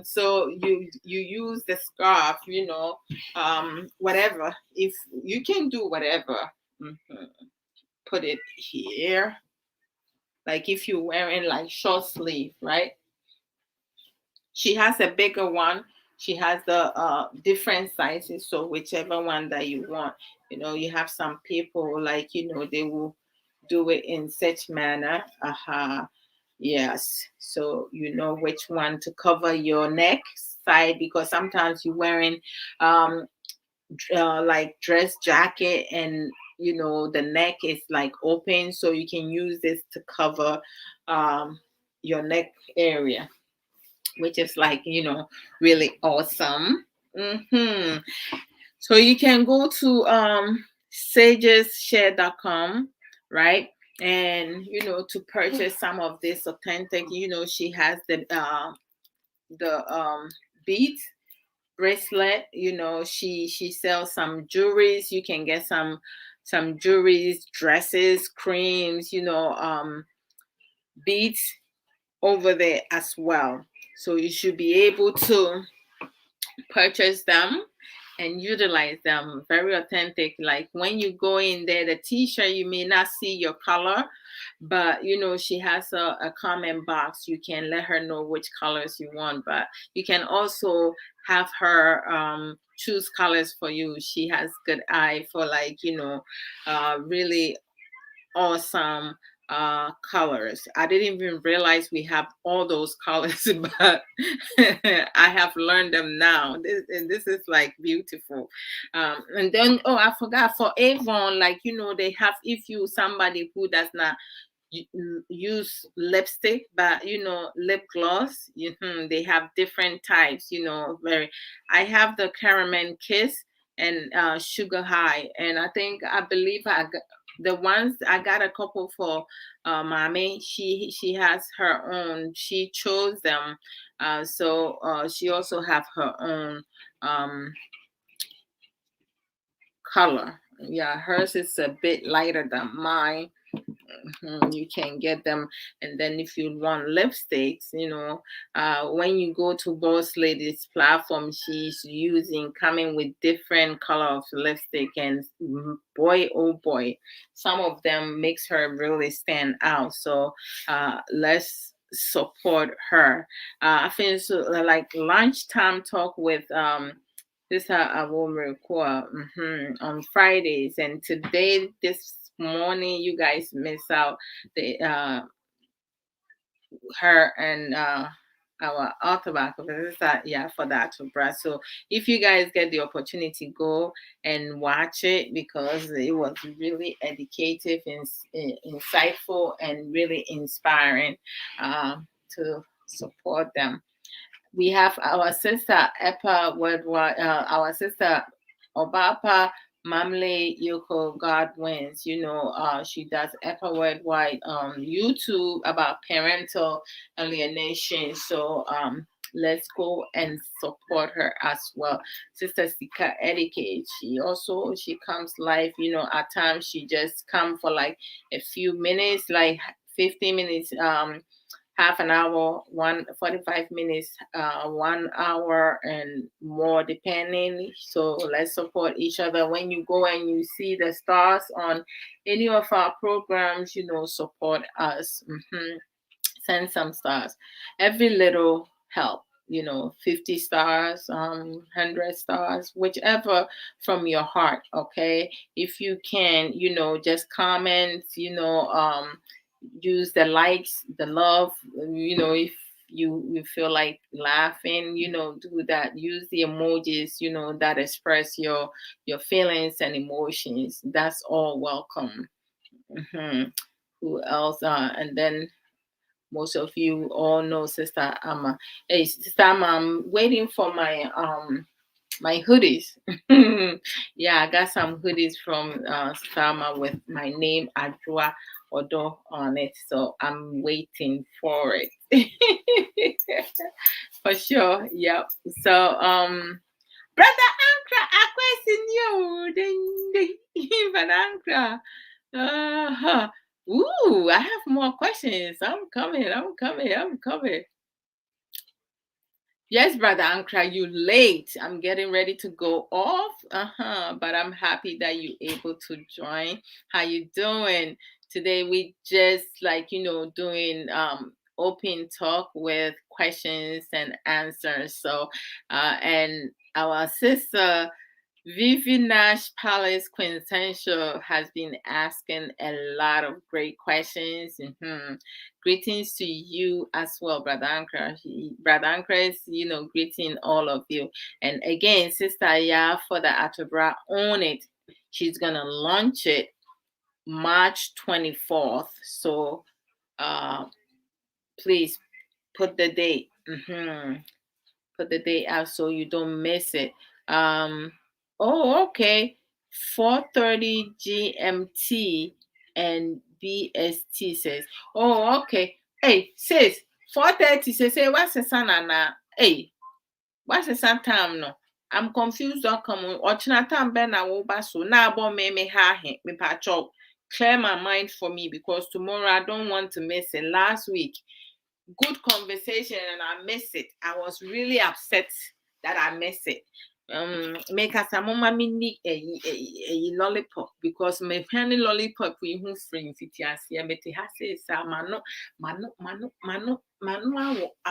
So you use the scarf, whatever. If you can do whatever, put it here, like if you're wearing like short sleeve, right? She has a bigger one. She has the different sizes, so whichever one that you want. You have some people like they will do it in such manner. Yes. So you know which one to cover your neck side, because sometimes you're wearing um like dress jacket, and the neck is like open, so you can use this to cover your neck area, which is like really awesome. So you can go to sageshare.com, right? And to purchase some of this authentic, she has the beads bracelet. She sells some jewelries. You can get some jewelries, dresses, creams, beads over there as well. So you should be able to purchase them and utilize them. Very authentic. Like when you go in there, the t-shirt, you may not see your color, but she has a comment box. You can let her know which colors you want, but you can also have her choose colors for you. She has good eye for like really awesome colors. I didn't even realize we have all those colors, but I have learned them now. This is like beautiful. And then I forgot, for Avon, like they have, if you somebody who does not use lipstick, but lip gloss, they have different types. Very. I have the caramel kiss and sugar high, and I believe the ones I got a couple for mommy. She has her own. She chose them, so she also have her own color. Yeah, hers is a bit lighter than mine. You can get them. And then if you want lipsticks, when you go to Boss Lady's platform, she's coming with different color of lipstick, and boy, oh boy, some of them makes her really stand out. So let's support her. I think so, like lunchtime talk with this I will record on Fridays, and today, this morning, you guys miss out the her and our author back for that to brush. So if you guys get the opportunity, go and watch it, because it was really educative and insightful and really inspiring to support them. We have our sister Epa Worldwide, our sister Obapa Mamle Yoko God wins. She does Epa Worldwide YouTube about parental alienation. So let's go and support her as well. Sister Sika Etiquette, she comes live. At times she just come for like a few minutes, like 15 minutes, half an hour, 45 minutes, 1 hour and more depending. So let's support each other. When you go and you see the stars on any of our programs, support us. Send some stars. Every little help. 50 stars, 100 stars, whichever from your heart. Okay, if you can, just comment, use the likes, the love, if you feel like laughing, do that. Use the emojis, that express your feelings and emotions. That's all welcome. Who else? And then most of you all know Sister Amma. Hey, Sister Amma, I'm waiting for my hoodies. Yeah, I got some hoodies from Sama with my name Adwoa Odo on it, so I'm waiting for it. For sure. Yep. So Brother Ankra, I question you. Ding ding. Brother Ankra. Ooh, I have more questions. I'm coming. Yes, Brother Ankra, you late. I'm getting ready to go off. But I'm happy that you're able to join. How you doing? Today we just doing open talk with questions and answers. So and our sister Vivi Nash Palace Quintessential has been asking a lot of great questions. Greetings to you as well, Brother Ankara. Brother Ankara is, greeting all of you. And again, Sister Ya for the Atobra on it. She's gonna launch it March 24th. So please put the date. Put the date out so you don't miss it. Okay. 4:30 GMT and BST says. Oh, okay. Hey, sis, 4:30 says, hey, what's the sun now? Hey, what's the sun time no? I'm confused. Don't come on. Ochina time ben na wo ba so na abo me ha he me pa chop. Clear my mind for me because tomorrow I don't want to miss it. Last week, good conversation and I miss it. I was really upset that I missed it. Make us a mama mini a lollipop because my penny lollipop we who free fitias here but it has a mano. I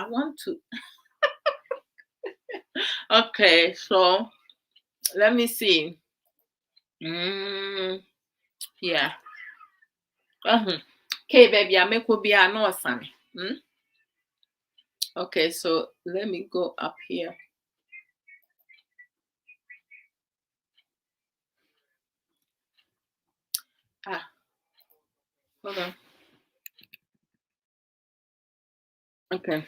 want to. Okay, so let me see. Yeah. Okay, baby, I make will be an awesome. Okay, so let me go up here. Hold on. Okay.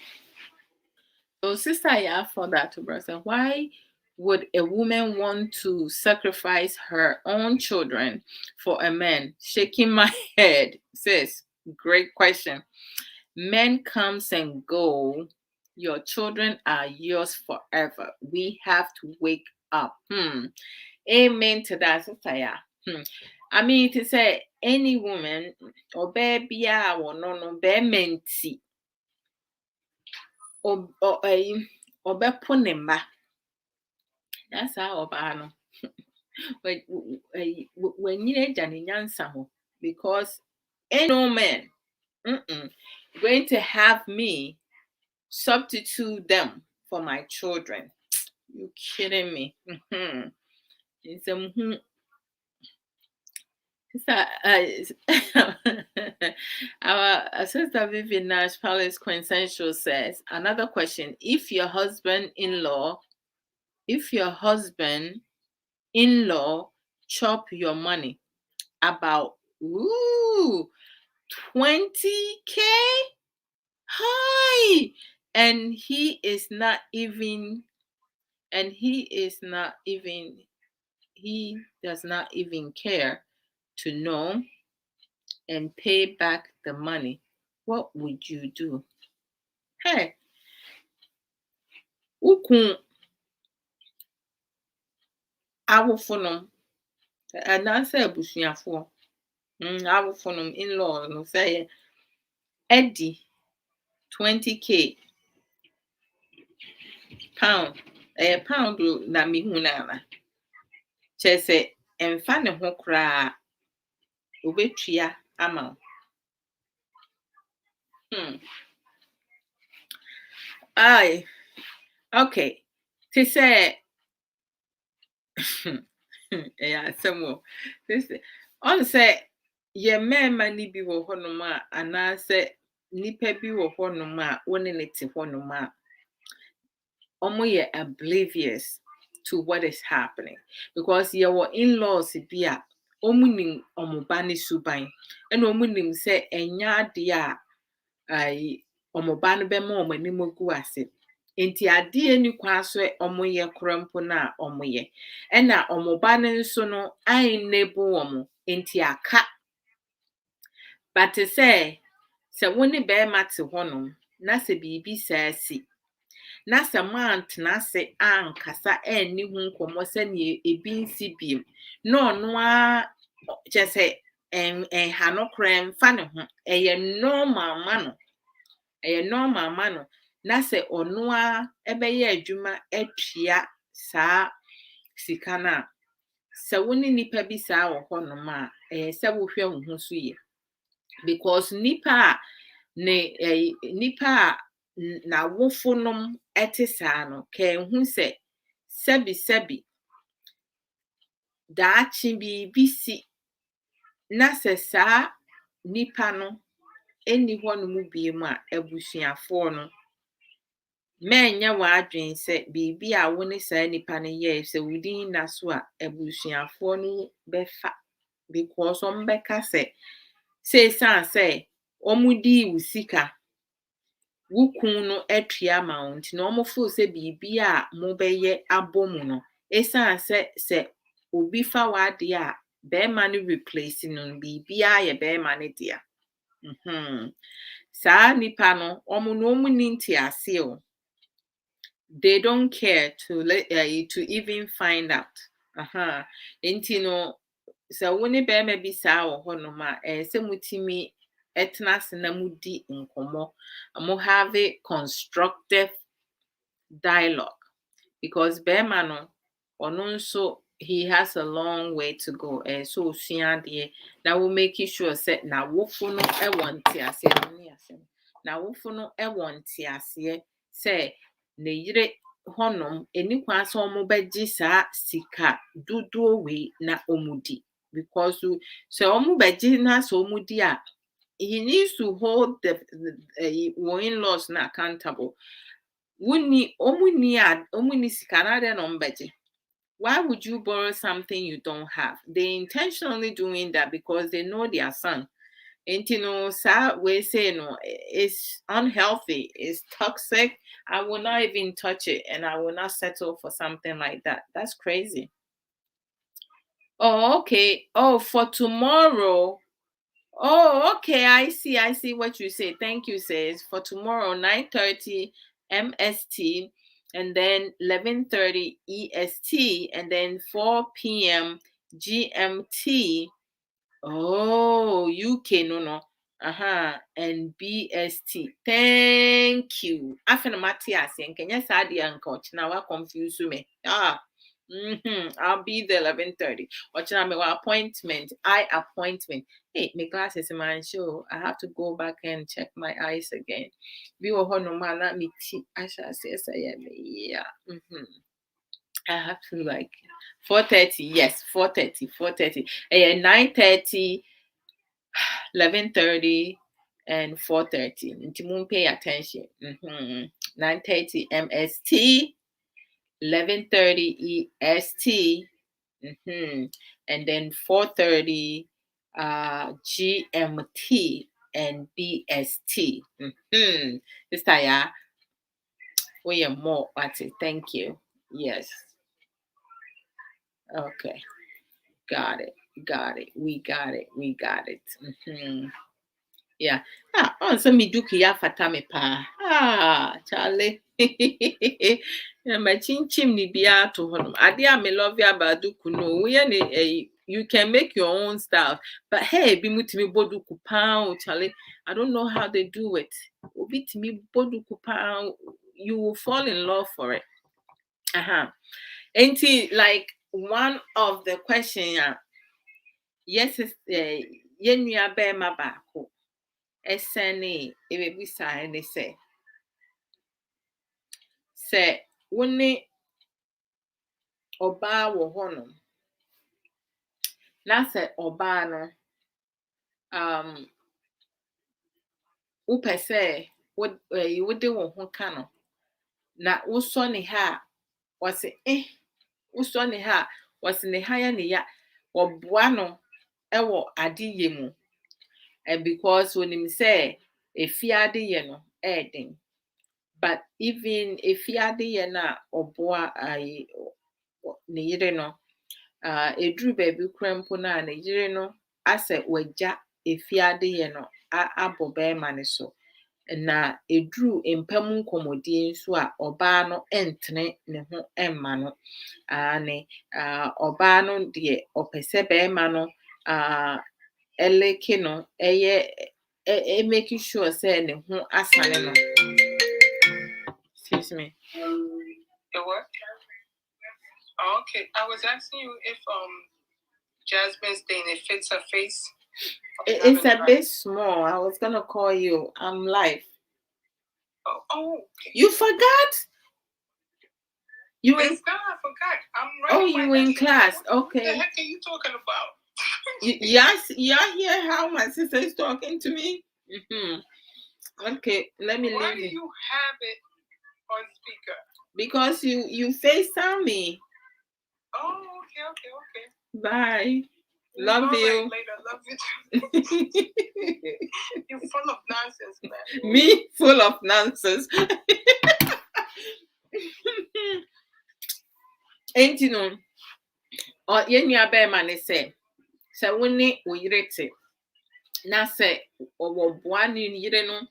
So, Sister, I asked for that to brother. Why would a woman want to sacrifice her own children for a man? Shaking my head. Sis, great question. Men comes and go. Your children are yours forever. We have to wake up. Amen to that, Sister. Yeah. I mean to say any woman or baby or no menti or bepo ne mma. That's how no. When you nyansa because ain't no man going to have me substitute them for my children. You kidding me? It's our sister Vivian Nash Palace Quintessential says another question: if your husband-in-law chop your money about 20K, hi, and he does not even care to know and pay back the money, what would you do? Hey, ukun awofonom and answer abusuafo awofonom in-law no say Eddie 20K pound pound na mihu na chese emfa ne ho kra obetua ama Aye. Okay. To say yeah, some this on say ye mema ni bi wo honom a ana say nipa bi wo honom a woni ne te honom a omo ye oblivious to what is happening because your in-laws bi a omunim omoba ne suban and omunim say enya ade a ai omoba no be ma omanim gu ase enti ade ani kwa so omoye krampo na omoye e na omoba ne nso no enable omo enti aka but say woni be mate honom na se bibi saasi na se mant na se ankasa enni hu nkomo se ne ebi nsi biem no no a je en ha no kram fa ne ho eye normal ma no na se ono a ebeye adwuma atua saa sika na se woni nipa bi saa wo honom a se wo hwe wo ho so ye because nipa nipa na wofonom ete saa no ka hu se sebi daachi bi si na se saa nipa no eni hɔ no mu bie mu a abusuafo no menya wadwen se bibi a wo ne saa nipa no ye se wudin na so a abusuafo no befa because ombeka se say omudi usika wukun no atria amount na omofo se bibi a mo beye abomu no esan se obi fa wade a be man replace no bibi a ye be man dia sa nipa no omo no omu ni ntiase o. They don't care to even find out. Enti no so woni be ma bi saa wo ho no ma se mutimi etna se na mudi nkomo mo have a constructive dialogue because be ma no ono nso he has a long way to go so sua de na we make sure say na wofo no e wonte ase na wofo no e wonte ase say ne yire honom eni kwa so mo beji saa sika duduo we na omudi because so omo beji na so omudi a he needs to hold the in-laws na accountable. Omuni sika na de no mbeji. Why would you borrow something you don't have? They intentionally doing that because they know their son. And we say no, it's unhealthy, it's toxic. I will not even touch it and I will not settle for something like that. That's crazy. Oh, okay. Oh, for tomorrow. Oh, okay. I see what you say. Thank you, says for tomorrow, 9:30 MST and then 11:30 EST and then 4 p.m. GMT. Oh, UK no. And BST. Thank you. After Matthias, and can you say the coach? Now I confuse me. I'll be there 11:30. Watching my appointment. Appointment. Hey, my glasses in my show. I have to go back and check my eyes again. We were no man me tea. I shall say yeah. I have to 4:30. Yes, 4:30. 4:30. 9:30. 11:30 and 4:30. Nti pay attention. 9:30 MST, 11:30 EST, and then 4:30 GMT and BST. This time, we are more at it. Thank you. Yes. Okay. Got it. We got it. Yeah. So me duki ya fata me pa. Charlie. My chin chimney be out to home. Adia me love ya about duku no. You can make your own style. But hey, be mutimi boduku pound, Charlie. I don't know how they do it. Obi timi boduku pound. You will fall in love for it. Ain't it like one of the questions? Yes, yenua be ma baako. Esene ebebisa ne se woni oba wo hono na se oba no upese wode wo ho ka no na woso ne ha wose woso ne ha wose ne ha ya ne ya oboa no ewo adeye mu because wonim se efiade ye no eden. But even if yade na oboa ne yire no edru baby krempo na ne yire no ase wagya efiade ye no abo be ma ne so na edru empam nkomodie nso a oba no entene ne ho emma no ne oba no de opese be ma no eleke no make sure say ne ho asane no. Excuse me. The what? Oh, okay. I was asking you if Jasmine's thing, it fits her face. It's a bit small. I was gonna call you. I'm live. Oh, You forgot? You in? it's God, I forgot. I'm right. Oh, you in class? What the Okay. heck are you talking about? Y'all hear how my sister is talking to me? Okay, let me Why leave do it. you have it on speaker? Because you FaceTime me. Oh, okay. Bye. We'll Love go you. right later. Love you too. You're full of nonsense, man. Me full of nonsense. Ain't you know? Or yenya bear ne say, so when ne wo yire te. Na say owo boa ne yire no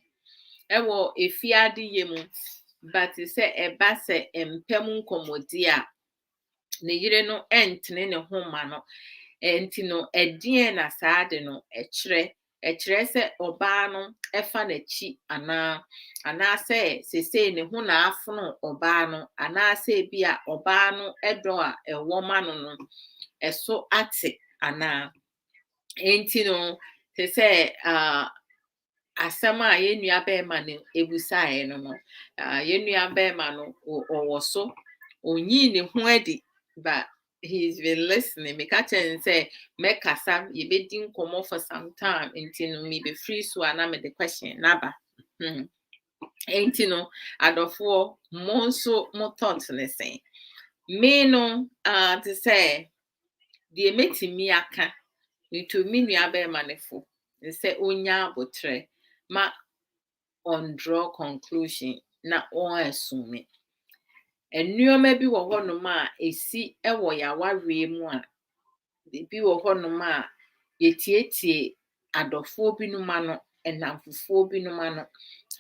ewo efiade ye mu. But say eba say empem nkomodi a ne yire no entene ne homa no. Enti no edien na saade no ekire se oba no efa na chi ana se sese ne ho na afono oba no ana se bia oba no edo a ewo ma no eso ate ana enti no se asɛm a yɛnnua bɛrima no ebusaeɛ no yɛnnua bɛrima no ɔwɔ so onyi ne ho adi but he's been listening. Me catch and say, make kasa, you be din komo for some time until me be free so and I'm the question. Naba. Ain't you know, adofo monso mo thoughts ne say. Me no to say the meti mi aka ni to me nua be manefo. They say onya botre ma on draw conclusion na on assume. Nneoma bi wɔ hɔnom a esi wɔ yawareɛ mu a bi wɔ hɔnom a yɛtietie adɔfoɔ binom ano ɛnamfofoɔ binom ano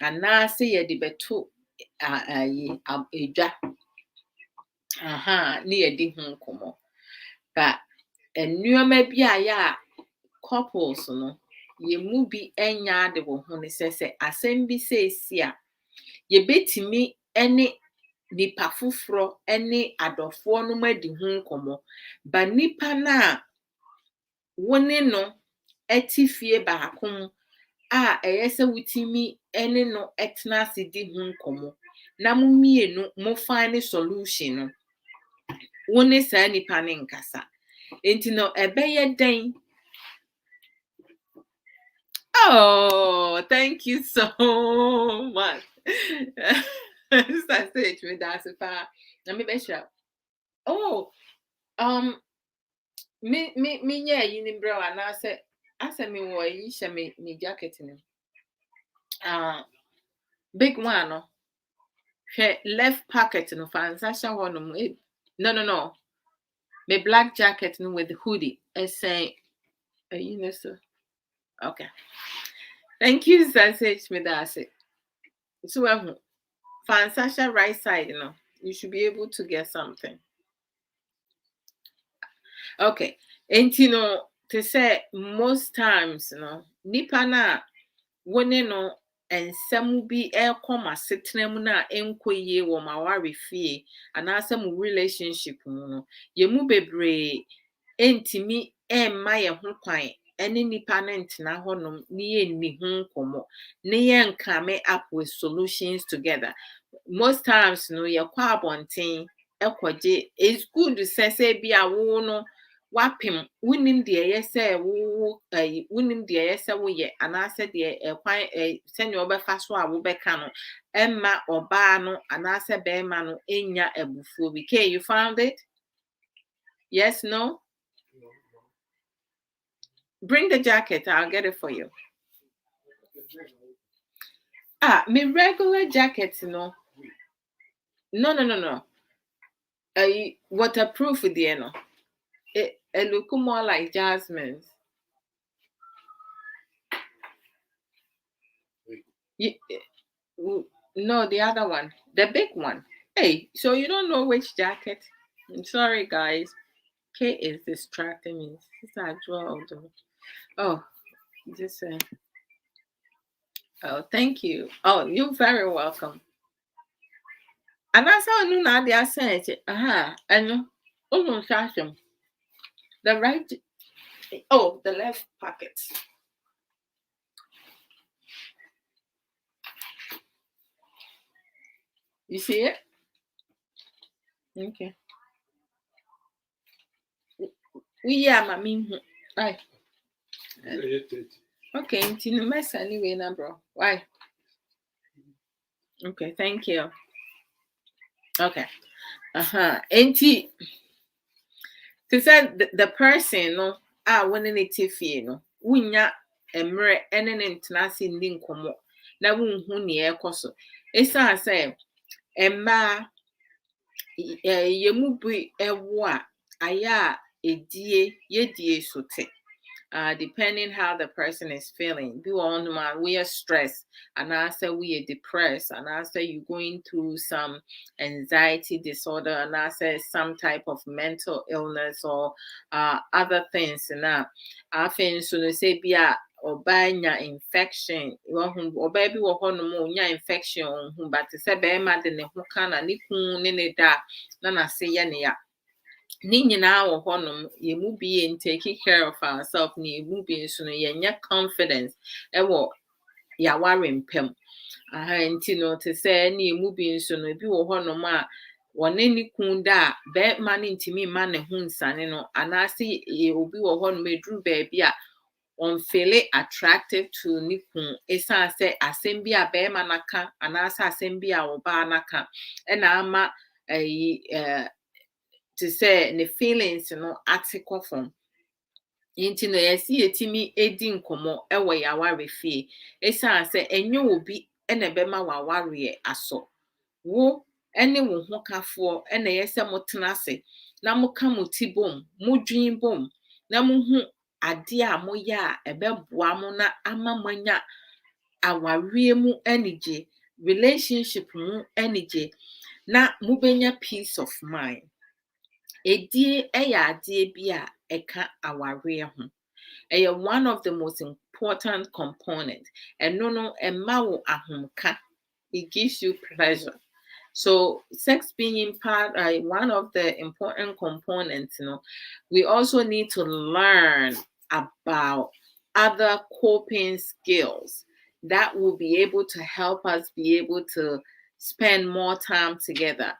anaasɛ yɛde bɛto edwa ne yɛdi ho nkɔmmɔ ba nneɛma bi a yɛ a couples no yɛmu bi nya ade wɔ ho ne sɛ asɛm bi sɛ esi a yɛbɛtumi ne nipa foforɔ ne adɔfoɔ no adi ho nkɔmmɔ ba nipa na wone no eti fie baako mu a ɛyɛ sɛ wutimi ne no etena ase di ho nkɔmmɔ na mo mienu mo find solution no wone saa nipa ne nkasa enti no ɛbɛyɛ den. Oh, thank you so much. Sister Sage, me that's pa. Na me be sure. Oh, me yeah, you bro and I said me wo yi she me jacket ni. Big one no. She left pocket no fancy one no. Me black jacket no with the hoodie. I say you know so. Okay. Thank you, Sister Sage, me that's it. So fancy right side, you know. You should be able to get something. Okay. And you know, to say most times, you know, nipa na wone no ensɛm bi ɛkɔ ma setena mu na ɛnkɔ yie wɔ ma ware fie anaasɛ mu relationship mu no yɛmu bebree ɛntimi ɛmma yɛ ho kwan ɛne nipa no ntena hɔnom ne yɛnni ho nkɔmmɔ ne yɛnkame up with solutions together. Most times no yɛkɔ abɔnten ɛkɔgye it's good sɛ bi a wo no wapem wunim deɛ yɛsɛ wo wunim deɛ yɛsɛ woyɛ anaasɛ deɛ ɛkwan sɛnea ɔbɛfa so a wobɛka no ɛmma ɔbaa no anaasɛ bɛrima no enya abufuo bi. Okay, you found it? Yes, no? Bring the jacket, I'll get it for you. Me regular jacket, no. No. Waterproof there, no. It look more like Jasmine's. No, the other one, the big one. Hey, so you don't know which jacket? I'm sorry, guys. Kay is distracting me. This is Adwoa. Oh, this. Oh, thank you. Oh, you're very welcome. And that's how you know they are saying it. And the right. Oh, the left pocket. You see it? Okay. We are mommy. Why? Okay, into the mess anyway, now, bro. Why? Okay, thank you. Okay. Auntie, to say the person, no, when it is, no, wunya emre ene ne ntena ase ndi nkomo na wunhu ne ekoso. Esa say emma yemu bi ewo a aya edie yedie sote. Depending how the person is feeling. Be on man, we are stressed, and I say we are depressed, and I say you're going through some anxiety disorder, and I say some type of mental illness or other things. And I think so. They say be a ɔbaa infection ɔbaa bi wɔ hɔ nom ɔnya infection ɔhu but sɛ bɛrima de ne ho ka na ne kun ne ne da na n'ase yɛ ne ya. Ne nyinaa wɔ hɔnom yɛmu bi yɛ taking care of ourselves ne yɛmu bi nso no yɛnyɛ confidence ɛwɔ yɛaware mpam nti no te sɛ ne yɛmu bi nso no ebi wɔ hɔnom a wɔne ne kun da a bɛrima no ntumi mma ne ho nsane no anaasɛ obi wɔ hɔnom eduru baabi a ɔmfele attractive to ne kun ɛsiane sɛ asɛm bi a bɛrima naka anaasɛ asɛm bi a ɔbaa naka ɛna ama to say the feelings ate kɔ fam nti no yɛsi yɛtumi edi nkɔmɔ ɛwɔ yɛaware fie ɛsiane sɛ ɛnyɛ obi ɛna ɛbɛma w'awareɛ asɔ wo ɛne wo ho kafoɔ ɛna yɛsɛ mo tena ase na mo ka mo ti bom mo dwen bom na mo hu adeɛ a moyɛ a ɛbɛboa mo na ama mo anya awareɛ mu anigye relationship mu anigye na mobɛnya peace of mind. Edie ɛyɛ adeɛ bi a ɛka awareɛ ho. Ɛyɛ one of the most important components. Ɛno no ɛma wo ahomka. It gives you pleasure. So sex being part one of the important components, we also need to learn about other coping skills that will be able to help us be able to spend more time together.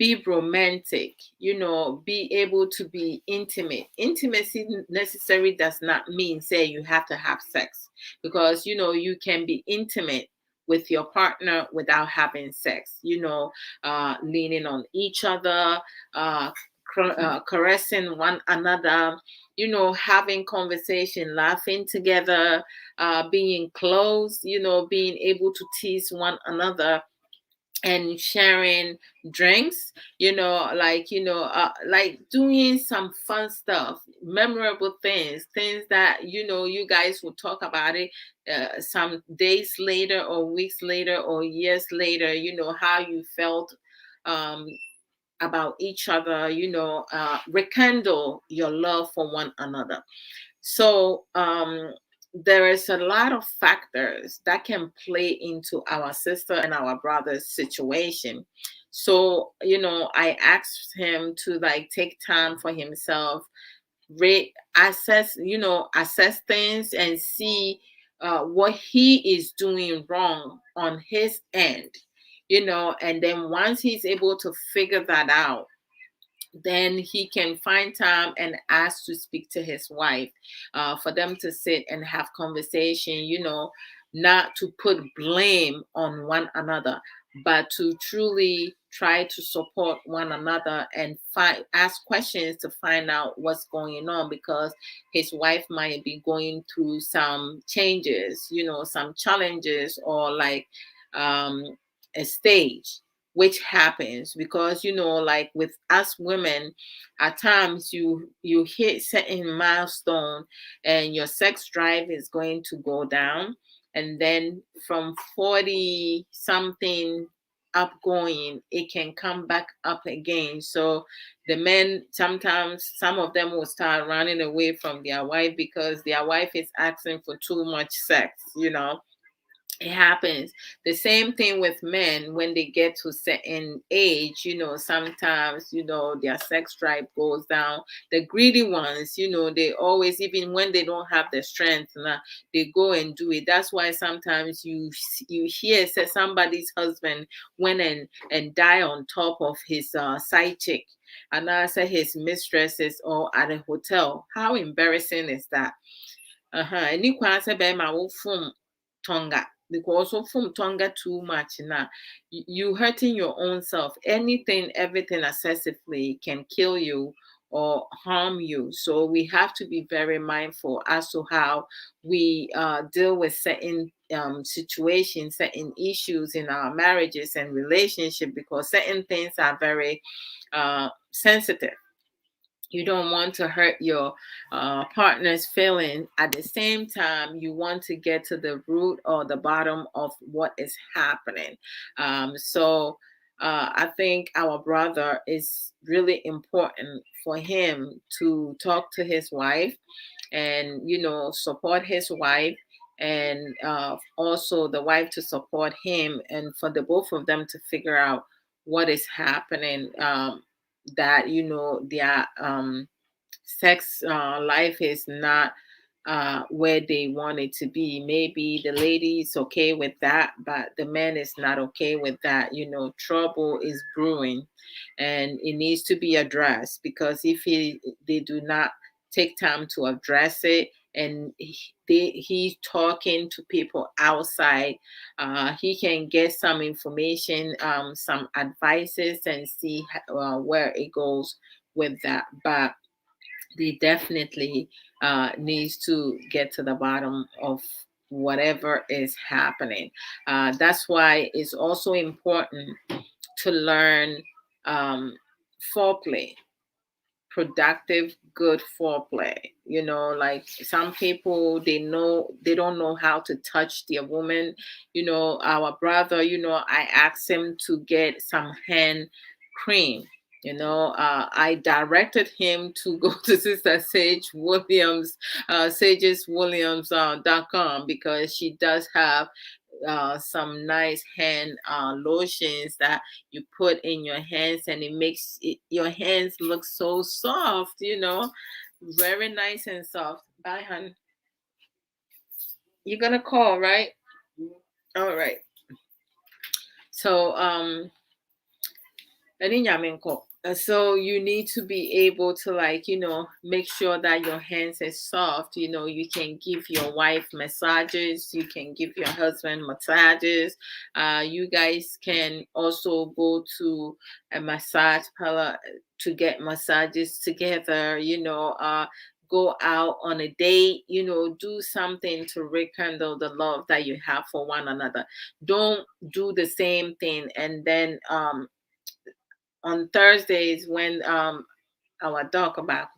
Be romantic, be able to be intimate. Intimacy necessarily does not mean say you have to have sex because you can be intimate with your partner without having sex, leaning on each other, caressing one another, having conversation, laughing together, being close, being able to tease one another and sharing drinks, like doing some fun stuff, memorable things that you guys will talk about it some days later or weeks later or years later, how you felt about each other, rekindle your love for one another. So there is a lot of factors that can play into our sister and our brother's situation. So, I asked him to take time for himself, assess things and see what he is doing wrong on his end, and then once he's able to figure that out, then he can find time and ask to speak to his wife for them to sit and have conversation, not to put blame on one another, but to truly try to support one another and ask questions to find out what's going on, because his wife might be going through some changes, some challenges, or a stage which happens because with us women, at times you hit certain milestone and your sex drive is going to go down, and then from 40 something up going, it can come back up again. So the men, sometimes some of them will start running away from their wife because their wife is asking for too much sex, It happens. The same thing with men when they get to certain age, sometimes, their sex drive goes down. The greedy ones, they always, even when they don't have the strength, they go and do it. That's why sometimes you hear say somebody's husband went and die on top of his side chick, and I say his mistresses or at a hotel. How embarrassing is that? Any kwan sɛ bɛrima wo fom tonga, because of from tonga too much now, you hurting your own self. Anything, everything excessively can kill you or harm you. So we have to be very mindful as to how we deal with certain situations, certain issues in our marriages and relationship, because certain things are very sensitive. You don't want to hurt your partner's feeling. At the same time, you want to get to the root or the bottom of what is happening. So I think our brother is really important for him to talk to his wife and support his wife, and also the wife to support him, and for the both of them to figure out what is happening, that their sex life is not where they want it to be. Maybe the lady is okay with that, but the man is not okay with that. Trouble is brewing, and it needs to be addressed, because if they do not take time to address it, and he's talking to people outside, he can get some information, some advices, and see where it goes with that. But they definitely needs to get to the bottom of whatever is happening. That's why it's also important to learn foreplay, productive, good foreplay. Like some people, they don't know how to touch their woman. Our brother, I asked him to get some hand cream. I directed him to go to Sister Sage Williams, sageswilliams.com, because she does have some nice hand lotions that you put in your hands, and it makes your hands look so soft, very nice and soft. Bye, hon. You're gonna call, right? All right. So so you need to be able to, like, make sure that your hands are soft. You can give your wife massages, you can give your husband massages. You guys can also go to a massage parlor to get massages together. Go out on a date, do something to rekindle the love that you have for one another. Don't do the same thing and then on Thursdays when our dog about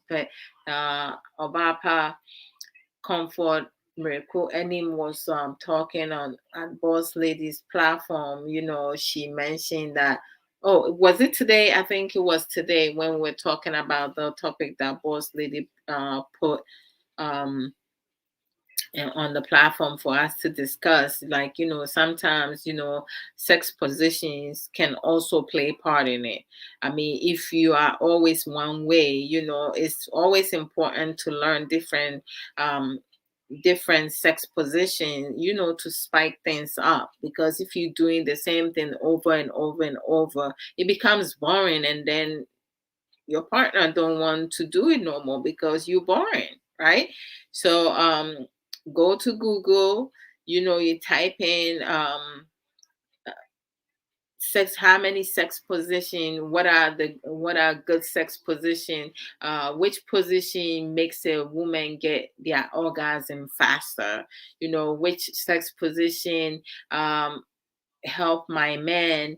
Obapa Comfort Miracle Enim was talking on Boss Lady's platform. She mentioned that, oh, was it today? I think it was today when we were talking about the topic that Boss Lady put on the platform for us to discuss. Like, sometimes, sex positions can also play part in it. I mean, if you are always one way, it's always important to learn different sex position, to spike things up, because if you're doing the same thing over and over and over, it becomes boring, and then your partner don't want to do it no more because you're boring, right? So go to Google, you type in sex, how many sex position, what are good sex position, which position makes a woman get their orgasm faster, which sex position help my man,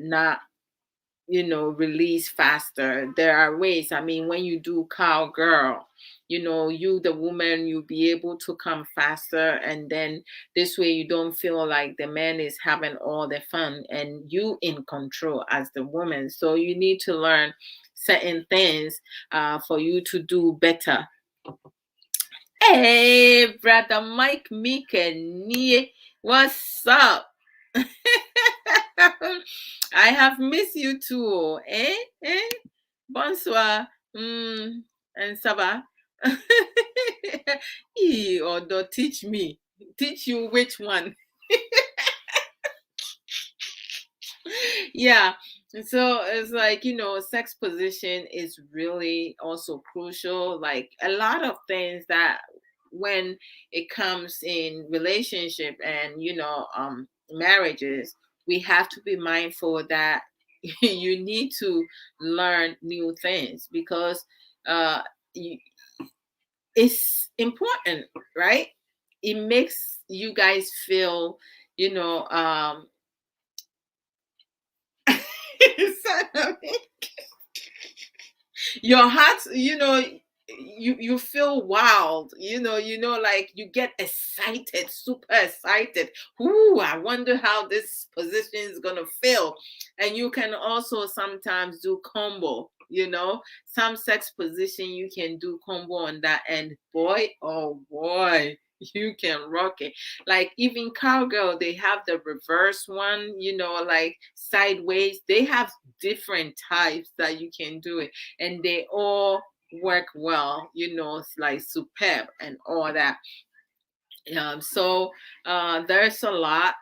not release faster. There are ways. I mean, when you do cowgirl, you the woman, you'll be able to come faster, and then this way you don't feel like the man is having all the fun and you in control as the woman. So you need to learn certain things for you to do better. Hey, brother Mike Mike, What's up? I have missed you too. Eh? Eh? Bonsoir. And Saba. Or teach me. Teach you which one. Yeah. So it's like, sex position is really also crucial. Like a lot of things that when it comes in relationship and, marriages, we have to be mindful that you need to learn new things because uh, you, it's important, right? It makes you guys feel, you know, your heart, you feel wild, like you get excited, super excited. Ooh, I wonder how this position is gonna feel. And you can also sometimes do combo, some sex position you can do combo on that, and boy, oh boy, you can rock it. Like even cowgirl, they have the reverse one, like sideways. They have different types that you can do it, and they all work well, it's like superb and all that. So there's a lot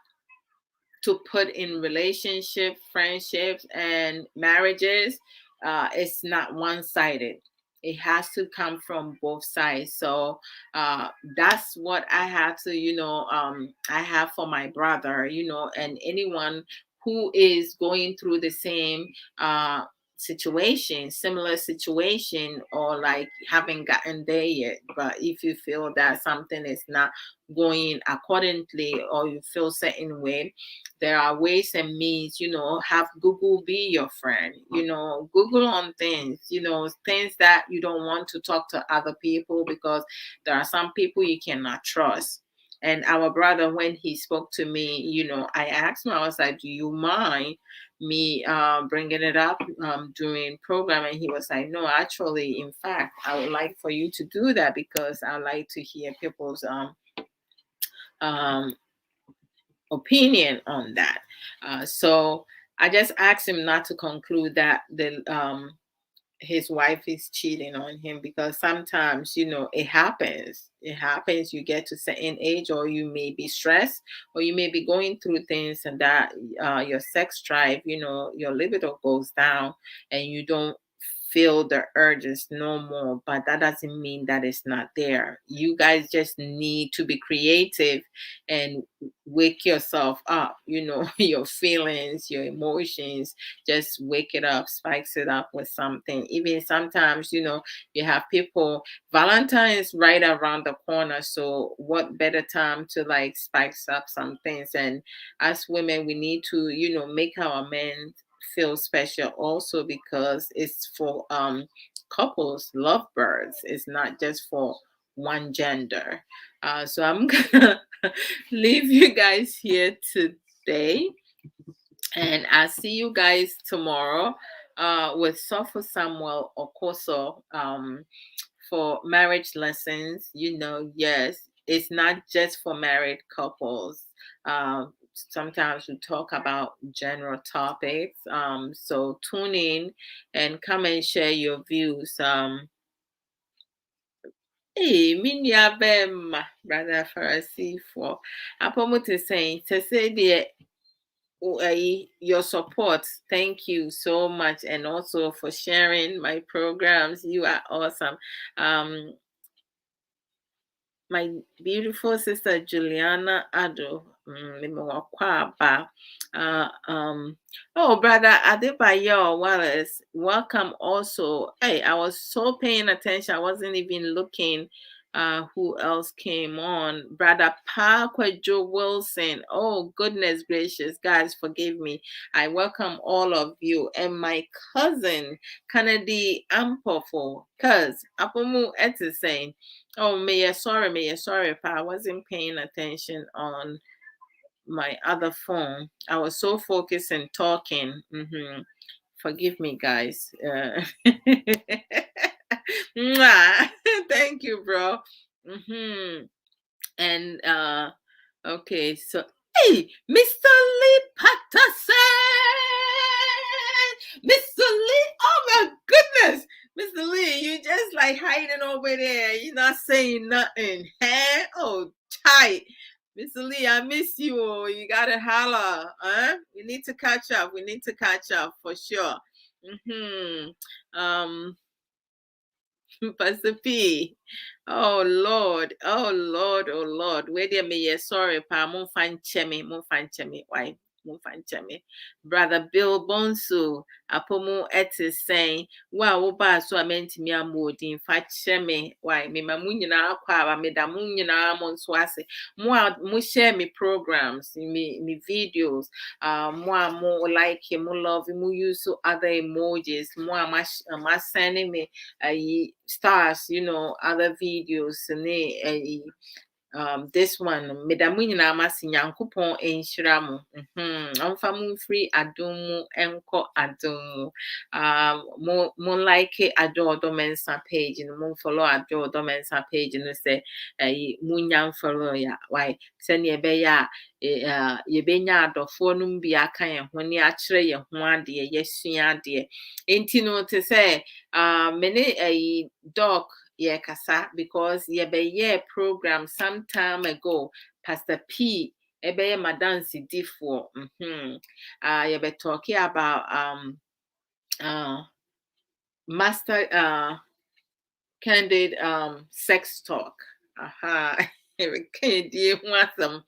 to put in relationship, friendships, and marriages. It's not one-sided. It has to come from both sides. So that's what I have to, I have for my brother, and anyone who is going through the same situation, similar situation, or like haven't gotten there yet. But if you feel that something is not going accordingly, or you feel certain way, there are ways and means, have Google be your friend, Google on things, things that you don't want to talk to other people, because there are some people you cannot trust. And our brother, when he spoke to me, I asked him, I was like, do you mind me bringing it up during program? And he was like, no, actually, in fact, I would like for you to do that, because I like to hear people's um, opinion on that. So I just asked him not to conclude that his wife is cheating on him, because sometimes, it happens. It happens. You get to a certain age, or you may be stressed, or you may be going through things, and that your sex drive, your libido goes down, and you don't feel the urges no more. But that doesn't mean that it's not there. You guys just need to be creative and wake yourself up, your feelings, your emotions. Just wake it up, spikes it up with something. Even sometimes, you have people, Valentine is right around the corner, so what better time to like spice up some things? And as women, we need to, make our men feel special also, because it's for couples, lovebirds. It's not just for one gender. So I'm gonna leave you guys here today, and I'll see you guys tomorrow with Sopho Samuel Okoso for marriage lessons. Yes, it's not just for married couples. Sometimes we talk about general topics. So tune in and come and share your views. Hey, Minya Bema, Brother Pharisee for Apomuti saying, say your support. Thank you so much, and also for sharing my programs. You are awesome. My beautiful sister Juliana Ado. Oh, brother Adebayo Wallace, welcome also. Hey, I was so paying attention, I wasn't even looking who else came on. Brother Parker Joe Wilson. Oh, goodness gracious, guys, forgive me. I welcome all of you. And my cousin, Kennedy Ampofo, cuz Apomu Etisane. Oh, may you sorry, pa. I wasn't paying attention on my other phone. I was so focused and talking. Forgive me, guys. Mwah. Thank you, bro. And okay, so Hey, Mr. Lee Patterson! Mr. Lee, oh my goodness! Mr. Lee, you just like hiding over there. You're not saying nothing. Hey, oh, tight. Mr. Lee, I miss you. Oh, you gotta holler. Huh? We need to catch up. We need to catch up for sure. Pastor P. Oh Lord, oh Lord, oh Lord. Where there me yes, sorry, pa mon fan chemi. Why? Mon fan chemi. Brother Bill Bonsu, apomo etis saying, wow, ba so I meant me a moodin fat chemi. Why me mamunina aqua, me da munina mon swase. Mo share me programs, me videos, more like him, more love him, use so other emojis, more my sending me stars, other videos, this one, Medamunina Masi Yankupon in Shiramu. Famu free Adumu Enko Adumu. More like Adore Domensa page, and more follow Adore Domensa page, and say, Munyan follow ya. Why, send ye beya, ye benya do phonum be a kind when you actually one dear, yes, dear. Ain't you know to say, many a dog. Yeah, kasa, because yeah, be yeah program some time ago, Pastor P, ebe Madam CD for yeah, be talking about master candid sex talk. Can't you want some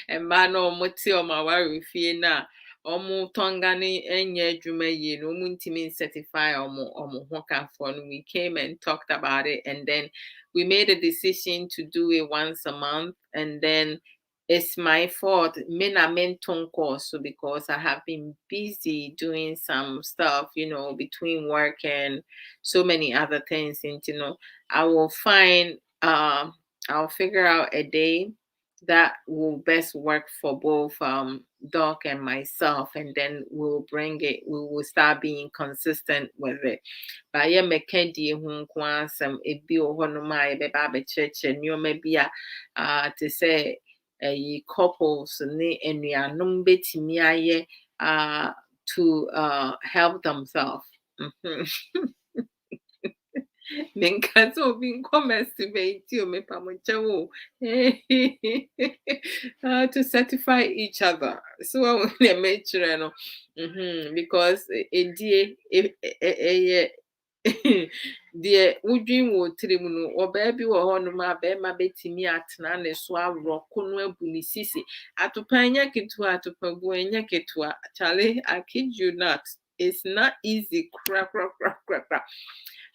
and man or motio my worry fear na. Omo tongani enye juma ye no muntimin certify omo hoka phone. We came and talked about it, and then we made a decision to do it once a month, and then it's my fault. Mena menton course because I have been busy doing some stuff, between work and so many other things. And I will find I'll figure out a day that will best work for both Doc and myself, and then we'll bring it. We will start being consistent with it. But yeah, me candy who some it be one of my baby church and you may be to say couples ne enuanom betimi aye to help themselves. Menkazo obi masturbate you me pamochawo to certify each other. So I want to make sure no because deɛ wodwin wɔ tirim no ɔbaa bi wɔ hɔnom a bɛrima bɛtumi atena ne so aworɔko no abu ne sisi atopa nyɛ ketewa atopa bu nyɛ ketewa Charlie, I kid you not, it's not easy kra.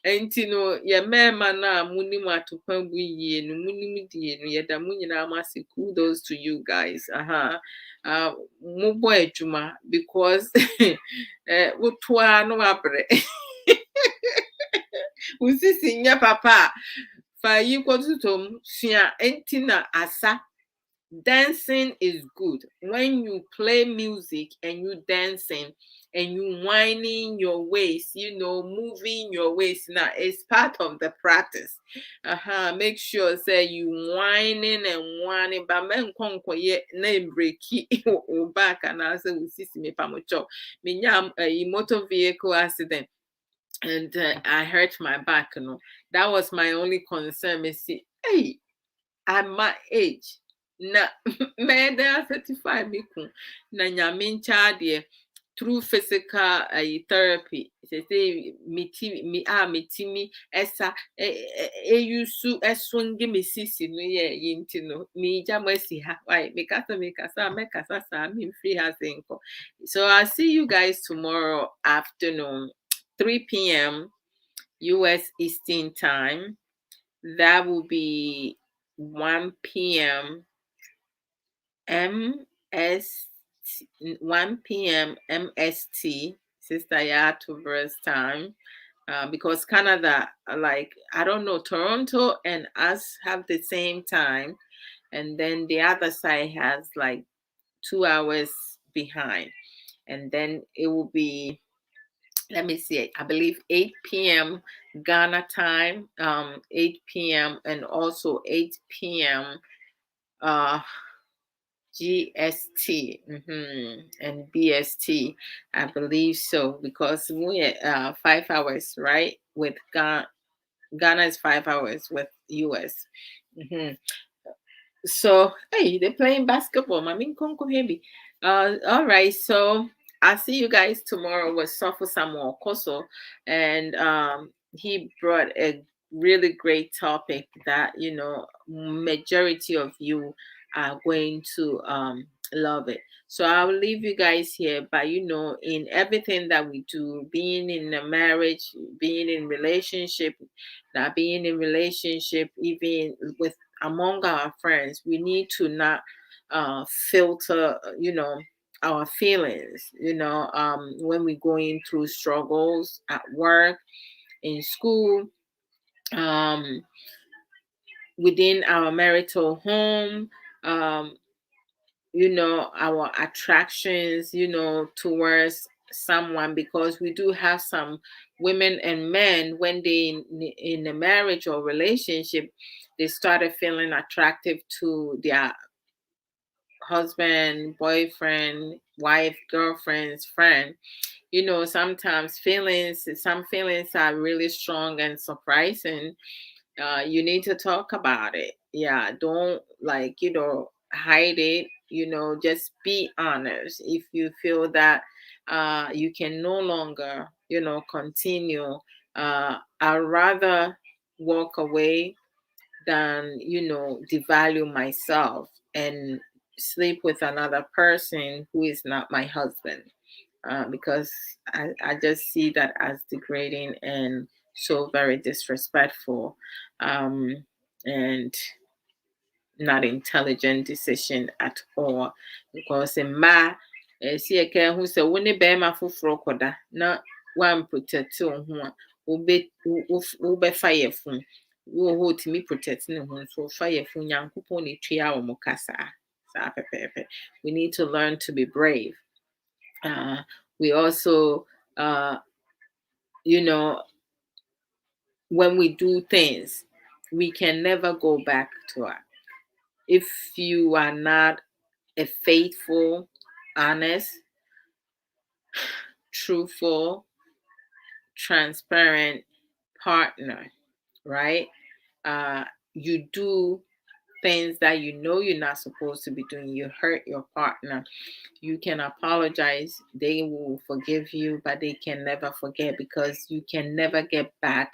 Enti no ye mema na munim atopa bu yie no munim die no ye da mu nyina amase kudos to you guys. Mo boy adwuma because wotoa no abre usisi nya papa fa yi kwotutom sua enti na asa. Dancing is good when you play music and you dancing and you whining your waist, moving your waist. Now it's part of the practice. Make sure say you whining and whining, but men konkoye name breaki or back and I say we see me pamocho. Minyam a motor vehicle accident. And I hurt my back. That was my only concern. Me see, hey, at my age. Na man there 35 me na nyame ncha through physical therapy say metimi esa yusu eswonge mesisi no ye yinti no me jamasi ha why me kasa sa me free has enko. So I'll see you guys tomorrow afternoon 3 p.m. US Eastern time. That will be 1 p.m. 1 p.m. MST, Sister Yatubra's time, because Canada, like, I don't know, Toronto and us have the same time, and then the other side has like 2 hours behind, and then it will be, let me see, I believe 8 p.m. Ghana time, 8 p.m. and also 8 p.m. GST and BST, I believe so, because we're 5 hours, right? With Ghana is 5 hours with US. Mhm. So, hey, they're playing basketball. I mean, Konko heavy. All right. So I'll see you guys tomorrow with Sofo Samuel Koso, and he brought a really great topic that majority of you are going to love it. So I'll leave you guys here. But in everything that we do, being in a marriage, being in relationship, not being in relationship, even with among our friends, we need to not filter, our feelings, when we're going through struggles at work, in school, um, within our marital home, um, our attractions, towards someone, because we do have some women and men, when they in a marriage or relationship, they started feeling attractive to their husband, boyfriend, wife, girlfriend's friend. Sometimes some feelings are really strong and surprising. You need to talk about it. Yeah, don't hide it. Just be honest. If you feel that you can no longer, continue, I'd rather walk away than, devalue myself and sleep with another person who is not my husband. Because I just see that as degrading and so very disrespectful, and not intelligent decision at all. Because in ma see a care who said when a bear my foot na one protect wo ho a ube fire phone wo ho timi protect ne ho so fire phone nyankopon ne tua wo mo kasa sa pepepe. We need to learn to be brave. We also, when we do things, we can never go back to it. If you are not a faithful, honest, truthful, transparent partner, right? You do things that you're not supposed to be doing. You hurt your partner. You can apologize. They will forgive you, but they can never forget, because you can never get back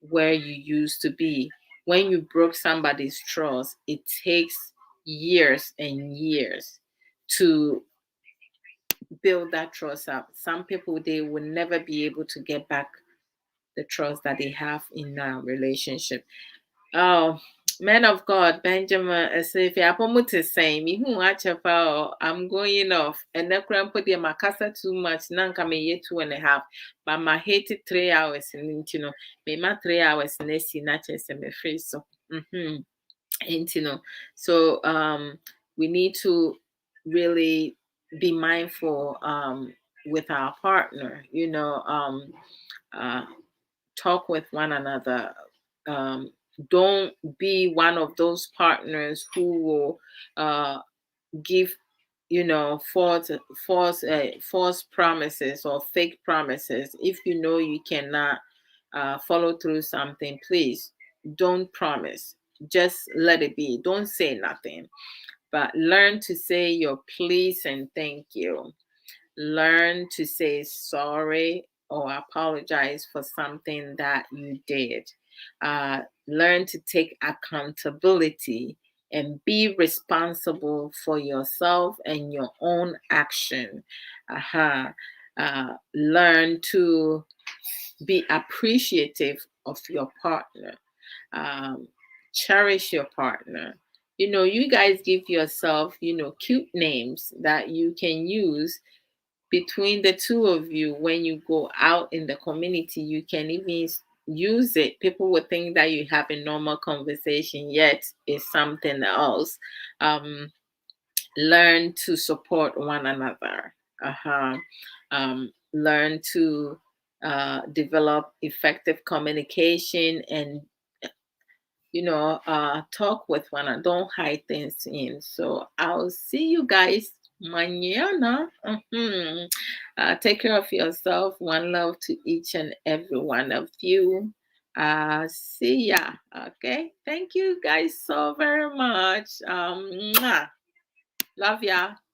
where you used to be. When you broke somebody's trust, it takes years and years to build that trust up. Some people, they will never be able to get back the trust that they have in a relationship. Oh, man of God, Benjamin, if you are to say me, who I'm going off, and the cramp put the macassa too much, none come a year 2.5, but my hated 3 hours in, may my 3 hours next in natchez and me free. So, and so, we need to really be mindful, with our partner, uh, talk with one another. Don't be one of those partners who will give false promises or fake promises. If you know you cannot follow through something, please don't promise. Just let it be. Don't say nothing, but learn to say your please and thank you. Learn to say sorry or apologize for something that you did. Learn to take accountability and be responsible for yourself and your own action. Learn to be appreciative of your partner. Cherish your partner. You guys give yourself, cute names that you can use between the two of you. When you go out in the community, you can even use it. People would think that you have a normal conversation, yet it's something else. Learn to support one another. Learn to develop effective communication and talk with one and don't hide things in. So I'll see you guys mañana. Take care of yourself. One love to each and every one of you. See ya. Okay. Thank you guys so very much. Love ya.